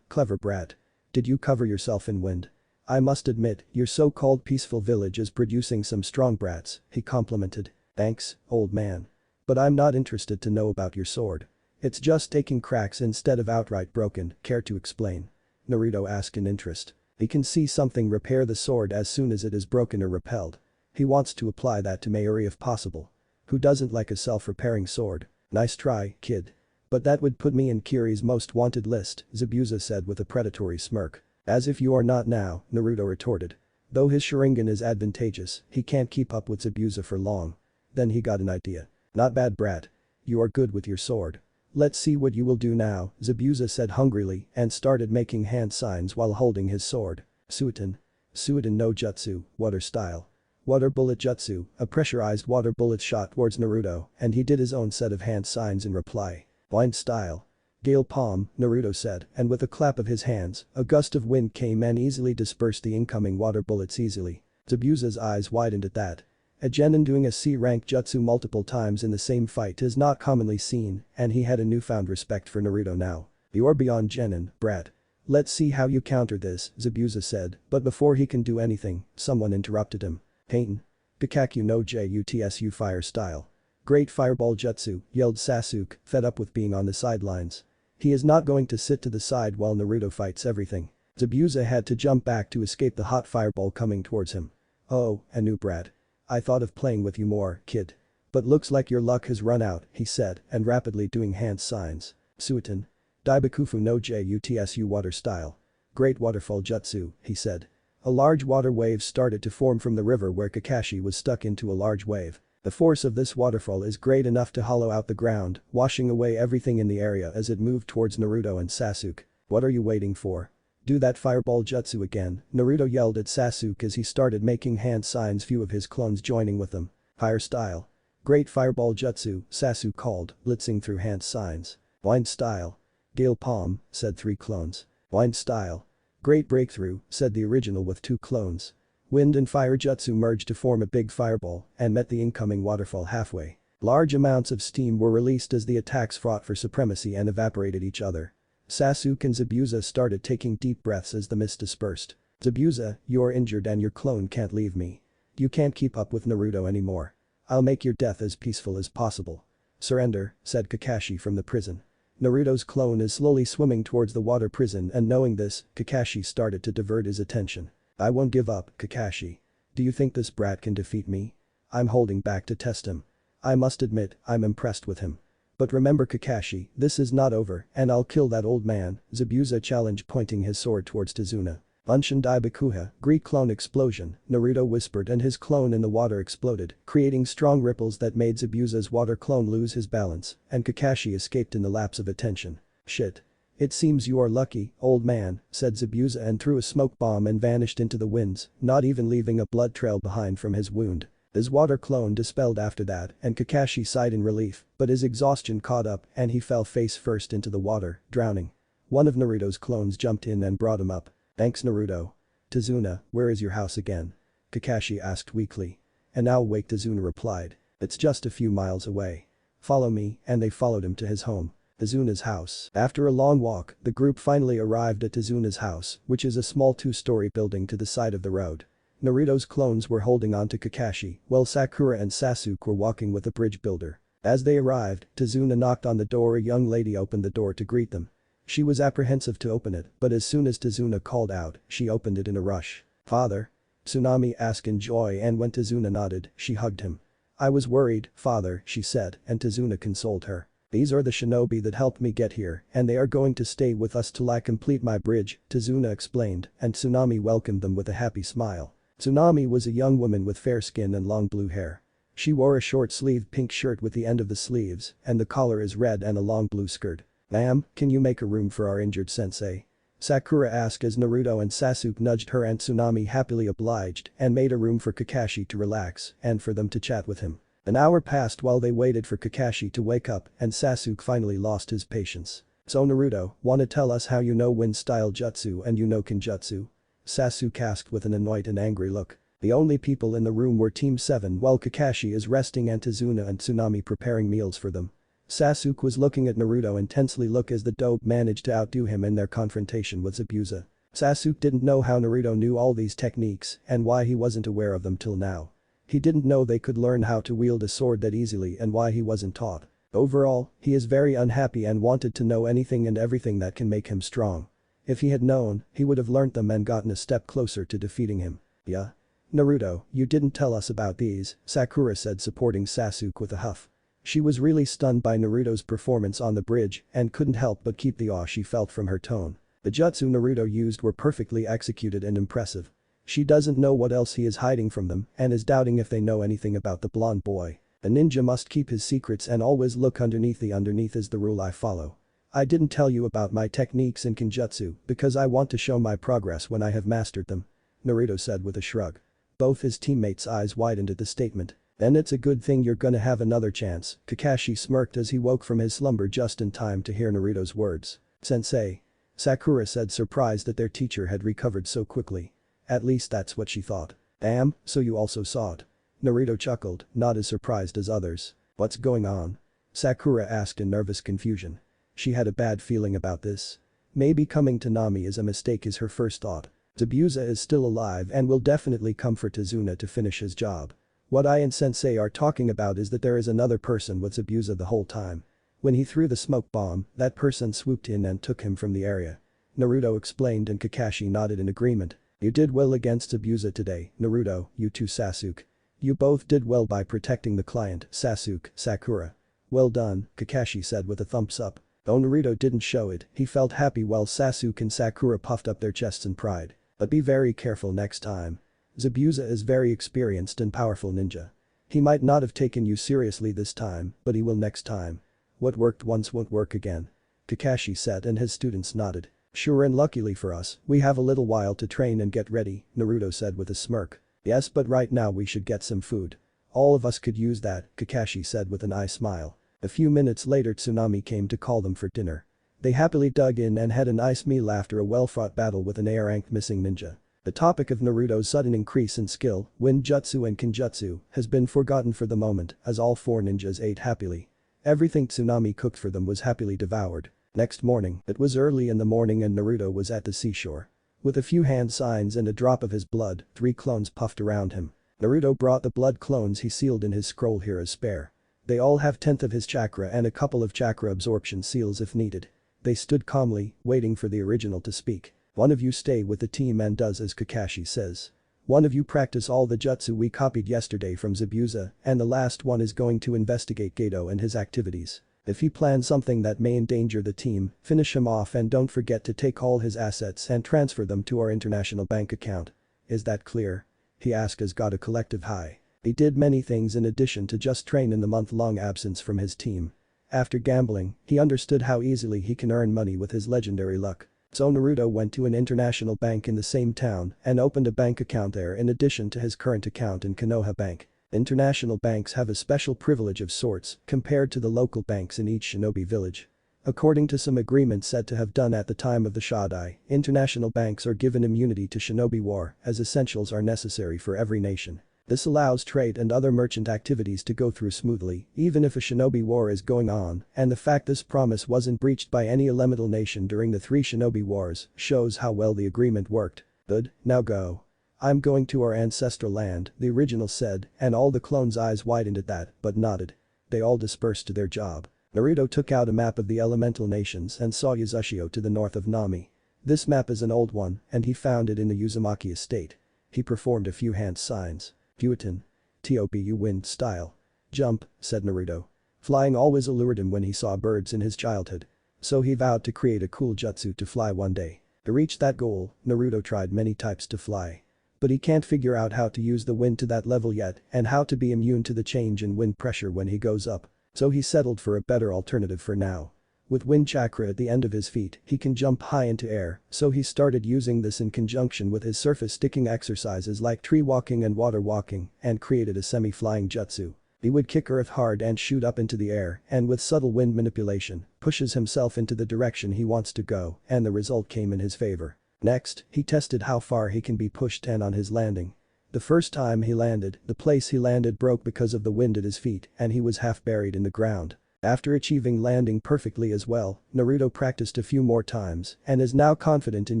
Clever brat. Did you cover yourself in wind? I must admit, your so-called peaceful village is producing some strong brats," he complimented. "Thanks, old man. But I'm not interested to know about your sword. It's just taking cracks instead of outright broken, care to explain?" Naruto asked in interest. He can see something repair the sword as soon as it is broken or repelled. He wants to apply that to Mayuri if possible. Who doesn't like a self-repairing sword? Nice try, kid. But that would put me in Kiri's most wanted list, Zabuza said with a predatory smirk. As if you are not now, Naruto retorted. Though his Sharingan is advantageous, he can't keep up with Zabuza for long. Then he got an idea. Not bad, brat. You are good with your sword. Let's see what you will do now, Zabuza said hungrily and started making hand signs while holding his sword. Suiton. Suiton no jutsu, water style. Water bullet jutsu, a pressurized water bullet shot towards Naruto, and he did his own set of hand signs in reply. Blind style. Gale palm, Naruto said, and with a clap of his hands, a gust of wind came and easily dispersed the incoming water bullets easily. Zabuza's eyes widened at that. A genin doing a C-rank jutsu multiple times in the same fight is not commonly seen, and he had a newfound respect for Naruto now. You're beyond genin, brat. Let's see how you counter this, Zabuza said, but before he can do anything, someone interrupted him. Pain. Kakaku no Jutsu fire style. Great fireball jutsu, yelled Sasuke, fed up with being on the sidelines. He is not going to sit to the side while Naruto fights everything. Zabuza had to jump back to escape the hot fireball coming towards him. Oh, a new brat. I thought of playing with you more, kid. But looks like your luck has run out, he said, and rapidly doing hand signs. Suiton. Daibakufu no Jutsu water style. Great waterfall jutsu, he said. A large water wave started to form from the river where Kakashi was stuck into a large wave. The force of this waterfall is great enough to hollow out the ground, washing away everything in the area as it moved towards Naruto and Sasuke. What are you waiting for? Do that fireball jutsu again, Naruto yelled at Sasuke as he started making hand signs, few of his clones joining with him. Higher style. Great fireball jutsu, Sasuke called, blitzing through hand signs. Blind style. Gale palm, said 3 clones. Blind style. Great breakthrough, said the original with 2 clones. Wind and fire jutsu merged to form a big fireball and met the incoming waterfall halfway. Large amounts of steam were released as the attacks fought for supremacy and evaporated each other. Sasuke and Zabuza started taking deep breaths as the mist dispersed. Zabuza, you're injured and your clone can't leave me. You can't keep up with Naruto anymore. I'll make your death as peaceful as possible. Surrender, said Kakashi from the prison. Naruto's clone is slowly swimming towards the water prison, and knowing this, Kakashi started to divert his attention. I won't give up, Kakashi. Do you think this brat can defeat me? I'm holding back to test him. I must admit, I'm impressed with him. But remember, Kakashi, this is not over, and I'll kill that old man, Zabuza challenged, pointing his sword towards Tazuna. Bunshin Daibakuha, Greek clone explosion, Naruto whispered, and his clone in the water exploded, creating strong ripples that made Zabuza's water clone lose his balance, and Kakashi escaped in the lapse of attention. Shit. It seems you are lucky, old man, said Zabuza and threw a smoke bomb and vanished into the winds, not even leaving a blood trail behind from his wound. His water clone dispelled after that, and Kakashi sighed in relief, but his exhaustion caught up and he fell face first into the water, drowning. One of Naruto's clones jumped in and brought him up. Thanks, Naruto. Tazuna, where is your house again? Kakashi asked weakly. An owl wake, Tazuna replied. It's just a few miles away. Follow me, and they followed him to his home. Tazuna's house. After a long walk, the group finally arrived at Tazuna's house, which is a small 2-story building to the side of the road. Naruto's clones were holding on to Kakashi, while Sakura and Sasuke were walking with a bridge builder. As they arrived, Tazuna knocked on the door. A young lady opened the door to greet them. She was apprehensive to open it, but as soon as Tazuna called out, she opened it in a rush. Father? Tsunami asked in joy, and when Tazuna nodded, she hugged him. I was worried, father, she said, and Tazuna consoled her. These are the shinobi that helped me get here, and they are going to stay with us till I complete my bridge, Tazuna explained, and Tsunami welcomed them with a happy smile. Tsunami was a young woman with fair skin and long blue hair. She wore a short-sleeved pink shirt with the end of the sleeves, and the collar is red, and a long blue skirt. Ma'am, can you make a room for our injured sensei? Sakura asked as Naruto and Sasuke nudged her, and Tsunami happily obliged and made a room for Kakashi to relax and for them to chat with him. An hour passed while they waited for Kakashi to wake up, and Sasuke finally lost his patience. So Naruto, wanna tell us how you know wind-style jutsu and you know kinjutsu? Sasuke asked with an annoyed and angry look. The only people in the room were Team 7 while Kakashi is resting and Tazuna and Tsunami preparing meals for them. Sasuke was looking at Naruto intensely as the dope managed to outdo him in their confrontation with Zabuza. Sasuke didn't know how Naruto knew all these techniques and why he wasn't aware of them till now. He didn't know they could learn how to wield a sword that easily and why he wasn't taught. Overall, he is very unhappy and wanted to know anything and everything that can make him strong. If he had known, he would have learnt them and gotten a step closer to defeating him. Yeah? Naruto, you didn't tell us about these, Sakura said, supporting Sasuke with a huff. She was really stunned by Naruto's performance on the bridge and couldn't help but keep the awe she felt from her tone. The jutsu Naruto used were perfectly executed and impressive. She doesn't know what else he is hiding from them and is doubting if they know anything about the blonde boy. A ninja must keep his secrets and always look underneath. The underneath is the rule I follow. I didn't tell you about my techniques in Kenjutsu because I want to show my progress when I have mastered them, Naruto said with a shrug. Both his teammates' eyes widened at the statement. Then it's a good thing you're gonna have another chance, Kakashi smirked as he woke from his slumber just in time to hear Naruto's words. Sensei. Sakura said, surprised that their teacher had recovered so quickly. At least that's what she thought. Damn, so you also saw it. Naruto chuckled, not as surprised as others. What's going on? Sakura asked in nervous confusion. She had a bad feeling about this. Maybe coming to Nami is a mistake is her first thought. Zabuza is still alive and will definitely comfort Izuna to finish his job. What I and Sensei are talking about is that there is another person with Zabuza the whole time. When he threw the smoke bomb, that person swooped in and took him from the area. Naruto explained and Kakashi nodded in agreement. You did well against Zabuza today, Naruto, you too Sasuke. You both did well by protecting the client, Sasuke, Sakura. Well done, Kakashi said with a thumbs up. Though Naruto didn't show it, he felt happy while Sasuke and Sakura puffed up their chests in pride. But be very careful next time. Zabuza is very experienced and powerful ninja. He might not have taken you seriously this time, but he will next time. What worked once won't work again. Kakashi said and his students nodded. Sure, and luckily for us, we have a little while to train and get ready, Naruto said with a smirk. Yes, but right now we should get some food. All of us could use that, Kakashi said with an eye smile. A few minutes later Tsunami came to call them for dinner. They happily dug in and had a nice meal after a well-fought battle with an A-ranked missing ninja. The topic of Naruto's sudden increase in skill, wind jutsu and kenjutsu, has been forgotten for the moment as all four ninjas ate happily. Everything Tsunami cooked for them was happily devoured. Next morning, it was early in the morning and Naruto was at the seashore. With a few hand signs and a drop of his blood, 3 clones puffed around him. Naruto brought the blood clones he sealed in his scroll here as spare. They all have 10th of his chakra and a couple of chakra absorption seals if needed. They stood calmly, waiting for the original to speak. One of you stay with the team and does as Kakashi says. One of you practice all the jutsu we copied yesterday from Zabuza, and the last one is going to investigate Gato and his activities. If he plans something that may endanger the team, finish him off and don't forget to take all his assets and transfer them to our international bank account. Is that clear? He asked as got a collective high. He did many things in addition to just train in the month-long absence from his team. After gambling, he understood how easily he can earn money with his legendary luck. So Naruto went to an international bank in the same town and opened a bank account there in addition to his current account in Konoha Bank. International banks have a special privilege of sorts compared to the local banks in each shinobi village. According to some agreements said to have done at the time of the Shaddai, international banks are given immunity to shinobi war as essentials are necessary for every nation. This allows trade and other merchant activities to go through smoothly even if a shinobi war is going on, and the fact this promise wasn't breached by any elemental nation during the 3 shinobi wars shows how well the agreement worked. Good, now go. I'm going to our ancestral land, the original said, and all the clones' eyes widened at that but nodded. They all dispersed to their job. Naruto took out a map of the elemental nations and saw Uzushio to the north of Nami. This map is an old one and he found it in the Uzumaki estate. He performed a few hand signs. Putin. TOPU wind style. Jump, said Naruto. Flying always allured him when he saw birds in his childhood. So he vowed to create a cool jutsu to fly one day. To reach that goal, Naruto tried many types to fly. But he can't figure out how to use the wind to that level yet and how to be immune to the change in wind pressure when he goes up. So he settled for a better alternative for now. With wind chakra at the end of his feet, he can jump high into air, so he started using this in conjunction with his surface sticking exercises like tree walking and water walking and created a semi-flying jutsu. He would kick earth hard and shoot up into the air and with subtle wind manipulation, pushes himself into the direction he wants to go and the result came in his favor. Next, he tested how far he can be pushed and on his landing. The first time he landed, the place he landed broke because of the wind at his feet and he was half buried in the ground. After achieving landing perfectly as well, Naruto practiced a few more times and is now confident in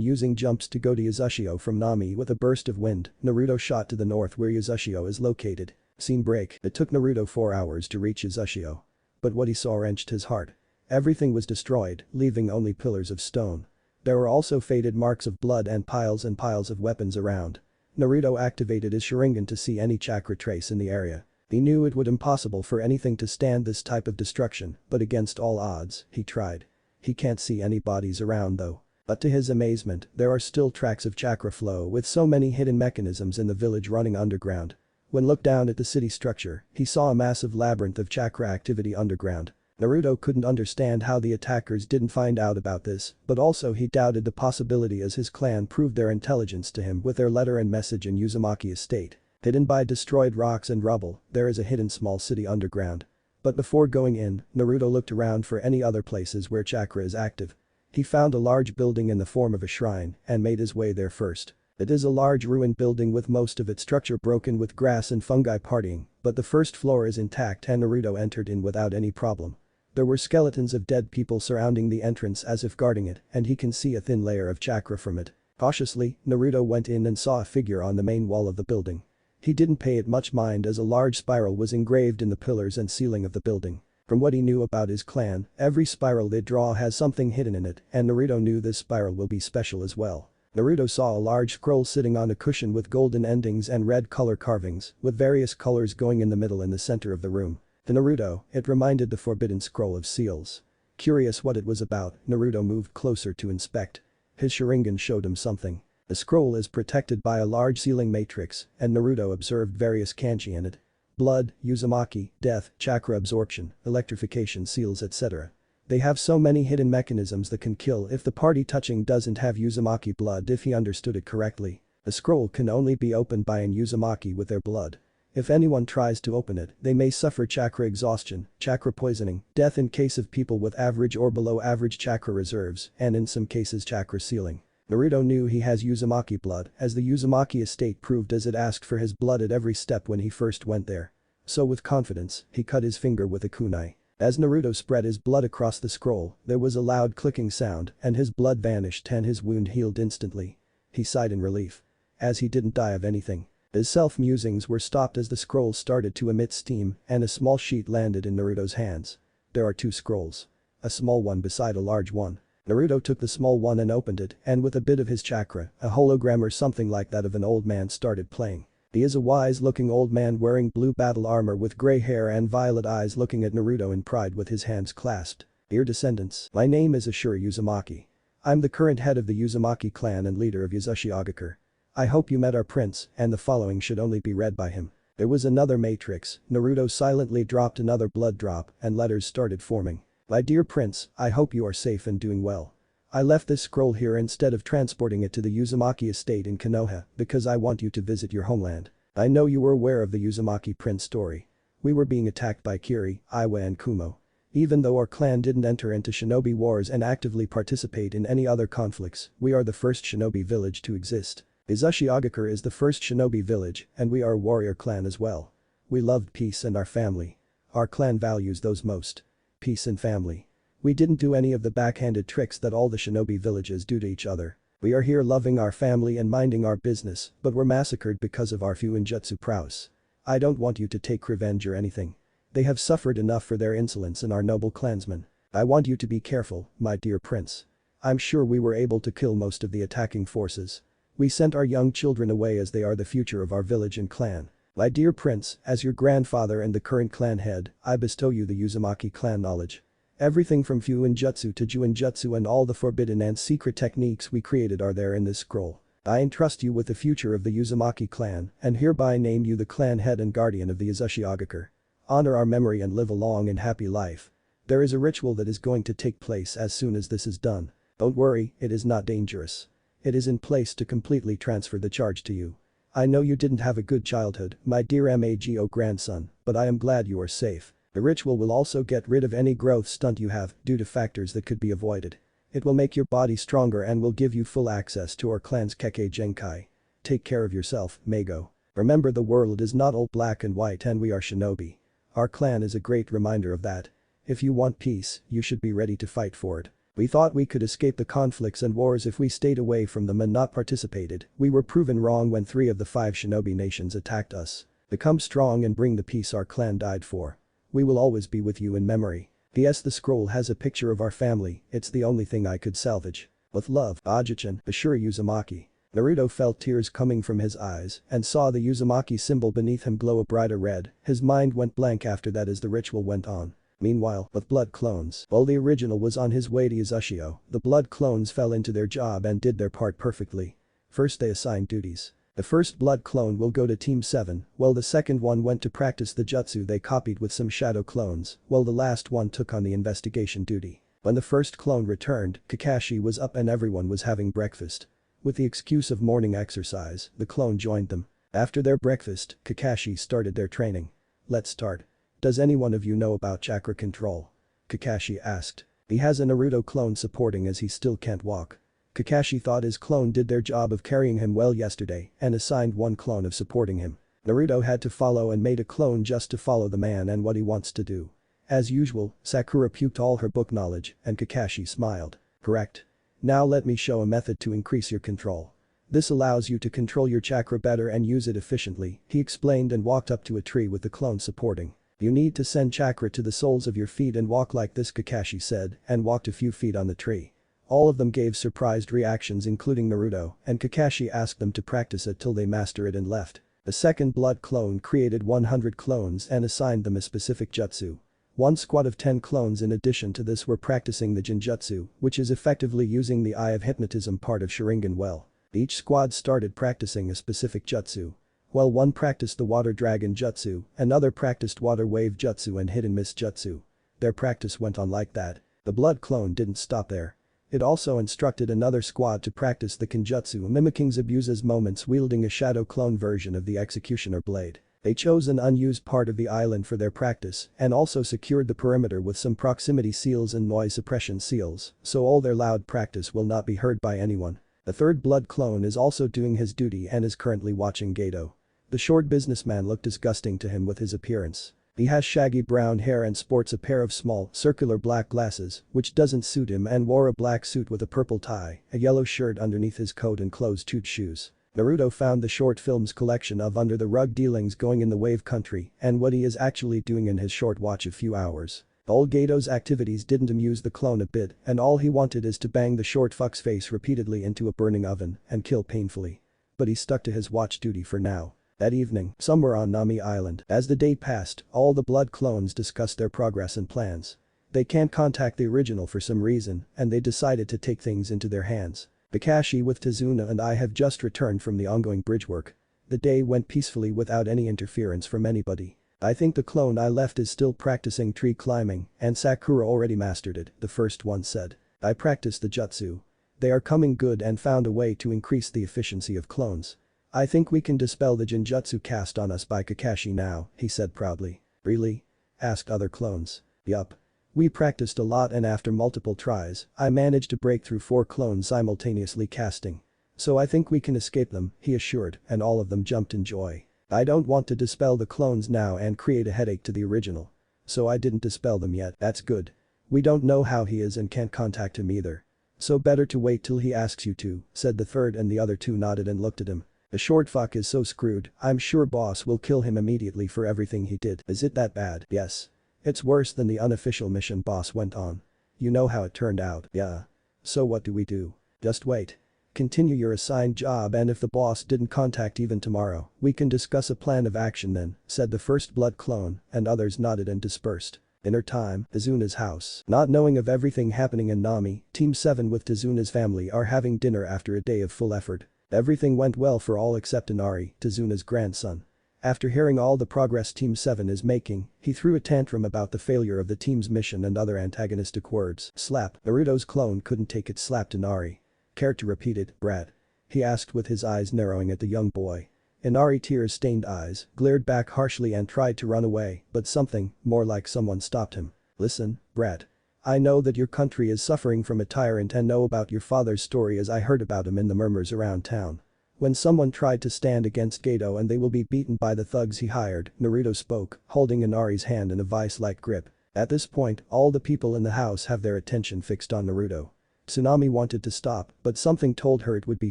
using jumps to go to Uzushio from Nami with a burst of wind. Naruto shot to the north where Uzushio is located. Scene break. It took Naruto 4 hours to reach Uzushio. But what he saw wrenched his heart. Everything was destroyed, leaving only pillars of stone. There were also faded marks of blood and piles of weapons around. Naruto activated his Sharingan to see any chakra trace in the area. He knew it would be impossible for anything to stand this type of destruction, but against all odds, he tried. He can't see any bodies around though. But to his amazement, there are still tracks of chakra flow with so many hidden mechanisms in the village running underground. When looked down at the city structure, he saw a massive labyrinth of chakra activity underground. Naruto couldn't understand how the attackers didn't find out about this, but also he doubted the possibility as his clan proved their intelligence to him with their letter and message in Uzumaki Estate. Hidden by destroyed rocks and rubble, there is a hidden small city underground. But before going in, Naruto looked around for any other places where chakra is active. He found a large building in the form of a shrine and made his way there first. It is a large ruined building with most of its structure broken with grass and fungi partying, but the first floor is intact and Naruto entered in without any problem. There were skeletons of dead people surrounding the entrance as if guarding it, and he can see a thin layer of chakra from it. Cautiously, Naruto went in and saw a figure on the main wall of the building. He didn't pay it much mind as a large spiral was engraved in the pillars and ceiling of the building. From what he knew about his clan, every spiral they draw has something hidden in it, and Naruto knew this spiral will be special as well. Naruto saw a large scroll sitting on a cushion with golden endings and red color carvings, with various colors going in the middle in the center of the room. To Naruto, it reminded the forbidden scroll of seals. Curious what it was about, Naruto moved closer to inspect. His Sharingan showed him something. The scroll is protected by a large sealing matrix, and Naruto observed various kanji in it. Blood, Uzumaki, death, chakra absorption, electrification seals etc. They have so many hidden mechanisms that can kill if the party touching doesn't have Uzumaki blood if he understood it correctly. The scroll can only be opened by an Uzumaki with their blood. If anyone tries to open it, they may suffer chakra exhaustion, chakra poisoning, death in case of people with average or below average chakra reserves, and in some cases chakra sealing. Naruto knew he has Uzumaki blood as the Uzumaki estate proved as it asked for his blood at every step when he first went there. So with confidence, he cut his finger with a kunai. As Naruto spread his blood across the scroll, there was a loud clicking sound and his blood vanished and his wound healed instantly. He sighed in relief. As he didn't die of anything. His self-musings were stopped as the scroll started to emit steam and a small sheet landed in Naruto's hands. There are two scrolls. A small one beside a large one. Naruto took the small one and opened it, and with a bit of his chakra, a hologram or something like that of an old man started playing. He is a wise-looking old man wearing blue battle armor with gray hair and violet eyes looking at Naruto in pride with his hands clasped. Dear descendants, my name is Ashura Uzumaki. I'm the current head of the Uzumaki clan and leader of Uzashigakure. I hope you met our prince, and the following should only be read by him. There was another matrix, Naruto silently dropped another blood drop, and letters started forming. My dear prince, I hope you are safe and doing well. I left this scroll here instead of transporting it to the Uzumaki estate in Konoha because I want you to visit your homeland. I know you were aware of the Uzumaki prince story. We were being attacked by Kiri, Iwa and Kumo. Even though our clan didn't enter into shinobi wars and actively participate in any other conflicts, we are the first shinobi village to exist. Uzashigakure is the first shinobi village and we are a warrior clan as well. We loved peace and our family. Our clan values those most. Peace and family. We didn't do any of the backhanded tricks that all the shinobi villages do to each other. We are here loving our family and minding our business, but were massacred because of our fuinjutsu prowess. I don't want you to take revenge or anything. They have suffered enough for their insolence and our noble clansmen. I want you to be careful, my dear prince. I'm sure we were able to kill most of the attacking forces. We sent our young children away as they are the future of our village and clan. My dear prince, as your grandfather and the current clan head, I bestow you the Uzumaki clan knowledge. Everything from fuinjutsu to juinjutsu and all the forbidden and secret techniques we created are there in this scroll. I entrust you with the future of the Uzumaki clan and hereby name you the clan head and guardian of the Uzashigakure. Honor our memory and live a long and happy life. There is a ritual that is going to take place as soon as this is done. Don't worry, it is not dangerous. It is in place to completely transfer the charge to you. I know you didn't have a good childhood, my dear Mago grandson, but I am glad you are safe. The ritual will also get rid of any growth stunt you have due to factors that could be avoided. It will make your body stronger and will give you full access to our clan's Kekkei Genkai. Take care of yourself, Mago. Remember the world is not all black and white and we are shinobi. Our clan is a great reminder of that. If you want peace, you should be ready to fight for it. We thought we could escape the conflicts and wars if we stayed away from them and not participated. We were proven wrong when 3 of the 5 shinobi nations attacked us. Become strong and bring the peace our clan died for. We will always be with you in memory. P.S. The scroll has a picture of our family, it's the only thing I could salvage. With love, Ajichan, Ashura Uzumaki. Naruto felt tears coming from his eyes and saw the Uzumaki symbol beneath him glow a brighter red. His mind went blank after that as the ritual went on. Meanwhile, with blood clones, while the original was on his way to Uzushio, the blood clones fell into their job and did their part perfectly. First they assigned duties. The first blood clone will go to Team 7, while the second one went to practice the jutsu they copied with some shadow clones, while the last one took on the investigation duty. When the first clone returned, Kakashi was up and everyone was having breakfast. With the excuse of morning exercise, the clone joined them. After their breakfast, Kakashi started their training. Let's start. Does any one of you know about chakra control? Kakashi asked. He has a Naruto clone supporting as he still can't walk. Kakashi thought his clone did their job of carrying him well yesterday and assigned one clone of supporting him. Naruto had to follow and made a clone just to follow the man and what he wants to do. As usual, Sakura puked all her book knowledge and Kakashi smiled. Correct. Now let me show a method to increase your control. This allows you to control your chakra better and use it efficiently, he explained and walked up to a tree with the clone supporting. You need to send chakra to the soles of your feet and walk like this, Kakashi said and walked a few feet on the tree. All of them gave surprised reactions including Naruto and Kakashi asked them to practice it till they master it and left. The second blood clone created 100 clones and assigned them a specific jutsu. One squad of 10 clones in addition to this were practicing the Jinjutsu, which is effectively using the Eye of Hypnotism part of Sharingan well. Each squad started practicing a specific jutsu. While one practiced the Water Dragon Jutsu, another practiced Water Wave Jutsu and Hidden Mist Jutsu. Their practice went on like that. The blood clone didn't stop there. It also instructed another squad to practice the Kenjutsu mimicking Zabuza's moments wielding a shadow clone version of the Executioner blade. They chose an unused part of the island for their practice and also secured the perimeter with some proximity seals and noise suppression seals, so all their loud practice will not be heard by anyone. The third blood clone is also doing his duty and is currently watching Gato. The short businessman looked disgusting to him with his appearance. He has shaggy brown hair and sports a pair of small, circular black glasses, which doesn't suit him and wore a black suit with a purple tie, a yellow shirt underneath his coat and closed-toed shoes. Naruto found the short films collection of Under the Rug dealings going in the Wave Country and what he is actually doing in his short watch of few hours. All Gato's activities didn't amuse the clone a bit and all he wanted is to bang the short fuck's face repeatedly into a burning oven and kill painfully. But he stuck to his watch duty for now. That evening, somewhere on Nami Island, as the day passed, all the blood clones discussed their progress and plans. They can't contact the original for some reason and they decided to take things into their hands. Kakashi with Tazuna and I have just returned from the ongoing bridge work. The day went peacefully without any interference from anybody. I think the clone I left is still practicing tree climbing and Sakura already mastered it, the first one said. I practiced the jutsu. They are coming good and found a way to increase the efficiency of clones. I think we can dispel the Jinjutsu cast on us by Kakashi now, he said proudly. Really? Asked other clones. Yup. We practiced a lot and after multiple tries, I managed to break through 4 clones simultaneously casting. So I think we can escape them, he assured, and all of them jumped in joy. I don't want to dispel the clones now and create a headache to the original. So I didn't dispel them yet, that's good. We don't know how he is and can't contact him either. So better to wait till he asks you to, said the third and the other two nodded and looked at him. The short fuck is so screwed, I'm sure boss will kill him immediately for everything he did. Is it that bad? Yes. It's worse than the unofficial mission, boss went on. You know how it turned out, yeah. So what do we do? Just wait. Continue your assigned job and if the boss didn't contact even tomorrow, we can discuss a plan of action then, said the first blood clone, and others nodded and dispersed. Dinner time, Tazuna's house. Not knowing of everything happening in Nami, Team 7 with Tazuna's family are having dinner after a day of full effort. Everything went well for all except Inari, Tazuna's grandson. After hearing all the progress Team 7 is making, he threw a tantrum about the failure of the team's mission and other antagonistic words. Slap. Naruto's clone couldn't take it, slapped Inari. Care to repeat it, brat? He asked with his eyes narrowing at the young boy. Inari tears-stained eyes, glared back harshly and tried to run away, but something, more like someone stopped him. Listen, brat. I know that your country is suffering from a tyrant and know about your father's story as I heard about him in the murmurs around town. When someone tried to stand against Gato and they will be beaten by the thugs he hired, Naruto spoke, holding Inari's hand in a vice-like grip. At this point, all the people in the house have their attention fixed on Naruto. Tsunami wanted to stop, but something told her it would be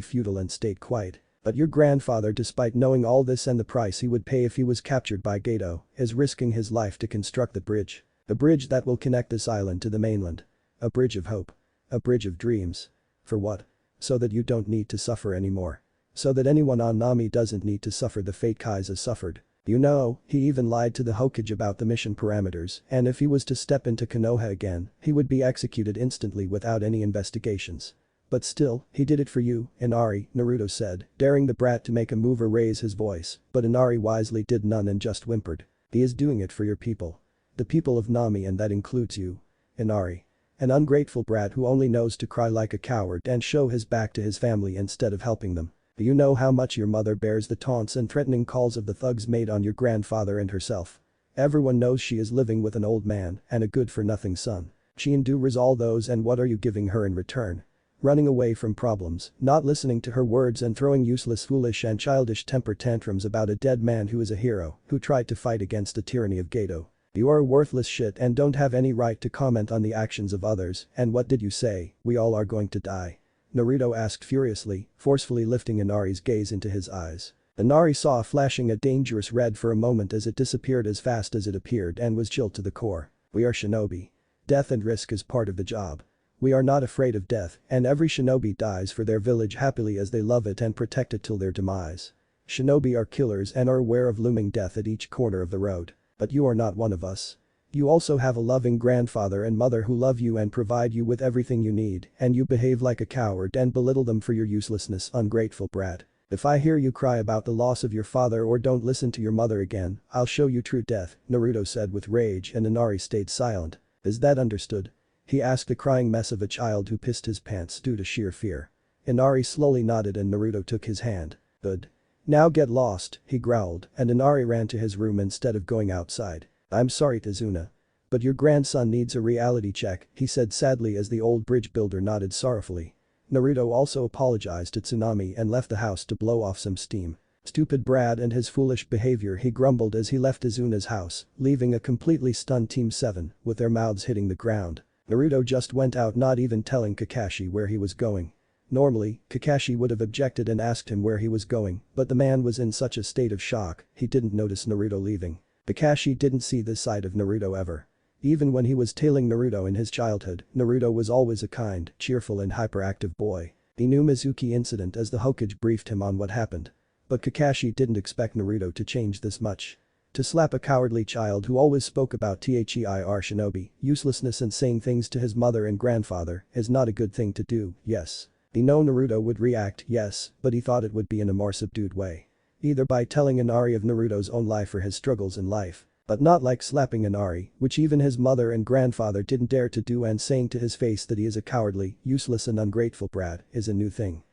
futile and stayed quiet. But your grandfather, despite knowing all this and the price he would pay if he was captured by Gato, is risking his life to construct the bridge. The bridge that will connect this island to the mainland. A bridge of hope. A bridge of dreams. For what? So that you don't need to suffer anymore. So that anyone on Nami doesn't need to suffer the fate Kaiser suffered. You know, he even lied to the Hokage about the mission parameters, and if he was to step into Konoha again, he would be executed instantly without any investigations. But still, he did it for you, Inari, Naruto said, daring the brat to make a move or raise his voice, but Inari wisely did none and just whimpered. He is doing it for your people. The people of Nami, and that includes you. Inari. An ungrateful brat who only knows to cry like a coward and show his back to his family instead of helping them. Do you know how much your mother bears the taunts and threatening calls of the thugs made on your grandfather and herself? Everyone knows she is living with an old man and a good-for-nothing son. She endures all those, and what are you giving her in return? Running away from problems, not listening to her words, and throwing useless, foolish and childish temper tantrums about a dead man who is a hero who tried to fight against the tyranny of Geto. You are a worthless shit and don't have any right to comment on the actions of others, and what did you say, we all are going to die? Naruto asked furiously, forcefully lifting Inari's gaze into his eyes. Inari saw flashing a dangerous red for a moment as it disappeared as fast as it appeared and was chilled to the core. We are shinobi. Death and risk is part of the job. We are not afraid of death, and every shinobi dies for their village happily as they love it and protect it till their demise. Shinobi are killers and are aware of looming death at each corner of the road. But you are not one of us. You also have a loving grandfather and mother who love you and provide you with everything you need, and you behave like a coward and belittle them for your uselessness, ungrateful brat. If I hear you cry about the loss of your father or don't listen to your mother again, I'll show you true death, Naruto said with rage, and Inari stayed silent. Is that understood? He asked, the crying mess of a child who pissed his pants due to sheer fear. Inari slowly nodded and Naruto took his hand. Good. Now get lost, he growled, and Inari ran to his room instead of going outside. I'm sorry, Tazuna. But your grandson needs a reality check, he said sadly as the old bridge builder nodded sorrowfully. Naruto also apologized to Tsunami and left the house to blow off some steam. Stupid brat and his foolish behavior, he grumbled as he left Tazuna's house, leaving a completely stunned Team 7 with their mouths hitting the ground. Naruto just went out, not even telling Kakashi where he was going. Normally, Kakashi would have objected and asked him where he was going, but the man was in such a state of shock, he didn't notice Naruto leaving. Kakashi didn't see this side of Naruto ever. Even when he was tailing Naruto in his childhood, Naruto was always a kind, cheerful and hyperactive boy. He knew Mizuki incident as the Hokage briefed him on what happened. But Kakashi didn't expect Naruto to change this much. To slap a cowardly child who always spoke about their shinobi, uselessness and saying things to his mother and grandfather is not a good thing to do, yes. He knew Naruto would react, yes, but he thought it would be in a more subdued way. Either by telling Inari of Naruto's own life or his struggles in life. But not like slapping Inari, which even his mother and grandfather didn't dare to do, and saying to his face that he is a cowardly, useless and ungrateful brat is a new thing.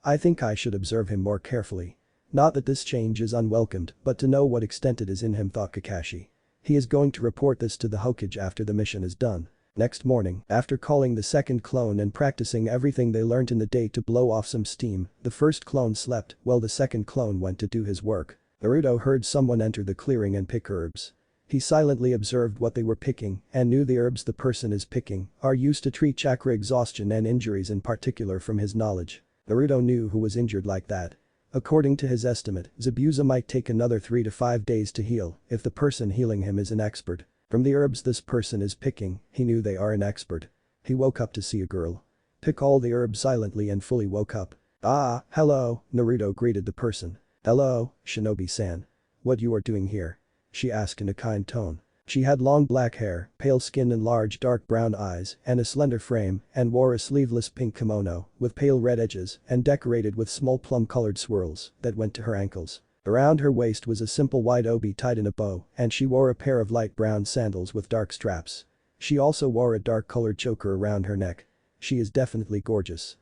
I think I should observe him more carefully. Not that this change is unwelcomed, but to know what extent it is in him, thought Kakashi. He is going to report this to the Hokage after the mission is done. Next morning, after calling the second clone and practicing everything they learned in the day to blow off some steam, the first clone slept while the second clone went to do his work. Naruto heard someone enter the clearing and pick herbs. He silently observed what they were picking and knew the herbs the person is picking are used to treat chakra exhaustion and injuries in particular from his knowledge. Naruto knew who was injured like that. According to his estimate, Zabuza might take another 3 to 5 days to heal if the person healing him is an expert. From the herbs this person is picking, he knew they are an expert. He woke up to see a girl. Pick all the herbs silently and fully woke up. Ah, hello, Naruto greeted the person. Hello, Shinobi-san. What you are doing here? She asked in a kind tone. She had long black hair, pale skin and large dark brown eyes, and a slender frame, and wore a sleeveless pink kimono with pale red edges and decorated with small plum-colored swirls that went to her ankles. Around her waist was a simple white obi tied in a bow, and she wore a pair of light brown sandals with dark straps. She also wore a dark-colored choker around her neck. She is definitely gorgeous.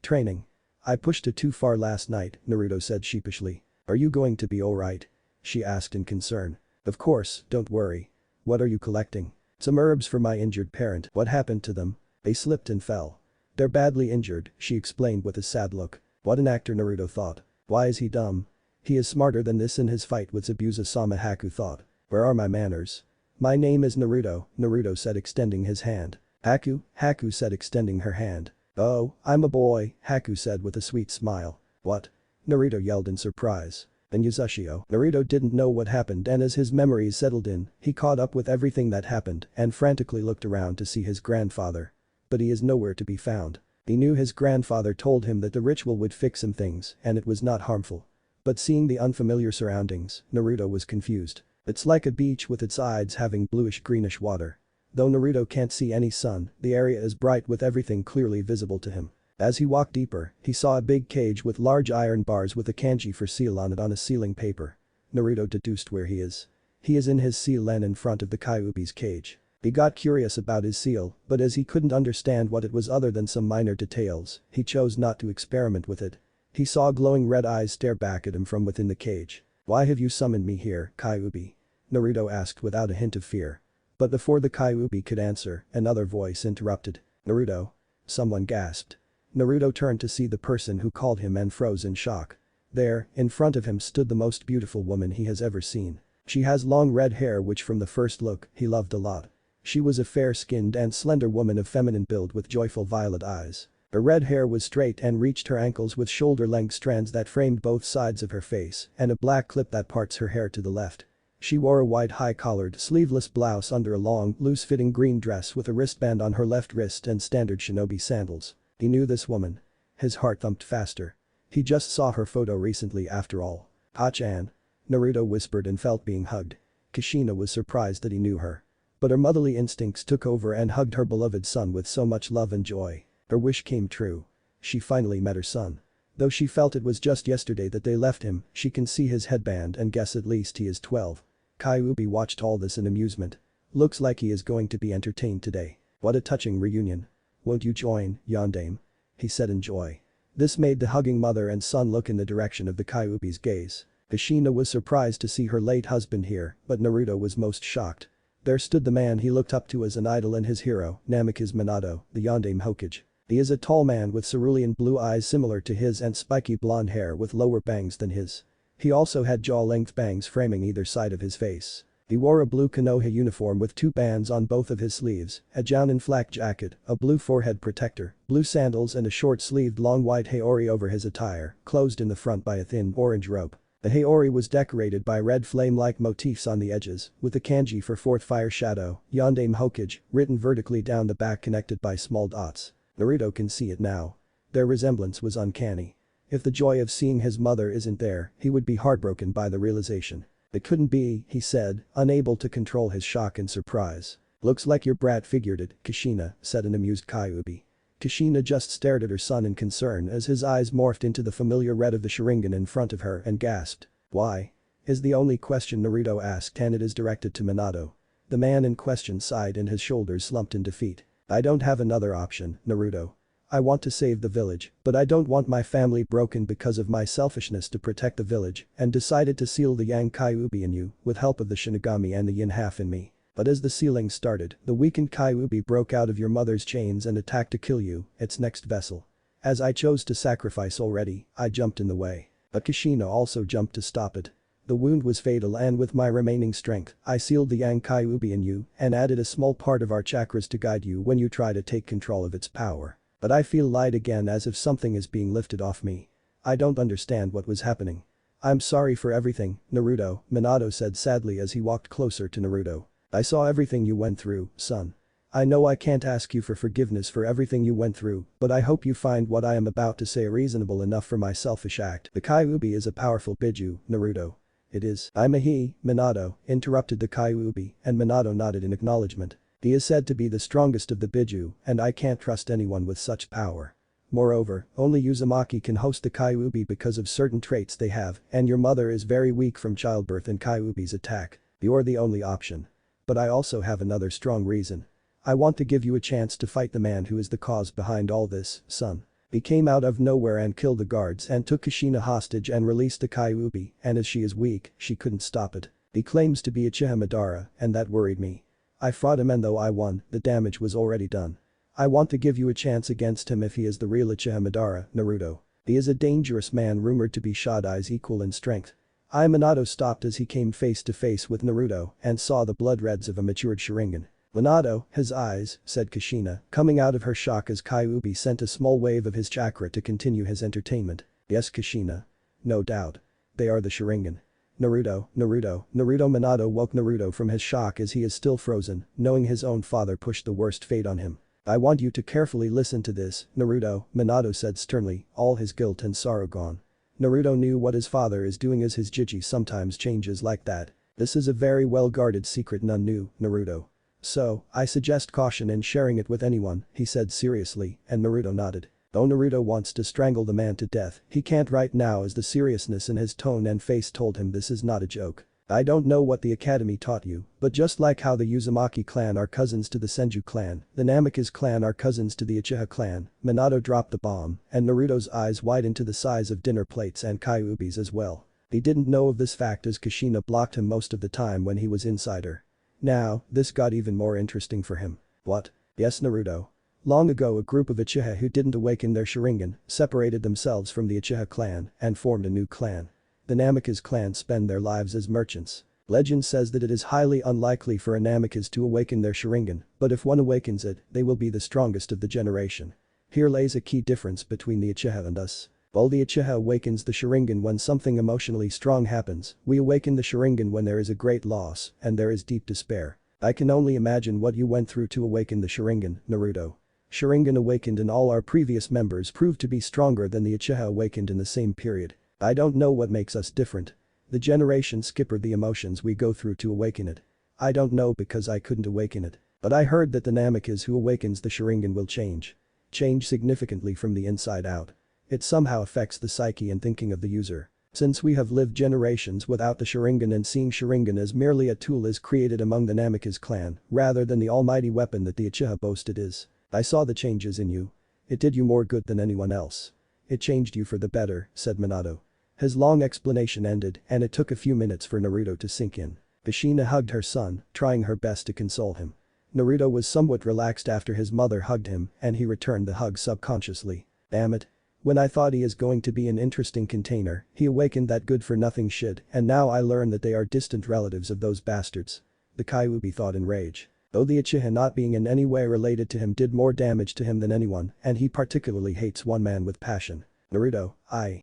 Training. I pushed it too far last night, Naruto said sheepishly. Are you going to be alright? She asked in concern. Of course, don't worry. What are you collecting? Some herbs for my injured parent. What happened to them? They slipped and fell. They're badly injured, she explained with a sad look. What an actor, Naruto thought. Why is he dumb? He is smarter than this in his fight with Zabuza-sama, Haku thought. Where are my manners? My name is Naruto, Naruto said extending his hand. Haku said extending her hand. Oh, I'm a boy, Haku said with a sweet smile. What? Naruto yelled in surprise. Then Yuzushio. Naruto didn't know what happened, and as his memories settled in, he caught up with everything that happened and frantically looked around to see his grandfather. But he is nowhere to be found. He knew his grandfather told him that the ritual would fix him things and it was not harmful. But seeing the unfamiliar surroundings, Naruto was confused. It's like a beach with its sides having bluish-greenish water. Though Naruto can't see any sun, the area is bright with everything clearly visible to him. As he walked deeper, he saw a big cage with large iron bars with a kanji for seal on it on a sealing paper. Naruto deduced where he is. He is in his seal len in front of the Kyuubi's cage. He got curious about his seal, but as he couldn't understand what it was other than some minor details, he chose not to experiment with it. He saw glowing red eyes stare back at him from within the cage. "Why have you summoned me here, Kyuubi?" Naruto asked without a hint of fear. But before the Kyuubi could answer, another voice interrupted. "Naruto?" Someone gasped. Naruto turned to see the person who called him and froze in shock. There, in front of him stood the most beautiful woman he has ever seen. She has long red hair which from the first look, he loved a lot. She was a fair-skinned and slender woman of feminine build with joyful violet eyes. Her red hair was straight and reached her ankles with shoulder-length strands that framed both sides of her face and a black clip that parts her hair to the left. She wore a white high-collared, sleeveless blouse under a long, loose-fitting green dress with a wristband on her left wrist and standard shinobi sandals. He knew this woman. His heart thumped faster. He just saw her photo recently after all. "Ha-chan." Naruto whispered and felt being hugged. Kushina was surprised that he knew her. But her motherly instincts took over and hugged her beloved son with so much love and joy. Her wish came true. She finally met her son. Though she felt it was just yesterday that they left him, she can see his headband and guess at least he is 12. Kyuubi watched all this in amusement. Looks like he is going to be entertained today. What a touching reunion. "Won't you join, Yandame?" he said in joy. This made the hugging mother and son look in the direction of the Kyuubi's gaze. Kushina was surprised to see her late husband here, but Naruto was most shocked. There stood the man he looked up to as an idol and his hero, Namikaze Minato, the Yandame Hokage. He is a tall man with cerulean blue eyes similar to his and spiky blonde hair with lower bangs than his. He also had jaw-length bangs framing either side of his face. He wore a blue Konoha uniform with 2 bands on both of his sleeves, a Jounin flak jacket, a blue forehead protector, blue sandals and a short-sleeved long white haori over his attire, closed in the front by a thin orange rope. The haori was decorated by red flame-like motifs on the edges, with the kanji for 4th fire shadow, Yandame Hokage, written vertically down the back connected by small dots. Naruto can see it now. Their resemblance was uncanny. If the joy of seeing his mother isn't there, he would be heartbroken by the realization. "It couldn't be," he said, unable to control his shock and surprise. "Looks like your brat figured it," Kushina said an amused Kyuubi. Kushina just stared at her son in concern as his eyes morphed into the familiar red of the Sharingan in front of her and gasped. "Why?" is the only question Naruto asked and it is directed to Minato. The man in question sighed and his shoulders slumped in defeat. "I don't have another option, Naruto. I want to save the village, but I don't want my family broken because of my selfishness to protect the village and decided to seal the Yang Kyuubi in you with help of the Shinigami and the yin half in me. But as the sealing started, the weakened Kyuubi broke out of your mother's chains and attacked to kill you, its next vessel. As I chose to sacrifice already, I jumped in the way. But Kushina also jumped to stop it. The wound was fatal and with my remaining strength, I sealed the Yang Kyuubi in you and added a small part of our chakras to guide you when you try to take control of its power. But I feel light again as if something is being lifted off me. I don't understand what was happening. I'm sorry for everything, Naruto," Minato said sadly as he walked closer to Naruto. "I saw everything you went through, son. I know I can't ask you for forgiveness for everything you went through, but I hope you find what I am about to say reasonable enough for my selfish act. The Kyuubi is a powerful Biju, Naruto." "It is." "I'm a he," Minato interrupted the Kyuubi and Minato nodded in acknowledgement. "He is said to be the strongest of the Biju and I can't trust anyone with such power. Moreover, only Uzumaki can host the Kyuubi because of certain traits they have and your mother is very weak from childbirth and Kyuubi's attack. You're the only option. But I also have another strong reason. I want to give you a chance to fight the man who is the cause behind all this, son. He came out of nowhere and killed the guards and took Kushina hostage and released the Kyuubi and as she is weak, she couldn't stop it. He claims to be a Uchiha Madara and that worried me. I fought him and though I won, the damage was already done. I want to give you a chance against him if he is the real Uchiha Madara, Naruto. He is a dangerous man rumored to be Shodai's equal in strength." Minato stopped as he came face to face with Naruto and saw the blood reds of a matured Sharingan. "Minato, his eyes," said Kushina, coming out of her shock as Kyuubi sent a small wave of his chakra to continue his entertainment. "Yes, Kushina. No doubt. They are the Sharingan." Naruto. Minato woke Naruto from his shock as he is still frozen, knowing his own father pushed the worst fate on him. I want you to carefully listen to this, Naruto, Minato said sternly, all his guilt and sorrow gone. Naruto knew what his father is doing as his Jiji sometimes changes like that. This is a very well-guarded secret none knew, Naruto. So, I suggest caution in sharing it with anyone, he said seriously, and Naruto nodded. Though Naruto wants to strangle the man to death, he can't right now as the seriousness in his tone and face told him this is not a joke. I don't know what the academy taught you, but just like how the Uzumaki clan are cousins to the Senju clan, the Namikaze clan are cousins to the Uchiha clan, Minato dropped the bomb, and Naruto's eyes widened to the size of dinner plates and Kyuubi's as well. He didn't know of this fact as Kushina blocked him most of the time when he was inside her. Now, this got even more interesting for him. What? Yes, Naruto. Long ago a group of Uchiha who didn't awaken their Sharingan separated themselves from the Uchiha clan and formed a new clan. The Namikaze clan spend their lives as merchants. Legend says that it is highly unlikely for a Namikaze to awaken their Sharingan, but if one awakens it, they will be the strongest of the generation. Here lays a key difference between the Uchiha and us. While the Uchiha awakens the Sharingan when something emotionally strong happens, we awaken the Sharingan when there is a great loss and there is deep despair. I can only imagine what you went through to awaken the Sharingan, Naruto. Sharingan awakened in all our previous members proved to be stronger than the Uchiha awakened in the same period. I don't know what makes us different. The generation skippered the emotions we go through to awaken it. I don't know because I couldn't awaken it. But I heard that the Namikaze who awakens the Sharingan will change. Change significantly from the inside out. It somehow affects the psyche and thinking of the user. Since we have lived generations without the Sharingan and seeing Sharingan as merely a tool is created among the Namikaze clan rather than the almighty weapon that the Uchiha boasted is. I saw the changes in you. It did you more good than anyone else. It changed you for the better, said Minato. His long explanation ended and it took a few minutes for Naruto to sink in. Kushina hugged her son, trying her best to console him. Naruto was somewhat relaxed after his mother hugged him and he returned the hug subconsciously. Damn it. When I thought he is going to be an interesting container, he awakened that good-for-nothing shit and now I learn that they are distant relatives of those bastards. The Kyuubi thought in rage. Though the Uchiha not being in any way related to him did more damage to him than anyone and he particularly hates one man with passion. Naruto,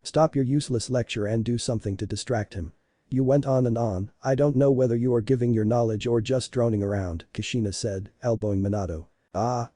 stop your useless lecture and do something to distract him. You went on and on, I don't know whether you are giving your knowledge or just droning around, Kushina said, elbowing Minato.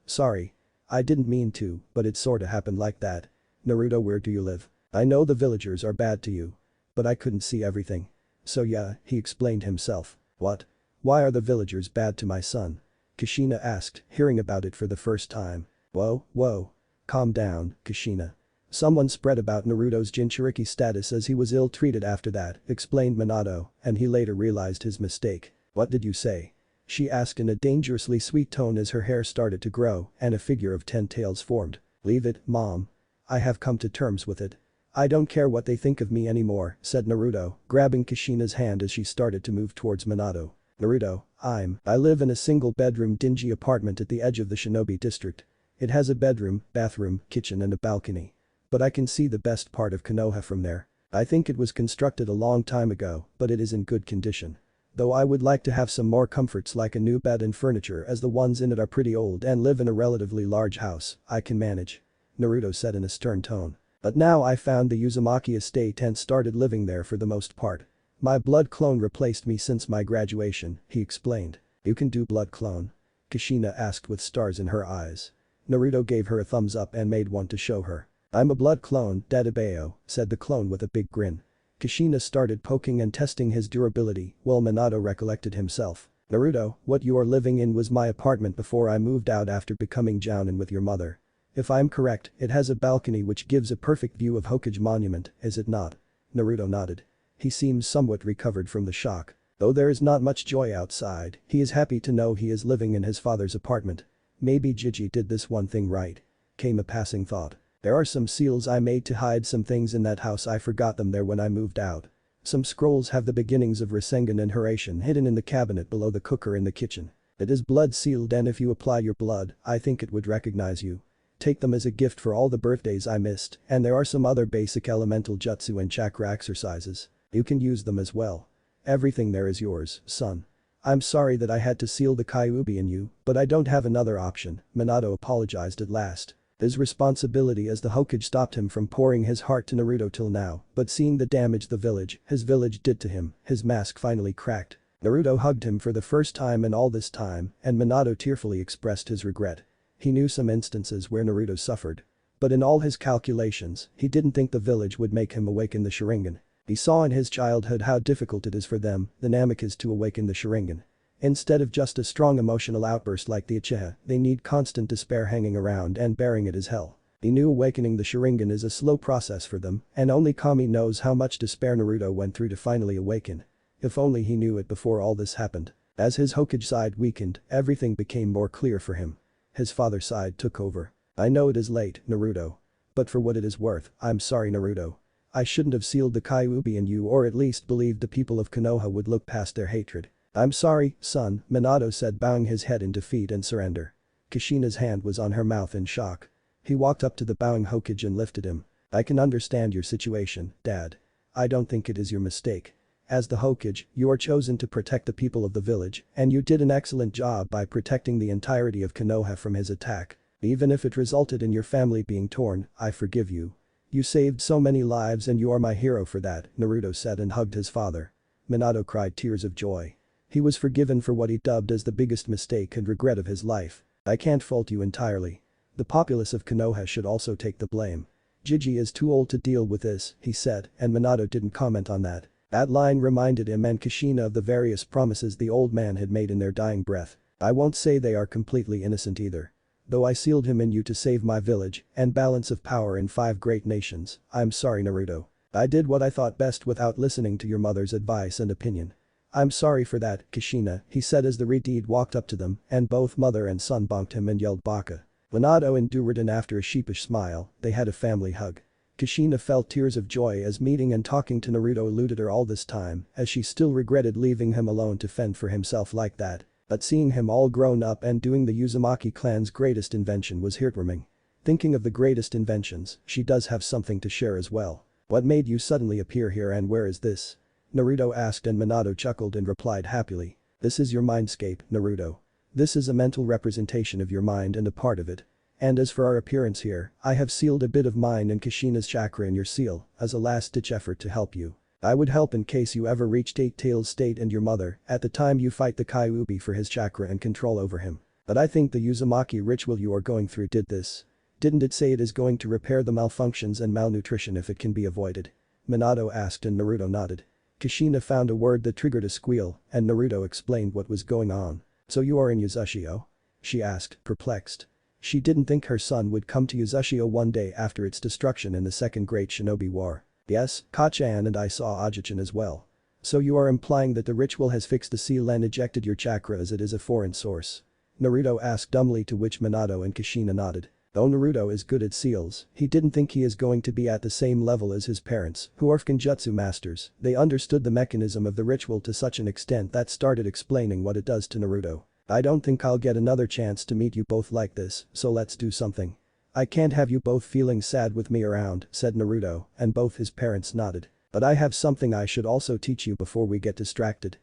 Sorry. I didn't mean to, but it sorta happened like that. Naruto, where do you live? I know the villagers are bad to you. But I couldn't see everything. So yeah, he explained himself. What? Why are the villagers bad to my son? Kushina asked, hearing about it for the first time. Whoa. Calm down, Kushina. Someone spread about Naruto's Jinchuriki status as he was ill-treated after that, explained Minato, and he later realized his mistake. What did you say? She asked in a dangerously sweet tone as her hair started to grow and a figure of 10 tails formed. Leave it, Mom. I have come to terms with it. I don't care what they think of me anymore, said Naruto, grabbing Kushina's hand as she started to move towards Minato. Naruto, I live in a single-bedroom dingy apartment at the edge of the Shinobi district. It has a bedroom, bathroom, kitchen and a balcony. But I can see the best part of Konoha from there. I think it was constructed a long time ago, but it is in good condition. Though I would like to have some more comforts like a new bed and furniture as the ones in it are pretty old and live in a relatively large house, I can manage. Naruto said in a stern tone. But now I found the Uzumaki estate and started living there for the most part. My blood clone replaced me since my graduation, he explained. You can do blood clone? Kushina asked with stars in her eyes. Naruto gave her a thumbs up and made one to show her. I'm a blood clone, Dadabeo, said the clone with a big grin. Kushina started poking and testing his durability while Minato recollected himself. Naruto, what you are living in was my apartment before I moved out after becoming jounin with your mother. If I'm correct, it has a balcony which gives a perfect view of Hokage Monument, is it not? Naruto nodded. He seems somewhat recovered from the shock. Though there is not much joy outside, he is happy to know he is living in his father's apartment. Maybe Jiji did this one thing right. Came a passing thought. There are some seals I made to hide some things in that house. I forgot them there when I moved out. Some scrolls have the beginnings of Rasengan and Hiraishin hidden in the cabinet below the cooker in the kitchen. It is blood sealed and if you apply your blood, I think it would recognize you. Take them as a gift for all the birthdays I missed and there are some other basic elemental jutsu and chakra exercises. You can use them as well. Everything there is yours, son. I'm sorry that I had to seal the Kyuubi in you, but I don't have another option, Minato apologized at last. His responsibility as the Hokage stopped him from pouring his heart to Naruto till now, but seeing the damage his village did to him, his mask finally cracked. Naruto hugged him for the first time in all this time and Minato tearfully expressed his regret. He knew some instances where Naruto suffered. But in all his calculations, he didn't think the village would make him awaken the Sharingan. He saw in his childhood how difficult it is for them, the Namikaze, to awaken the Sharingan. Instead of just a strong emotional outburst like the Uchiha, they need constant despair hanging around and bearing it as hell. He knew awakening the Sharingan is a slow process for them, and only Kami knows how much despair Naruto went through to finally awaken. If only he knew it before all this happened. As his Hokage side weakened, everything became more clear for him. His father's side took over. I know it is late, Naruto. But for what it is worth, I'm sorry, Naruto. I shouldn't have sealed the Kyuubi in you, or at least believed the people of Konoha would look past their hatred. I'm sorry, son, Minato said, bowing his head in defeat and surrender. Kushina's hand was on her mouth in shock. He walked up to the bowing Hokage and lifted him. I can understand your situation, Dad. I don't think it is your mistake. As the Hokage, you are chosen to protect the people of the village, and you did an excellent job by protecting the entirety of Konoha from his attack. Even if it resulted in your family being torn, I forgive you. You saved so many lives and you are my hero for that, Naruto said and hugged his father. Minato cried tears of joy. He was forgiven for what he dubbed as the biggest mistake and regret of his life. I can't fault you entirely. The populace of Konoha should also take the blame. Gigi is too old to deal with this, he said, and Minato didn't comment on that. That line reminded him and Kushina of the various promises the old man had made in their dying breath. I won't say they are completely innocent either. Though I sealed him in you to save my village and balance of power in 5 great nations, I'm sorry, Naruto. I did what I thought best without listening to your mother's advice and opinion. I'm sorry for that, Kushina, he said as the Redeed walked up to them and both mother and son bonked him and yelled baka. Minato endured, and after a sheepish smile, they had a family hug. Kushina felt tears of joy as meeting and talking to Naruto eluded her all this time, as she still regretted leaving him alone to fend for himself like that. But seeing him all grown up and doing the Uzumaki clan's greatest invention was heartwarming. Thinking of the greatest inventions, she does have something to share as well. What made you suddenly appear here and where is this? Naruto asked, and Minato chuckled and replied happily. This is your mindscape, Naruto. This is a mental representation of your mind and a part of it. And as for our appearance here, I have sealed a bit of mine and Kushina's chakra in your seal, as a last-ditch effort to help you. I would help in case you ever reached Eight-Tails state and your mother, at the time you fight the Kyuubi for his chakra and control over him. But I think the Uzumaki ritual you are going through did this. Didn't it say it is going to repair the malfunctions and malnutrition if it can be avoided? Minato asked and Naruto nodded. Kushina found a word that triggered a squeal, and Naruto explained what was going on. So you are in Uzushio? She asked, perplexed. She didn't think her son would come to Uzushio one day after its destruction in the Second Great Shinobi War. Yes, Kachan and I saw Ajichan as well. So you are implying that the ritual has fixed the seal and ejected your chakra as it is a foreign source? Naruto asked dumbly, to which Minato and Kushina nodded. Though Naruto is good at seals, he didn't think he is going to be at the same level as his parents, who are Genjutsu masters. They understood the mechanism of the ritual to such an extent that started explaining what it does to Naruto. I don't think I'll get another chance to meet you both like this, so let's do something. I can't have you both feeling sad with me around, said Naruto, and both his parents nodded. But I have something I should also teach you before we get distracted.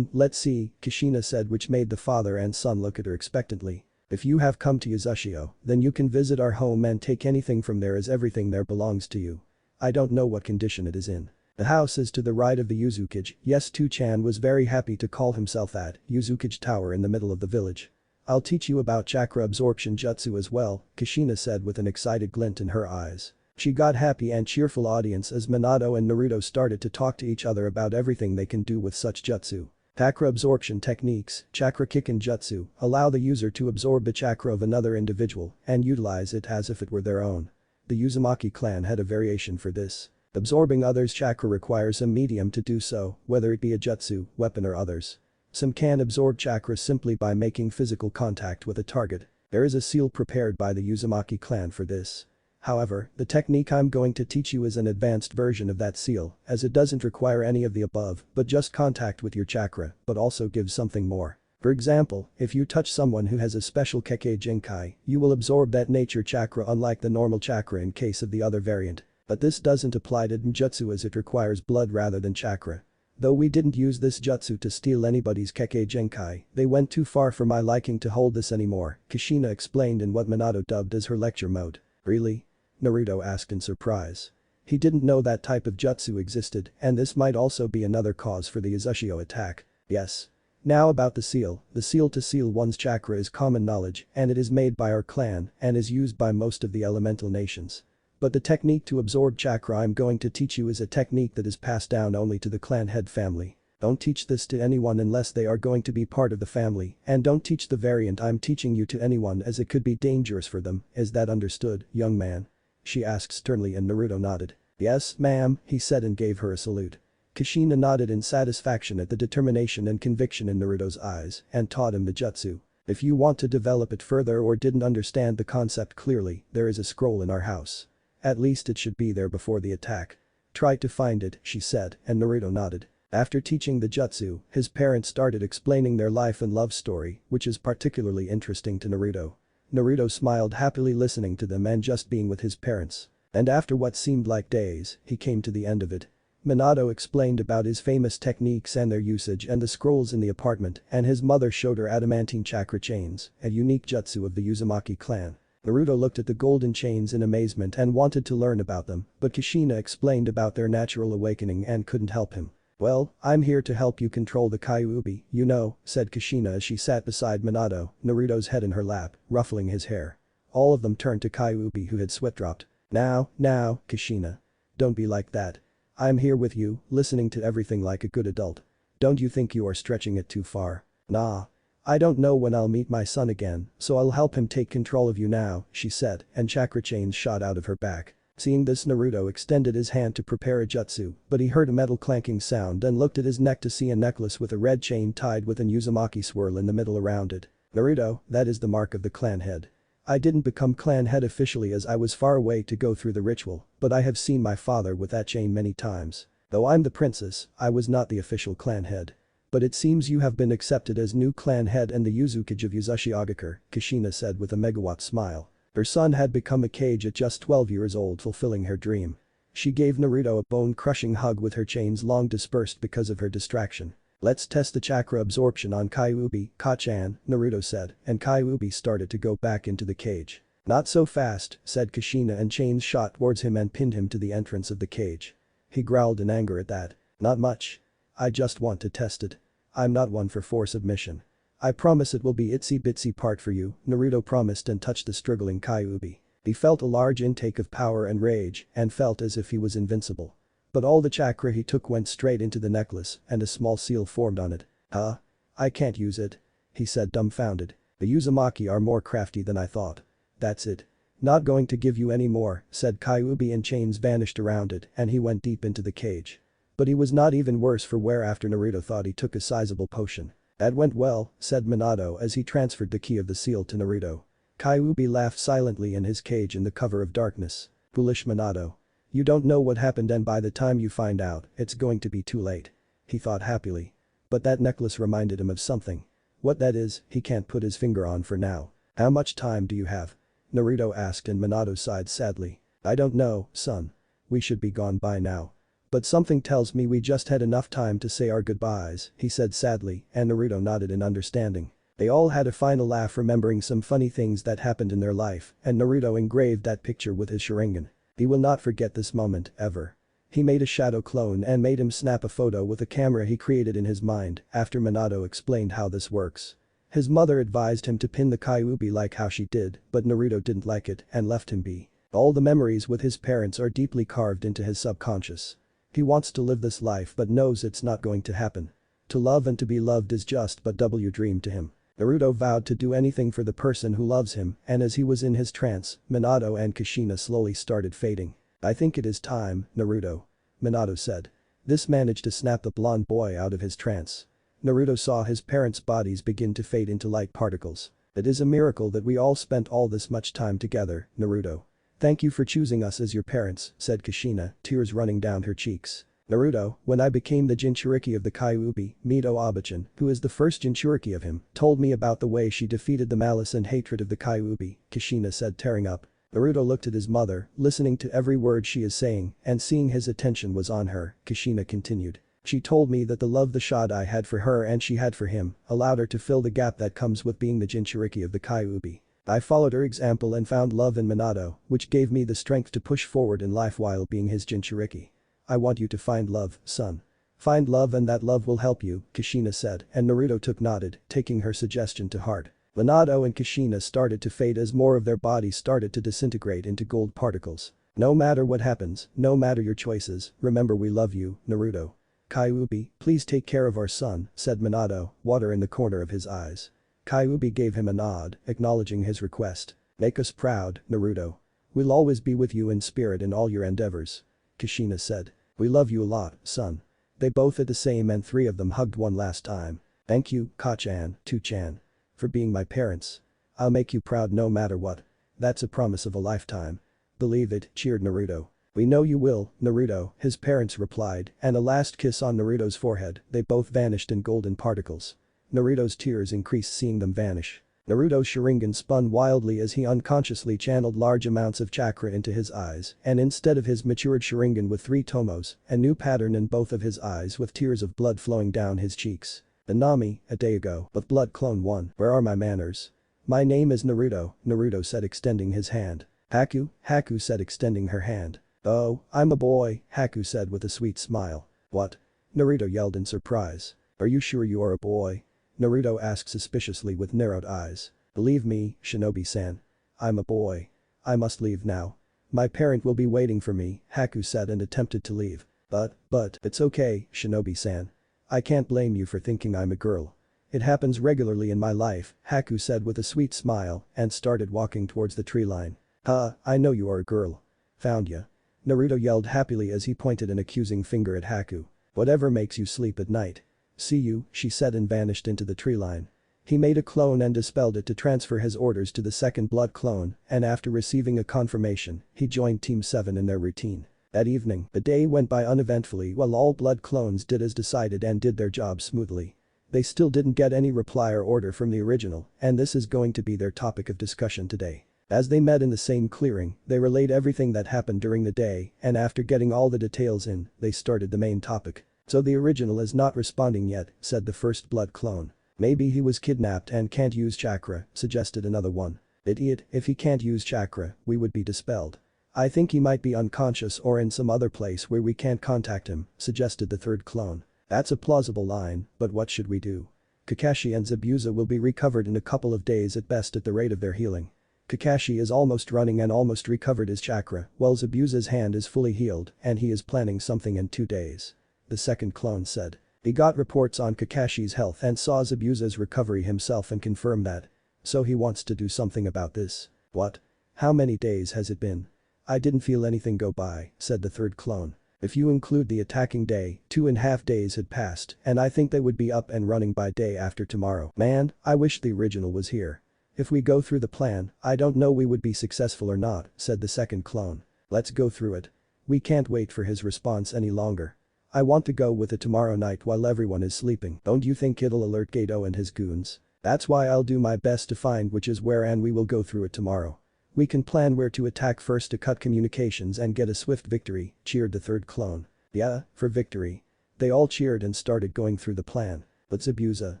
Let's see, Kushina said, which made the father and son look at her expectantly. If you have come to Uzushio, then you can visit our home and take anything from there, as everything there belongs to you. I don't know what condition it is in. The house is to the right of the Uzukage. Yes, Tu-chan was very happy to call himself that, Uzukage Tower in the middle of the village. I'll teach you about chakra absorption jutsu as well, Kushina said with an excited glint in her eyes. She got happy and cheerful audience as Minato and Naruto started to talk to each other about everything they can do with such jutsu. Chakra absorption techniques, chakra kikken jutsu, allow the user to absorb the chakra of another individual and utilize it as if it were their own. The Uzumaki clan had a variation for this. Absorbing others' chakra requires a medium to do so, whether it be a jutsu, weapon or others. Some can absorb chakra simply by making physical contact with a target. There is a seal prepared by the Uzumaki clan for this. However, the technique I'm going to teach you is an advanced version of that seal, as it doesn't require any of the above, but just contact with your chakra, but also gives something more. For example, if you touch someone who has a special Kekkei Jinkai, you will absorb that nature chakra unlike the normal chakra in case of the other variant. But this doesn't apply to Ninjutsu as it requires blood rather than chakra. Though we didn't use this jutsu to steal anybody's Kekkei Jinkai, they went too far for my liking to hold this anymore, Kushina explained in what Minato dubbed as her lecture mode. Really? Naruto asked in surprise. He didn't know that type of jutsu existed, and this might also be another cause for the Uzushio attack. Yes. Now about the seal. The seal to seal one's chakra is common knowledge and it is made by our clan and is used by most of the elemental nations. But the technique to absorb chakra I'm going to teach you is a technique that is passed down only to the clan head family. Don't teach this to anyone unless they are going to be part of the family, and don't teach the variant I'm teaching you to anyone as it could be dangerous for them, is that understood, young man? She asked sternly and Naruto nodded. Yes, ma'am, he said and gave her a salute. Kushina nodded in satisfaction at the determination and conviction in Naruto's eyes and taught him the jutsu. If you want to develop it further or didn't understand the concept clearly, there is a scroll in our house. At least it should be there before the attack. Try to find it, she said, and Naruto nodded. After teaching the jutsu, his parents started explaining their life and love story, which is particularly interesting to Naruto. Naruto smiled happily listening to them and just being with his parents. And after what seemed like days, he came to the end of it. Minato explained about his famous techniques and their usage and the scrolls in the apartment, and his mother showed her adamantine chakra chains, a unique jutsu of the Uzumaki clan. Naruto looked at the golden chains in amazement and wanted to learn about them, but Kushina explained about their natural awakening and couldn't help him. Well, I'm here to help you control the Kyuubi, you know, said Kushina as she sat beside Minato, Naruto's head in her lap, ruffling his hair. All of them turned to Kyuubi who had sweat dropped. Now, Kushina. Don't be like that. I'm here with you, listening to everything like a good adult. Don't you think you are stretching it too far? Nah. I don't know when I'll meet my son again, so I'll help him take control of you now, she said, and chakra chains shot out of her back. Seeing this Naruto extended his hand to prepare a jutsu, but he heard a metal clanking sound and looked at his neck to see a necklace with a red chain tied with an Uzumaki swirl in the middle around it. Naruto, that is the mark of the clan head. I didn't become clan head officially as I was far away to go through the ritual, but I have seen my father with that chain many times. Though I'm the princess, I was not the official clan head. But it seems you have been accepted as new clan head and the Uzukage of Uzushiogakure, Kushina said with a megawatt smile. Her son had become a Kage at just 12 years old, fulfilling her dream. She gave Naruto a bone-crushing hug with her chains long dispersed because of her distraction. Let's test the chakra absorption on Kyuubi, Ka-chan, Naruto said, and Kyuubi started to go back into the cage. Not so fast, said Kushina and chains shot towards him and pinned him to the entrance of the cage. He growled in anger at that. Not much. I just want to test it. I'm not one for force submission. I promise it will be itsy bitsy part for you, Naruto promised and touched the struggling Kyuubi. He felt a large intake of power and rage and felt as if he was invincible. But all the chakra he took went straight into the necklace and a small seal formed on it. Huh? I can't use it. He said dumbfounded. The Uzumaki are more crafty than I thought. That's it. Not going to give you any more, said Kyuubi and chains vanished around it and he went deep into the cage. But he was not even worse for wear after Naruto thought he took a sizable potion. That went well, said Minato as he transferred the key of the seal to Naruto. Kyuubi laughed silently in his cage in the cover of darkness. Foolish Minato. You don't know what happened and by the time you find out, it's going to be too late. He thought happily. But that necklace reminded him of something. What that is, he can't put his finger on for now. How much time do you have? Naruto asked and Minato sighed sadly. I don't know, son. We should be gone by now. But something tells me we just had enough time to say our goodbyes, he said sadly, and Naruto nodded in understanding. They all had a final laugh remembering some funny things that happened in their life, and Naruto engraved that picture with his Sharingan. He will not forget this moment, ever. He made a shadow clone and made him snap a photo with a camera he created in his mind after Minato explained how this works. His mother advised him to pin the Kyuubi like how she did, but Naruto didn't like it and left him be. All the memories with his parents are deeply carved into his subconscious. He wants to live this life but knows it's not going to happen. To love and to be loved is just but double dream to him. Naruto vowed to do anything for the person who loves him and as he was in his trance, Minato and Kushina slowly started fading. I think it is time, Naruto. Minato said. This managed to snap the blonde boy out of his trance. Naruto saw his parents' bodies begin to fade into light particles. It is a miracle that we all spent all this much time together, Naruto. Thank you for choosing us as your parents, said Kushina, tears running down her cheeks. Naruto, when I became the Jinchuriki of the Kyuubi, Mito Abachan, who is the first Jinchuriki of him, told me about the way she defeated the malice and hatred of the Kyuubi, Kushina said tearing up. Naruto looked at his mother, listening to every word she is saying, and seeing his attention was on her, Kushina continued. She told me that the love the Shadai had for her and she had for him allowed her to fill the gap that comes with being the Jinchuriki of the Kyuubi. I followed her example and found love in Minato, which gave me the strength to push forward in life while being his Jinchuriki. I want you to find love, son. Find love and that love will help you, Kushina said, and Naruto nodded, taking her suggestion to heart. Minato and Kushina started to fade as more of their bodies started to disintegrate into gold particles. No matter what happens, no matter your choices, remember we love you, Naruto. Kyuubi, please take care of our son, said Minato, water in the corner of his eyes. Kyuubi gave him a nod, acknowledging his request. Make us proud, Naruto. We'll always be with you in spirit in all your endeavors. Kushina said. We love you a lot, son. They both did the same and three of them hugged one last time. Thank you, Ka-chan, Tu-chan. For being my parents. I'll make you proud no matter what. That's a promise of a lifetime. Believe it, cheered Naruto. We know you will, Naruto, his parents replied, and a last kiss on Naruto's forehead, they both vanished in golden particles. Naruto's tears increased seeing them vanish. Naruto's Sharingan spun wildly as he unconsciously channeled large amounts of chakra into his eyes, and instead of his matured Sharingan with 3 tomos, a new pattern in both of his eyes with tears of blood flowing down his cheeks. Nanami, a day ago, but Blood Clone 1, where are my manners? My name is Naruto, Naruto said extending his hand. Haku said extending her hand. Oh, I'm a boy, Haku said with a sweet smile. What? Naruto yelled in surprise. Are you sure you are a boy? Naruto asked suspiciously with narrowed eyes. Believe me, Shinobi-san. I'm a boy. I must leave now. My parent will be waiting for me, Haku said and attempted to leave. But, it's okay, Shinobi-san. I can't blame you for thinking I'm a girl. It happens regularly in my life, Haku said with a sweet smile and started walking towards the tree line. I know you are a girl. Found ya. Naruto yelled happily as he pointed an accusing finger at Haku. Whatever makes you sleep at night. See you, she said and vanished into the tree line. He made a clone and dispelled it to transfer his orders to the second blood clone, and after receiving a confirmation, he joined Team 7 in their routine. That evening, the day went by uneventfully while all blood clones did as decided and did their job smoothly. They still didn't get any reply or order from the original, and this is going to be their topic of discussion today. As they met in the same clearing, they relayed everything that happened during the day, and after getting all the details in, they started the main topic. So the original is not responding yet, said the first blood clone. Maybe he was kidnapped and can't use chakra, suggested another one. Idiot, if he can't use chakra, we would be dispelled. I think he might be unconscious or in some other place where we can't contact him, suggested the third clone. That's a plausible line, but what should we do? Kakashi and Zabuza will be recovered in a couple of days at best at the rate of their healing. Kakashi is almost running and almost recovered his chakra, while Zabuza's hand is fully healed and he is planning something in 2 days. The second clone said. He got reports on Kakashi's health and saw Zabuza's recovery himself and confirmed that. So he wants to do something about this. What? How many days has it been? I didn't feel anything go by, said the third clone. If you include the attacking day, 2.5 days had passed and I think they would be up and running by day after tomorrow. Man, I wish the original was here. If we go through the plan, I don't know we would be successful or not, said the second clone. Let's go through it. We can't wait for his response any longer. I want to go with it tomorrow night while everyone is sleeping. Don't you think it'll alert Gato and his goons? That's why I'll do my best to find which is where and we will go through it tomorrow. We can plan where to attack first to cut communications and get a swift victory, cheered the third clone. Yeah, for victory. They all cheered and started going through the plan. But Zabuza,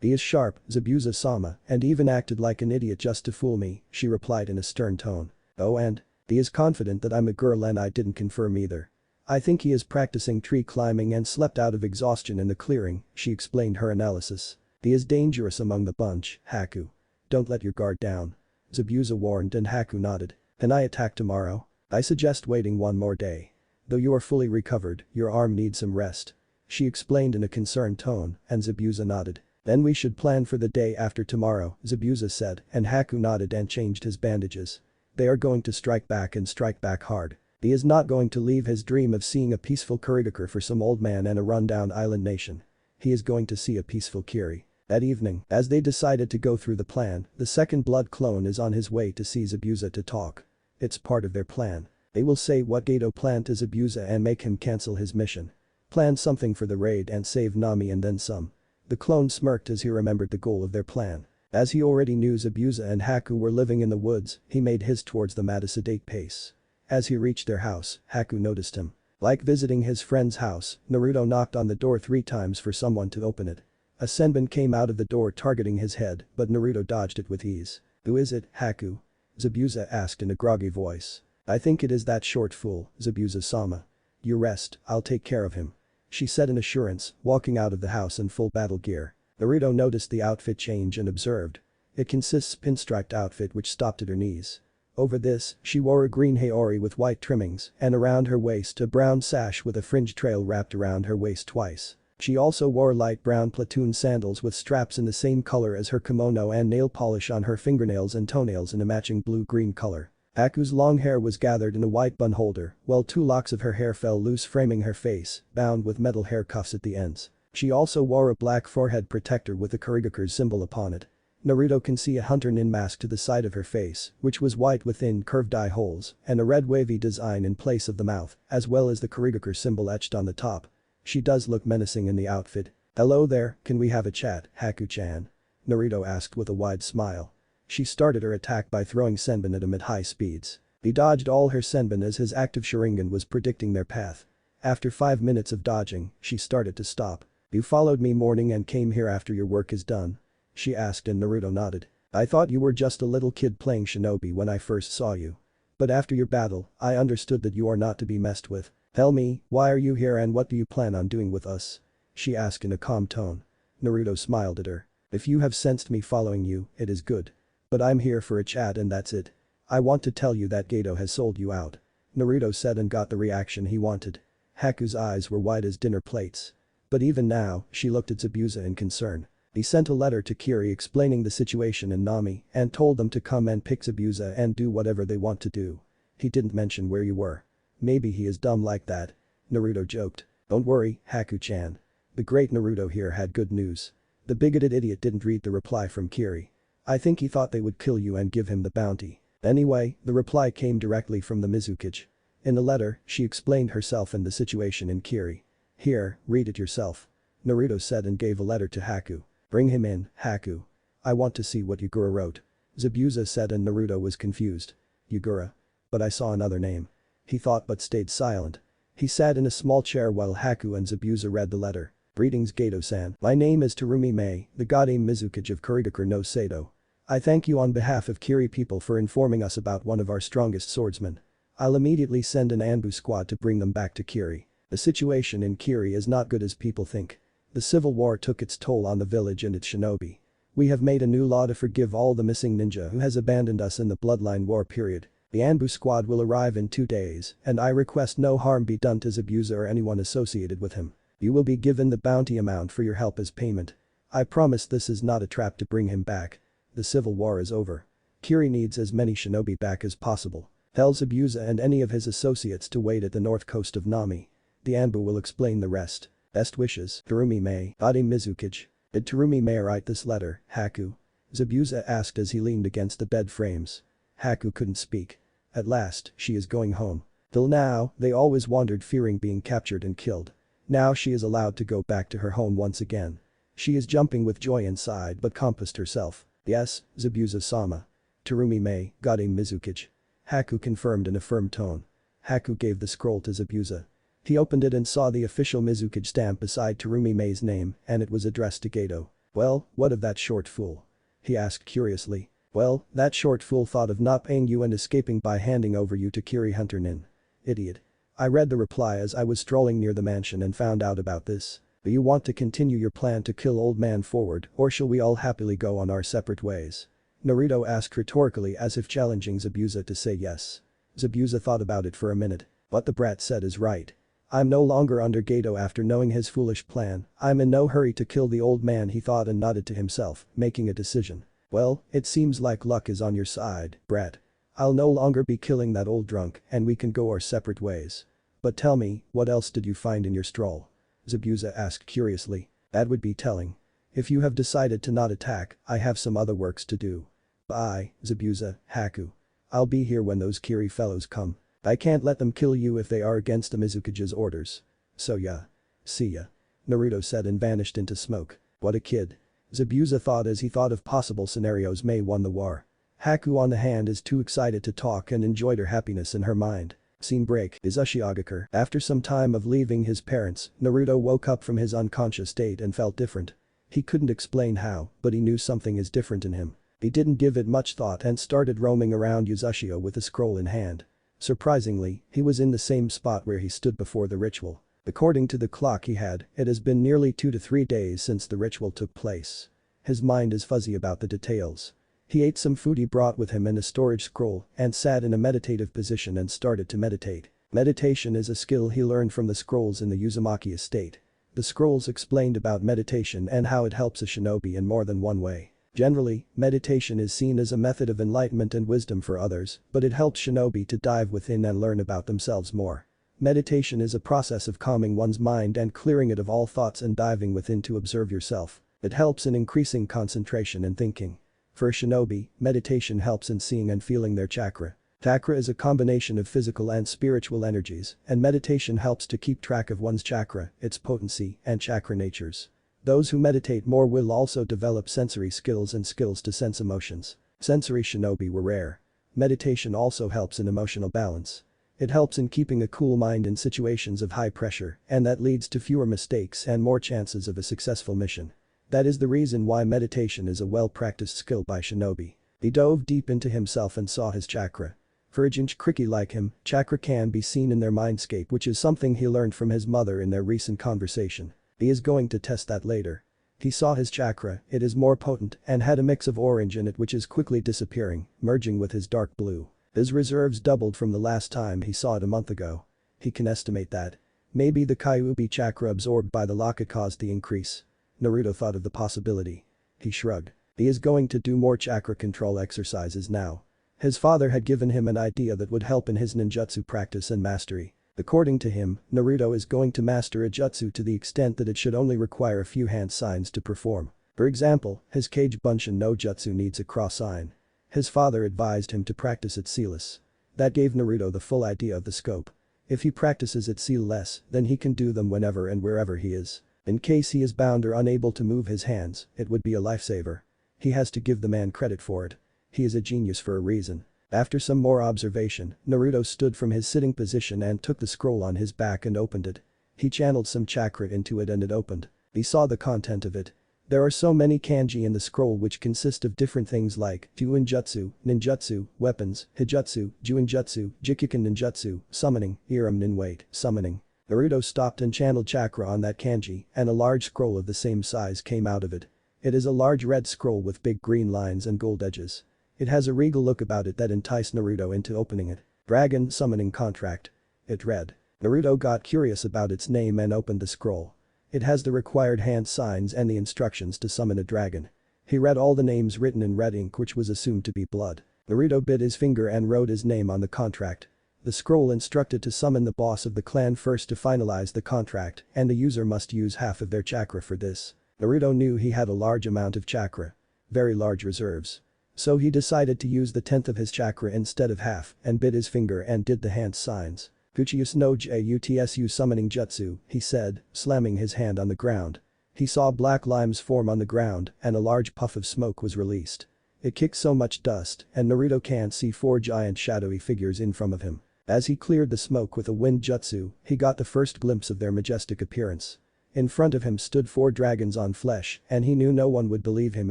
he is sharp, Zabuza-sama, and even acted like an idiot just to fool me, she replied in a stern tone. Oh and? He is confident that I'm a girl and I didn't confirm either. I think he is practicing tree climbing and slept out of exhaustion in the clearing, she explained her analysis. He is dangerous among the bunch, Haku. Don't let your guard down. Zabuza warned and Haku nodded. Can I attack tomorrow? I suggest waiting 1 more day. Though you are fully recovered, your arm needs some rest. She explained in a concerned tone, and Zabuza nodded. Then we should plan for the day after tomorrow, Zabuza said, and Haku nodded and changed his bandages. They are going to strike back and strike back hard. He is not going to leave his dream of seeing a peaceful Kurigakure for some old man and a rundown island nation. He is going to see a peaceful Kiri. That evening, as they decided to go through the plan, the second blood clone is on his way to see Zabuza to talk. It's part of their plan. They will say what Gato planned to Zabuza and make him cancel his mission. Plan something for the raid and save Nami and then some. The clone smirked as he remembered the goal of their plan. As he already knew Zabuza and Haku were living in the woods, he made his towards them at a sedate pace. As he reached their house, Haku noticed him. Like visiting his friend's house, Naruto knocked on the door 3 times for someone to open it. A senbon came out of the door targeting his head, but Naruto dodged it with ease. Who is it, Haku? Zabuza asked in a groggy voice. I think it is that short fool, Zabuza-sama. You rest, I'll take care of him. she said in assurance, walking out of the house in full battle gear. Naruto noticed the outfit change and observed. It consists pinstriped outfit which stopped at her knees. Over this, she wore a green haori with white trimmings and around her waist a brown sash with a fringe trail wrapped around her waist twice. She also wore light brown platoon sandals with straps in the same color as her kimono and nail polish on her fingernails and toenails in a matching blue-green color. Haku's long hair was gathered in a white bun holder, while 2 locks of her hair fell loose framing her face, bound with metal hair cuffs at the ends. She also wore a black forehead protector with the Kurigaku's symbol upon it. Naruto can see a hunter nin mask to the side of her face, which was white with thin curved eye holes, and a red wavy design in place of the mouth, as well as the Kurigaku symbol etched on the top. She does look menacing in the outfit. "Hello there, can we have a chat, Haku-chan?" Naruto asked with a wide smile. She started her attack by throwing senbon at him at high speeds. He dodged all her senbon as his active Sharingan was predicting their path. After 5 minutes of dodging, she started to stop. "You followed me morning and came here after your work is done?" she asked and Naruto nodded. "I thought you were just a little kid playing shinobi when I first saw you. But after your battle, I understood that you are not to be messed with. Tell me, why are you here and what do you plan on doing with us?" she asked in a calm tone. Naruto smiled at her. "If you have sensed me following you, it is good. But I'm here for a chat and that's it. I want to tell you that Gato has sold you out." Naruto said and got the reaction he wanted. Haku's eyes were wide as dinner plates. But even now, she looked at Zabuza in concern. He sent a letter to Kiri explaining the situation in Nami and told them to come and pick Zabuza and do whatever they want to do. He didn't mention where you were. "Maybe he is dumb like that," Naruto joked. "Don't worry, Haku-chan. The great Naruto here had good news." The bigoted idiot didn't read the reply from Kiri. "I think he thought they would kill you and give him the bounty." Anyway, the reply came directly from the Mizukage. In the letter, she explained herself and the situation in Kiri. "Here, read it yourself," Naruto said and gave a letter to Haku. "Bring him in, Haku. I want to see what Yugura wrote." Zabuza said and Naruto was confused. "Yugura? But I saw another name." He thought but stayed silent. He sat in a small chair while Haku and Zabuza read the letter. "Greetings Gato-san. My name is Terumi Mei, the Godame Mizukage of Kurigaku no Sato. I thank you on behalf of Kiri people for informing us about one of our strongest swordsmen. I'll immediately send an Anbu squad to bring them back to Kiri. The situation in Kiri is not good as people think. The civil war took its toll on the village and its shinobi. We have made a new law to forgive all the missing ninja who has abandoned us in the bloodline war period. The Anbu squad will arrive in 2 days, and I request no harm be done to Zabuza or anyone associated with him. You will be given the bounty amount for your help as payment. I promise this is not a trap to bring him back. The civil war is over. Kiri needs as many shinobi back as possible. Tell Zabuza and any of his associates to wait at the north coast of Nami. The Anbu will explain the rest. Best wishes, Terumi Mei, Godame Mizukage." "Did Terumi Mei write this letter, Haku?" Zabuza asked as he leaned against the bed frames. Haku couldn't speak. At last, she is going home. Till now, they always wandered fearing being captured and killed. Now she is allowed to go back to her home once again. She is jumping with joy inside but composed herself. "Yes, Zabuza-sama. Terumi Mei, Godame Mizukage." Haku confirmed in a firm tone. Haku gave the scroll to Zabuza. He opened it and saw the official Mizukage stamp beside Terumi Mei's name and it was addressed to Gato. "Well, what of that short fool?" he asked curiously. "Well, that short fool thought of not paying you and escaping by handing over you to Kiri Hunter Nin. Idiot. I read the reply as I was strolling near the mansion and found out about this. Do you want to continue your plan to kill old man forward or shall we all happily go on our separate ways?" Naruto asked rhetorically as if challenging Zabuza to say yes. Zabuza thought about it for a minute. "What the brat said is right. I'm no longer under Gato after knowing his foolish plan. I'm in no hurry to kill the old man," he thought and nodded to himself, making a decision. "Well, it seems like luck is on your side, brat. I'll no longer be killing that old drunk and we can go our separate ways. But tell me, what else did you find in your stroll?" Zabuza asked curiously. "That would be telling. If you have decided to not attack, I have some other works to do." "Bye, Zabuza, Haku. I'll be here when those Kiri fellows come. I can't let them kill you if they are against the Mizukage's orders. So yeah. See ya," Naruto said and vanished into smoke. What a kid. Zabuza thought as he thought of possible scenarios Mei won the war. Haku on the hand is too excited to talk and enjoyed her happiness in her mind. Scene break. Izushiogakure. After some time of leaving his parents, Naruto woke up from his unconscious state and felt different. He couldn't explain how, but he knew something is different in him. He didn't give it much thought and started roaming around Uzushio with a scroll in hand. Surprisingly, he was in the same spot where he stood before the ritual. According to the clock he had, it has been nearly 2 to 3 days since the ritual took place. His mind is fuzzy about the details. He ate some food he brought with him and a storage scroll and sat in a meditative position and started to meditate. Meditation is a skill he learned from the scrolls in the Uzumaki estate. The scrolls explained about meditation and how it helps a shinobi in more than one way. Generally, meditation is seen as a method of enlightenment and wisdom for others, but it helps shinobi to dive within and learn about themselves more. Meditation is a process of calming one's mind and clearing it of all thoughts and diving within to observe yourself. It helps in increasing concentration and thinking. For a shinobi, meditation helps in seeing and feeling their chakra. Chakra is a combination of physical and spiritual energies, and meditation helps to keep track of one's chakra, its potency, and chakra natures. Those who meditate more will also develop sensory skills and skills to sense emotions. Sensory shinobi were rare. Meditation also helps in emotional balance. It helps in keeping a cool mind in situations of high pressure, and that leads to fewer mistakes and more chances of a successful mission. That is the reason why meditation is a well-practiced skill by shinobi. He dove deep into himself and saw his chakra. For a Jinchuriki like him, chakra can be seen in their mindscape, which is something he learned from his mother in their recent conversation. He is going to test that later. He saw his chakra, it is more potent and had a mix of orange in it which is quickly disappearing, merging with his dark blue. His reserves doubled from the last time he saw it a month ago. He can estimate that. Maybe the Kyuubi chakra absorbed by the locket caused the increase. Naruto thought of the possibility. He shrugged. He is going to do more chakra control exercises now. His father had given him an idea that would help in his ninjutsu practice and mastery. According to him, Naruto is going to master a jutsu to the extent that it should only require a few hand signs to perform. For example, his Kage Bunshin no jutsu needs a cross sign. His father advised him to practice at sealess. That gave Naruto the full idea of the scope. If he practices at seal less, then he can do them whenever and wherever he is. In case he is bound or unable to move his hands, it would be a lifesaver. He has to give the man credit for it. He is a genius for a reason. After some more observation, Naruto stood from his sitting position and took the scroll on his back and opened it. He channeled some chakra into it and it opened. He saw the content of it. There are so many kanji in the scroll which consist of different things like Juinjutsu, Ninjutsu, Weapons, Hijutsu, Juinjutsu, Jikuken Ninjutsu, Summoning, Iram Ninwait, Summoning. Naruto stopped and channeled chakra on that kanji, and a large scroll of the same size came out of it. It is a large red scroll with big green lines and gold edges. It has a regal look about it that enticed Naruto into opening it. Dragon Summoning Contract. It read. Naruto got curious about its name and opened the scroll. It has the required hand signs and the instructions to summon a dragon. He read all the names written in red ink which was assumed to be blood. Naruto bit his finger and wrote his name on the contract. The scroll instructed to summon the boss of the clan first to finalize the contract, and the user must use half of their chakra for this. Naruto knew he had a large amount of chakra. Very large reserves. So he decided to use the tenth of his chakra instead of half and bit his finger and did the hand signs. Kuchius no Jutsu summoning jutsu, he said, slamming his hand on the ground. He saw black limes form on the ground and a large puff of smoke was released. It kicked so much dust and Naruto can't see 4 giant shadowy figures in front of him. As he cleared the smoke with a wind jutsu, he got the first glimpse of their majestic appearance. In front of him stood 4 dragons on flesh and he knew no one would believe him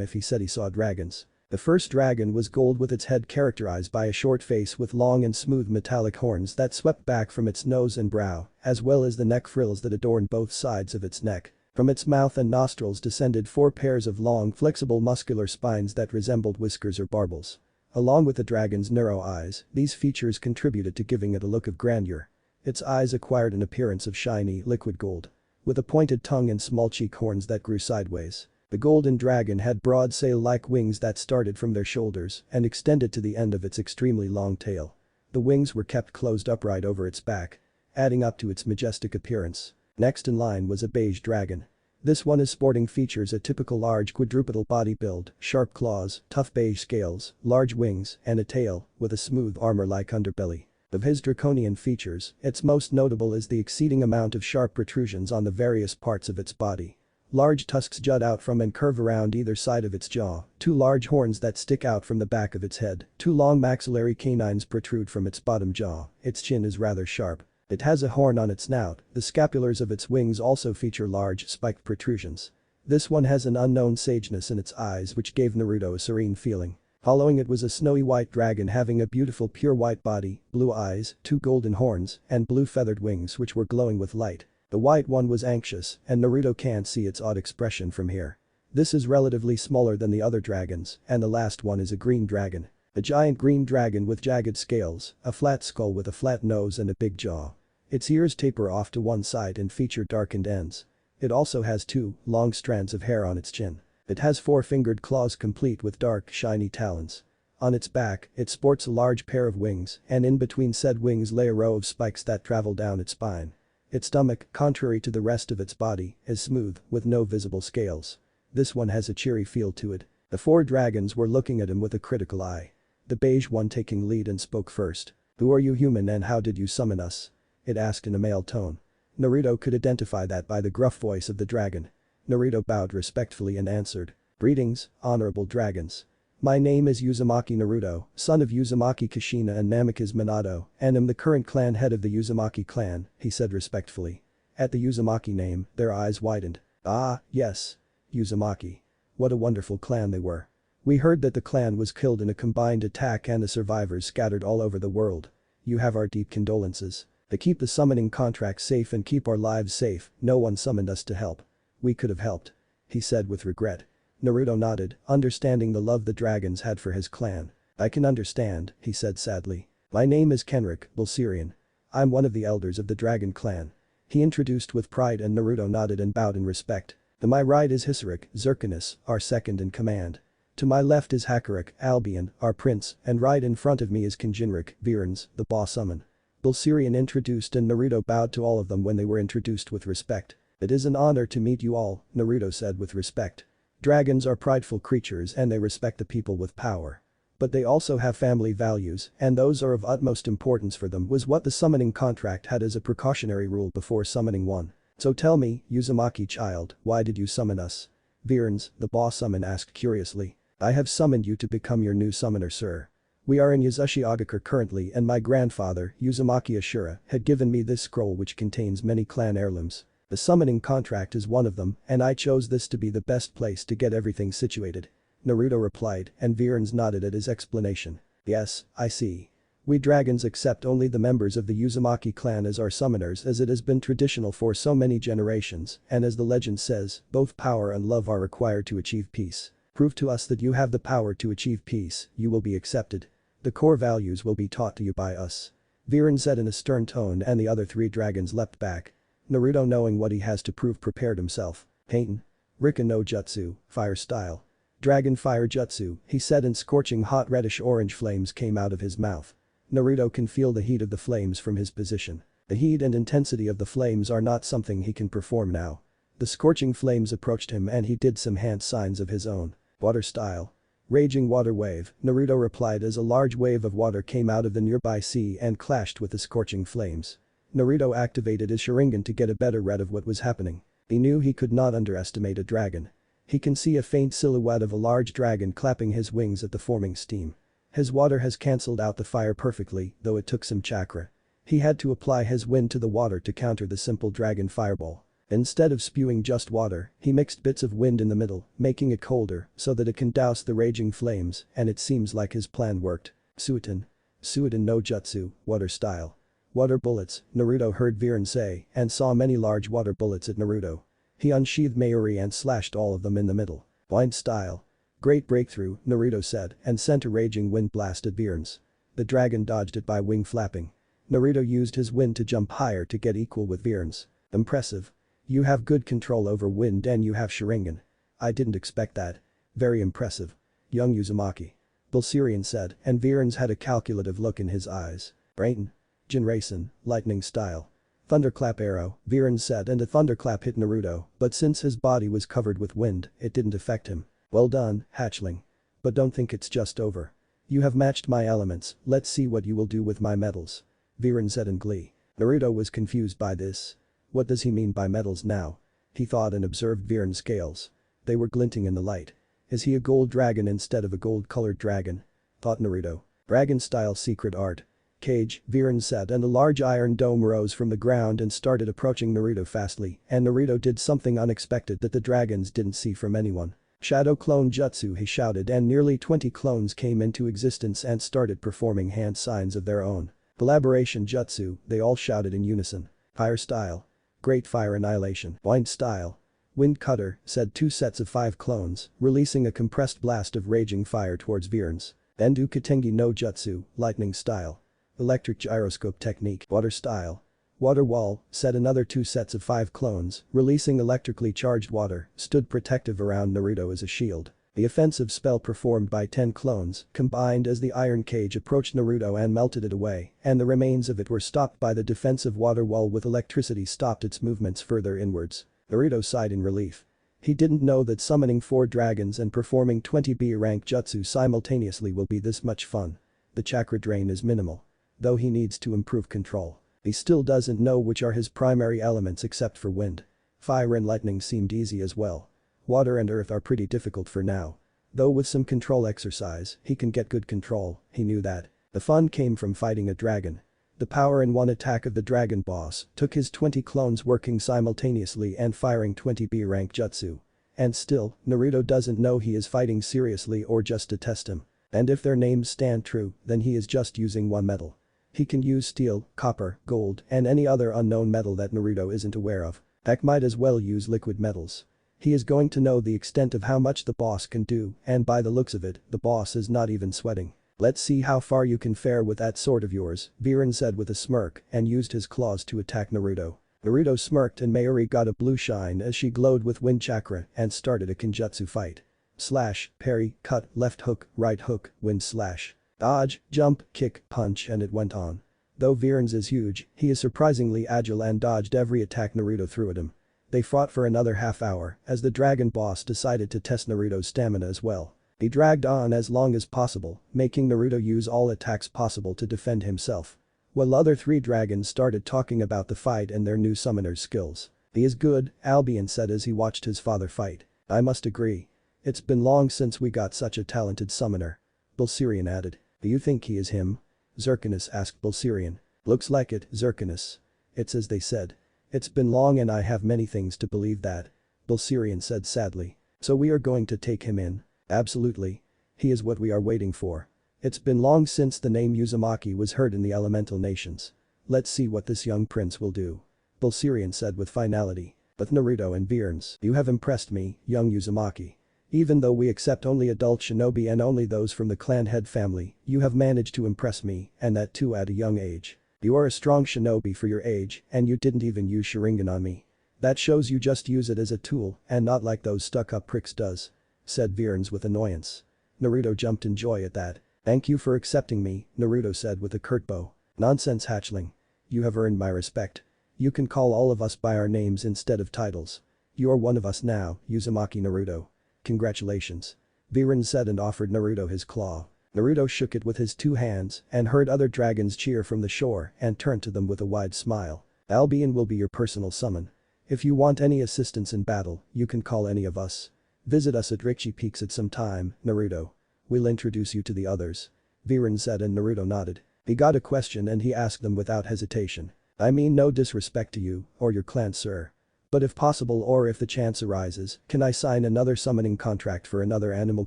if he said he saw dragons. The first dragon was gold with its head characterized by a short face with long and smooth metallic horns that swept back from its nose and brow, as well as the neck frills that adorned both sides of its neck. From its mouth and nostrils descended 4 pairs of long, flexible muscular spines that resembled whiskers or barbels. Along with the dragon's narrow eyes, these features contributed to giving it a look of grandeur. Its eyes acquired an appearance of shiny, liquid gold. With a pointed tongue and small cheek horns that grew sideways. The golden dragon had broad sail-like wings that started from their shoulders and extended to the end of its extremely long tail. The wings were kept closed upright over its back, adding up to its majestic appearance. Next in line was a beige dragon. This one is sporting features a typical large quadrupedal body build, sharp claws, tough beige scales, large wings, and a tail, with a smooth armor-like underbelly. Of his draconian features, its most notable is the exceeding amount of sharp protrusions on the various parts of its body. Large tusks jut out from and curve around either side of its jaw, 2 large horns that stick out from the back of its head, 2 long maxillary canines protrude from its bottom jaw, its chin is rather sharp. It has a horn on its snout, the scapulars of its wings also feature large, spiked protrusions. This one has an unknown sageness in its eyes which gave Naruto a serene feeling. Following it was a snowy white dragon having a beautiful pure white body, blue eyes, 2 golden horns, and blue feathered wings which were glowing with light. The white one was anxious, and Naruto can't see its odd expression from here. This is relatively smaller than the other dragons, and the last one is a green dragon. A giant green dragon with jagged scales, a flat skull with a flat nose and a big jaw. Its ears taper off to one side and feature darkened ends. It also has 2 long strands of hair on its chin. It has 4-fingered claws complete with dark, shiny talons. On its back, it sports a large pair of wings, and in between said wings lay a row of spikes that travel down its spine. Its stomach, contrary to the rest of its body, is smooth, with no visible scales. This one has a cheery feel to it. The 4 dragons were looking at him with a critical eye. The beige one taking lead and spoke first. "Who are you, human, and how did you summon us?" it asked in a male tone. Naruto could identify that by the gruff voice of the dragon. Naruto bowed respectfully and answered. "Greetings, honorable dragons. My name is Uzumaki Naruto, son of Uzumaki Kushina and Namikaze Minato, and am the current clan head of the Uzumaki clan," he said respectfully. At the Uzumaki name, their eyes widened. "Ah, yes. Uzumaki. What a wonderful clan they were. We heard that the clan was killed in a combined attack and the survivors scattered all over the world. You have our deep condolences. To keep the summoning contract safe and keep our lives safe, no one summoned us to help. We could have helped," he said with regret. Naruto nodded, understanding the love the dragons had for his clan. "I can understand," he said sadly. "My name is Kenric Bulsirian. I'm one of the elders of the dragon clan." He introduced with pride and Naruto nodded and bowed in respect. "To my right is Hisaric Zirconus, our second in command. To my left is Hakuruk Albion, our prince, and right in front of me is Kinjinrik Virens, the boss summon." Bulsirian introduced and Naruto bowed to all of them when they were introduced with respect. "It is an honor to meet you all," Naruto said with respect. Dragons are prideful creatures and they respect the people with power. But they also have family values, and those are of utmost importance for them, was what the summoning contract had as a precautionary rule before summoning one. "So tell me, Uzumaki child, why did you summon us?" Virens, the boss summon, asked curiously. "I have summoned you to become your new summoner, sir. We are in Yuzushiogakure currently and my grandfather, Uzumaki Ashura, had given me this scroll which contains many clan heirlooms. The summoning contract is one of them, and I chose this to be the best place to get everything situated." Naruto replied, and Virens nodded at his explanation. "Yes, I see. We dragons accept only the members of the Uzumaki clan as our summoners, as it has been traditional for so many generations, and as the legend says, both power and love are required to achieve peace. Prove to us that you have the power to achieve peace, you will be accepted. The core values will be taught to you by us." Virens said in a stern tone, and the other 3 dragons leapt back. Naruto, knowing what he has to prove, prepared himself. "Heian. Rika no Jutsu, fire style. Dragon fire jutsu," he said, and scorching hot reddish-orange flames came out of his mouth. Naruto can feel the heat of the flames from his position. The heat and intensity of the flames are not something he can perform now. The scorching flames approached him and he did some hand signs of his own. "Water style. Raging water wave," Naruto replied as a large wave of water came out of the nearby sea and clashed with the scorching flames. Naruto activated his Sharingan to get a better read of what was happening. He knew he could not underestimate a dragon. He can see a faint silhouette of a large dragon clapping his wings at the forming steam. His water has cancelled out the fire perfectly, though it took some chakra. He had to apply his wind to the water to counter the simple dragon fireball. Instead of spewing just water, he mixed bits of wind in the middle, making it colder so that it can douse the raging flames, and it seems like his plan worked. "Suiton. Suiton no Jutsu, water style. Water bullets," Naruto heard Virens say, and saw many large water bullets at Naruto. He unsheathed Mayuri and slashed all of them in the middle. "Wind style. Great breakthrough," Naruto said, and sent a raging wind blast at Virens. The dragon dodged it by wing flapping. Naruto used his wind to jump higher to get equal with Virens. "Impressive. You have good control over wind and you have Sharingan. I didn't expect that. Very impressive. Young Uzumaki." Bulsirian said, and Virens had a calculative look in his eyes. "Rain. Jinrasen, lightning style. Thunderclap arrow," Virens said, and a thunderclap hit Naruto, but since his body was covered with wind, it didn't affect him. "Well done, hatchling. But don't think it's just over. You have matched my elements, let's see what you will do with my metals," Virens said in glee. Naruto was confused by this. What does he mean by metals now? He thought and observed Virens' scales. They were glinting in the light. Is he a gold dragon instead of a gold-colored dragon? Thought Naruto. Dragon-style secret art. Cage, Virens said, and a large iron dome rose from the ground and started approaching Naruto fastly, and Naruto did something unexpected that the dragons didn't see from anyone. "Shadow clone jutsu," he shouted, and nearly 20 clones came into existence and started performing hand signs of their own. "Collaboration jutsu," they all shouted in unison. "Fire style. Great fire annihilation. Wind style. Wind cutter, said 2 sets of 5 clones, releasing a compressed blast of raging fire towards Virens. Endu Katengi no Jutsu, lightning style. Electric gyroscope technique. Water style. Water wall, said another 2 sets of 5 clones, releasing electrically charged water, stood protective around Naruto as a shield. The offensive spell performed by 10 clones combined as the iron cage approached Naruto and melted it away, and the remains of it were stopped by the defensive water wall with electricity stopped its movements further inwards. Naruto sighed in relief. He didn't know that summoning 4 dragons and performing 20 B rank jutsu simultaneously will be this much fun. The chakra drain is minimal. Though he needs to improve control. He still doesn't know which are his primary elements except for wind. Fire and lightning seemed easy as well. Water and earth are pretty difficult for now. Though with some control exercise, he can get good control, he knew that. The fun came from fighting a dragon. The power in one attack of the dragon boss took his 20 clones working simultaneously and firing 20 B rank jutsu. And still, Naruto doesn't know he is fighting seriously or just to test him. And if their names stand true, then he is just using one metal. He can use steel, copper, gold, and any other unknown metal that Naruto isn't aware of. Heck, might as well use liquid metals. He is going to know the extent of how much the boss can do, and by the looks of it, the boss is not even sweating. Let's see how far you can fare with that sword of yours, Viren said with a smirk and used his claws to attack Naruto. Naruto smirked and Mayuri got a blue shine as she glowed with wind chakra and started a kinjutsu fight. Slash, parry, cut, left hook, right hook, wind slash. Dodge, jump, kick, punch and it went on. Though Viren's is huge, he is surprisingly agile and dodged every attack Naruto threw at him. They fought for another half hour as the dragon boss decided to test Naruto's stamina as well. He dragged on as long as possible, making Naruto use all attacks possible to defend himself. While other 3 dragons started talking about the fight and their new summoner's skills. He is good, Albion said as he watched his father fight. I must agree. It's been long since we got such a talented summoner. Bulsirian added. Do you think he is him? Zirkinus asked Bulsirian. Looks like it, Zirkinus. It's as they said. It's been long and I have many things to believe that. Bulsirian said sadly. So we are going to take him in? Absolutely. He is what we are waiting for. It's been long since the name Uzumaki was heard in the elemental nations. Let's see what this young prince will do. Bulsirian said with finality. But Naruto and Virens, you have impressed me, young Uzumaki. Even though we accept only adult shinobi and only those from the clan head family, you have managed to impress me, and that too at a young age. You are a strong shinobi for your age, and you didn't even use Sharingan on me. That shows you just use it as a tool and not like those stuck-up pricks does. Said Virens with annoyance. Naruto jumped in joy at that. Thank you for accepting me, Naruto said with a curt bow. Nonsense hatchling. You have earned my respect. You can call all of us by our names instead of titles. You are one of us now, Uzumaki Naruto. Congratulations. Virens said and offered Naruto his claw. Naruto shook it with his 2 hands and heard other dragons cheer from the shore and turned to them with a wide smile. Albion will be your personal summon. If you want any assistance in battle, you can call any of us. Visit us at Rikshi Peaks at some time, Naruto. We'll introduce you to the others. Viren said and Naruto nodded. He got a question and he asked them without hesitation. I mean no disrespect to you or your clan, sir. But if possible or if the chance arises, can I sign another summoning contract for another animal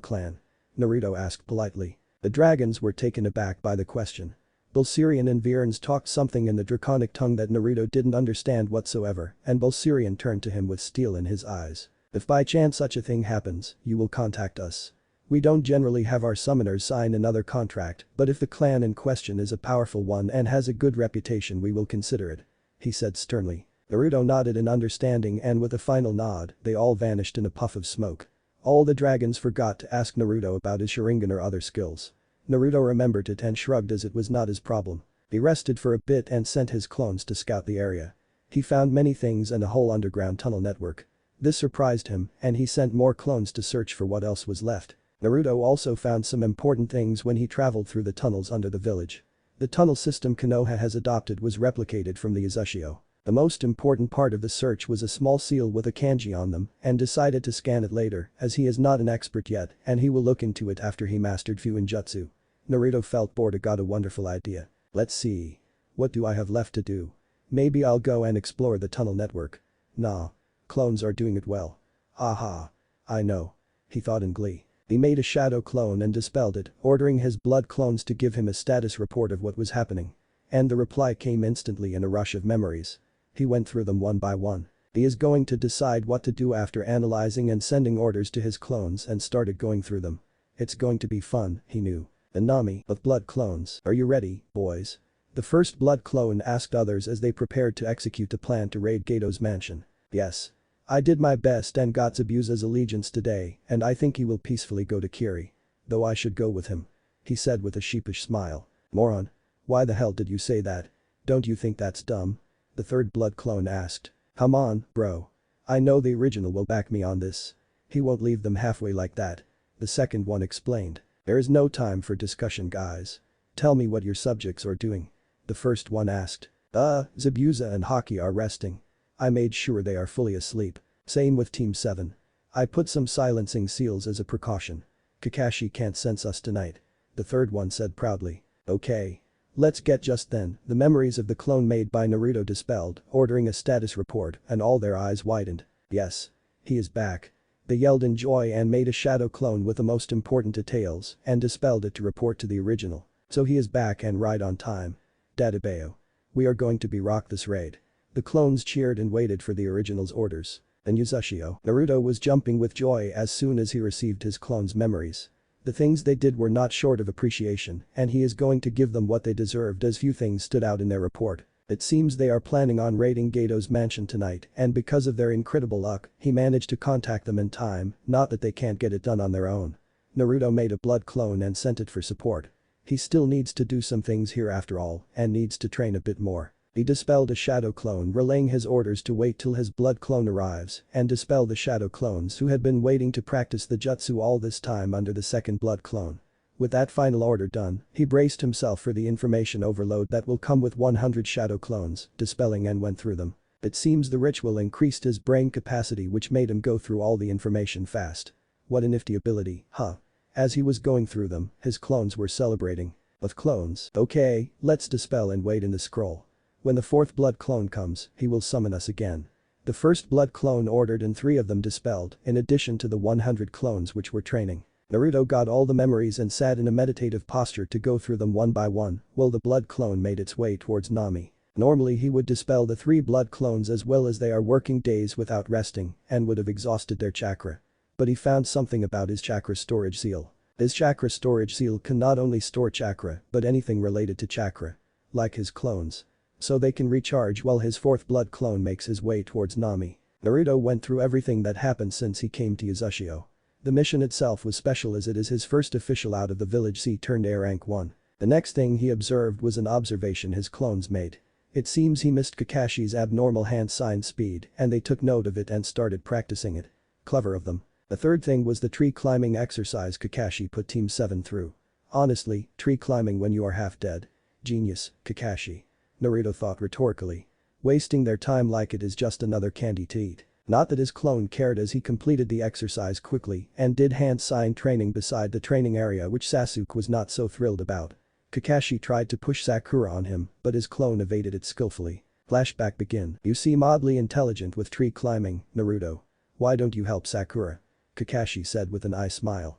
clan? Naruto asked politely. The dragons were taken aback by the question. Bulsirian and Virens talked something in the draconic tongue that Naruto didn't understand whatsoever and Bulsirian turned to him with steel in his eyes. If by chance such a thing happens, you will contact us. We don't generally have our summoners sign another contract, but if the clan in question is a powerful one and has a good reputation we will consider it. He said sternly. Naruto nodded in understanding and with a final nod, they all vanished in a puff of smoke. All the dragons forgot to ask Naruto about his Sharingan or other skills. Naruto remembered it and shrugged as it was not his problem. He rested for a bit and sent his clones to scout the area. He found many things and a whole underground tunnel network. This surprised him and he sent more clones to search for what else was left. Naruto also found some important things when he traveled through the tunnels under the village. The tunnel system Konoha has adopted was replicated from the Uzushio. The most important part of the search was a small seal with a kanji on them and decided to scan it later as he is not an expert yet and he will look into it after he mastered Fuinjutsu. Naruto felt bored and got a wonderful idea. Let's see. What do I have left to do? Maybe I'll go and explore the tunnel network. Nah. Clones are doing it well. Aha. I know. He thought in glee. He made a shadow clone and dispelled it, ordering his blood clones to give him a status report of what was happening. And the reply came instantly in a rush of memories. He went through them one by one. He is going to decide what to do after analyzing and sending orders to his clones and started going through them. It's going to be fun, he knew. The Nami of blood clones. Are you ready, boys? The first blood clone asked others as they prepared to execute the plan to raid Gato's mansion. Yes. I did my best and got Zabuza's allegiance today, and I think he will peacefully go to Kiri. Though I should go with him. He said with a sheepish smile. Moron. Why the hell did you say that? Don't you think that's dumb? The third blood clone asked. Come on, bro. I know the original will back me on this. He won't leave them halfway like that. The second one explained. There is no time for discussion, guys. Tell me what your subjects are doing. The first one asked. Zabuza and Haki are resting. I made sure they are fully asleep. Same with Team 7. I put some silencing seals as a precaution. Kakashi can't sense us tonight. The third one said proudly. Okay. Let's get just then, the memories of the clone made by Naruto dispelled, ordering a status report, and all their eyes widened. Yes. He is back. They yelled in joy and made a shadow clone with the most important details and dispelled it to report to the original. So he is back and right on time. Dadabeo. We are going to be rock this raid. The clones cheered and waited for the original's orders. And Yuzushio. Naruto was jumping with joy as soon as he received his clones' memories. The things they did were not short of appreciation, and he is going to give them what they deserved as few things stood out in their report. It seems they are planning on raiding Gato's mansion tonight, and because of their incredible luck, he managed to contact them in time, not that they can't get it done on their own. Naruto made a blood clone and sent it for support. He still needs to do some things here after all, and needs to train a bit more. He dispelled a shadow clone, relaying his orders to wait till his blood clone arrives and dispel the shadow clones who had been waiting to practice the jutsu all this time under the second blood clone. With that final order done, he braced himself for the information overload that will come with 100 shadow clones, dispelling and went through them. It seems the ritual increased his brain capacity, which made him go through all the information fast. What a nifty ability, huh? As he was going through them, his clones were celebrating. With clones, okay, let's dispel and wait in the scroll. When the fourth blood clone comes, he will summon us again. The first blood clone ordered and 3 of them dispelled, in addition to the 100 clones which were training. Naruto got all the memories and sat in a meditative posture to go through them one by one, while the blood clone made its way towards Nami. Normally he would dispel the 3 blood clones as well as they are working days without resting and would have exhausted their chakra. But he found something about his chakra storage seal. His chakra storage seal can not only store chakra but anything related to chakra. Like his clones. So they can recharge while his fourth blood clone makes his way towards Nami. Naruto went through everything that happened since he came to Yuzushio. The mission itself was special as it is his first official out of the village C-turned-A rank 1. The next thing he observed was an observation his clones made. It seems he missed Kakashi's abnormal hand sign speed and they took note of it and started practicing it. Clever of them. The third thing was the tree climbing exercise Kakashi put Team 7 through. Honestly, tree climbing when you are half dead. Genius, Kakashi. Naruto thought rhetorically. Wasting their time like it is just another candy to eat. Not that his clone cared as he completed the exercise quickly and did hand sign training beside the training area, which Sasuke was not so thrilled about. Kakashi tried to push Sakura on him, but his clone evaded it skillfully. Flashback begin. You seem oddly intelligent with tree climbing, Naruto. Why don't you help Sakura? Kakashi said with an eye smile.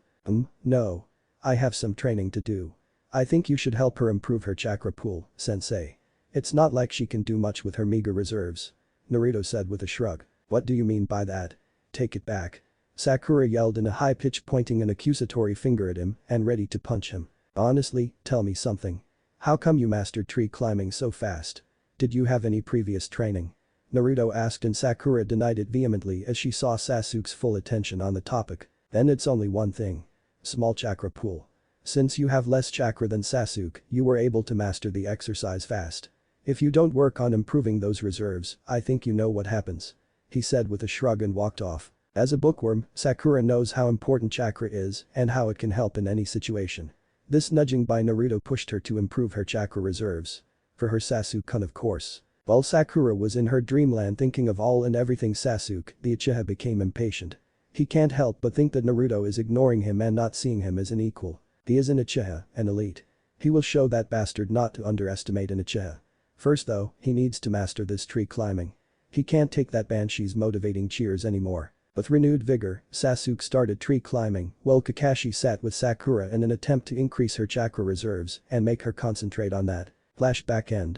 No. I have some training to do. I think you should help her improve her chakra pool, sensei. It's not like she can do much with her meager reserves. Naruto said with a shrug. What do you mean by that? Take it back. Sakura yelled in a high pitch, pointing an accusatory finger at him and ready to punch him. Honestly, tell me something. How come you mastered tree climbing so fast? Did you have any previous training? Naruto asked and Sakura denied it vehemently as she saw Sasuke's full attention on the topic. Then it's only one thing. Small chakra pool. Since you have less chakra than Sasuke, you were able to master the exercise fast. If you don't work on improving those reserves, I think you know what happens. He said with a shrug and walked off. As a bookworm, Sakura knows how important chakra is and how it can help in any situation. This nudging by Naruto pushed her to improve her chakra reserves. For her Sasuke-kun, of course. While Sakura was in her dreamland thinking of all and everything Sasuke, the Uchiha became impatient. He can't help but think that Naruto is ignoring him and not seeing him as an equal. He is an Uchiha, an elite. He will show that bastard not to underestimate an Uchiha. First though, he needs to master this tree climbing. He can't take that Banshee's motivating cheers anymore. With renewed vigor, Sasuke started tree climbing while Kakashi sat with Sakura in an attempt to increase her chakra reserves and make her concentrate on that. Flashback end.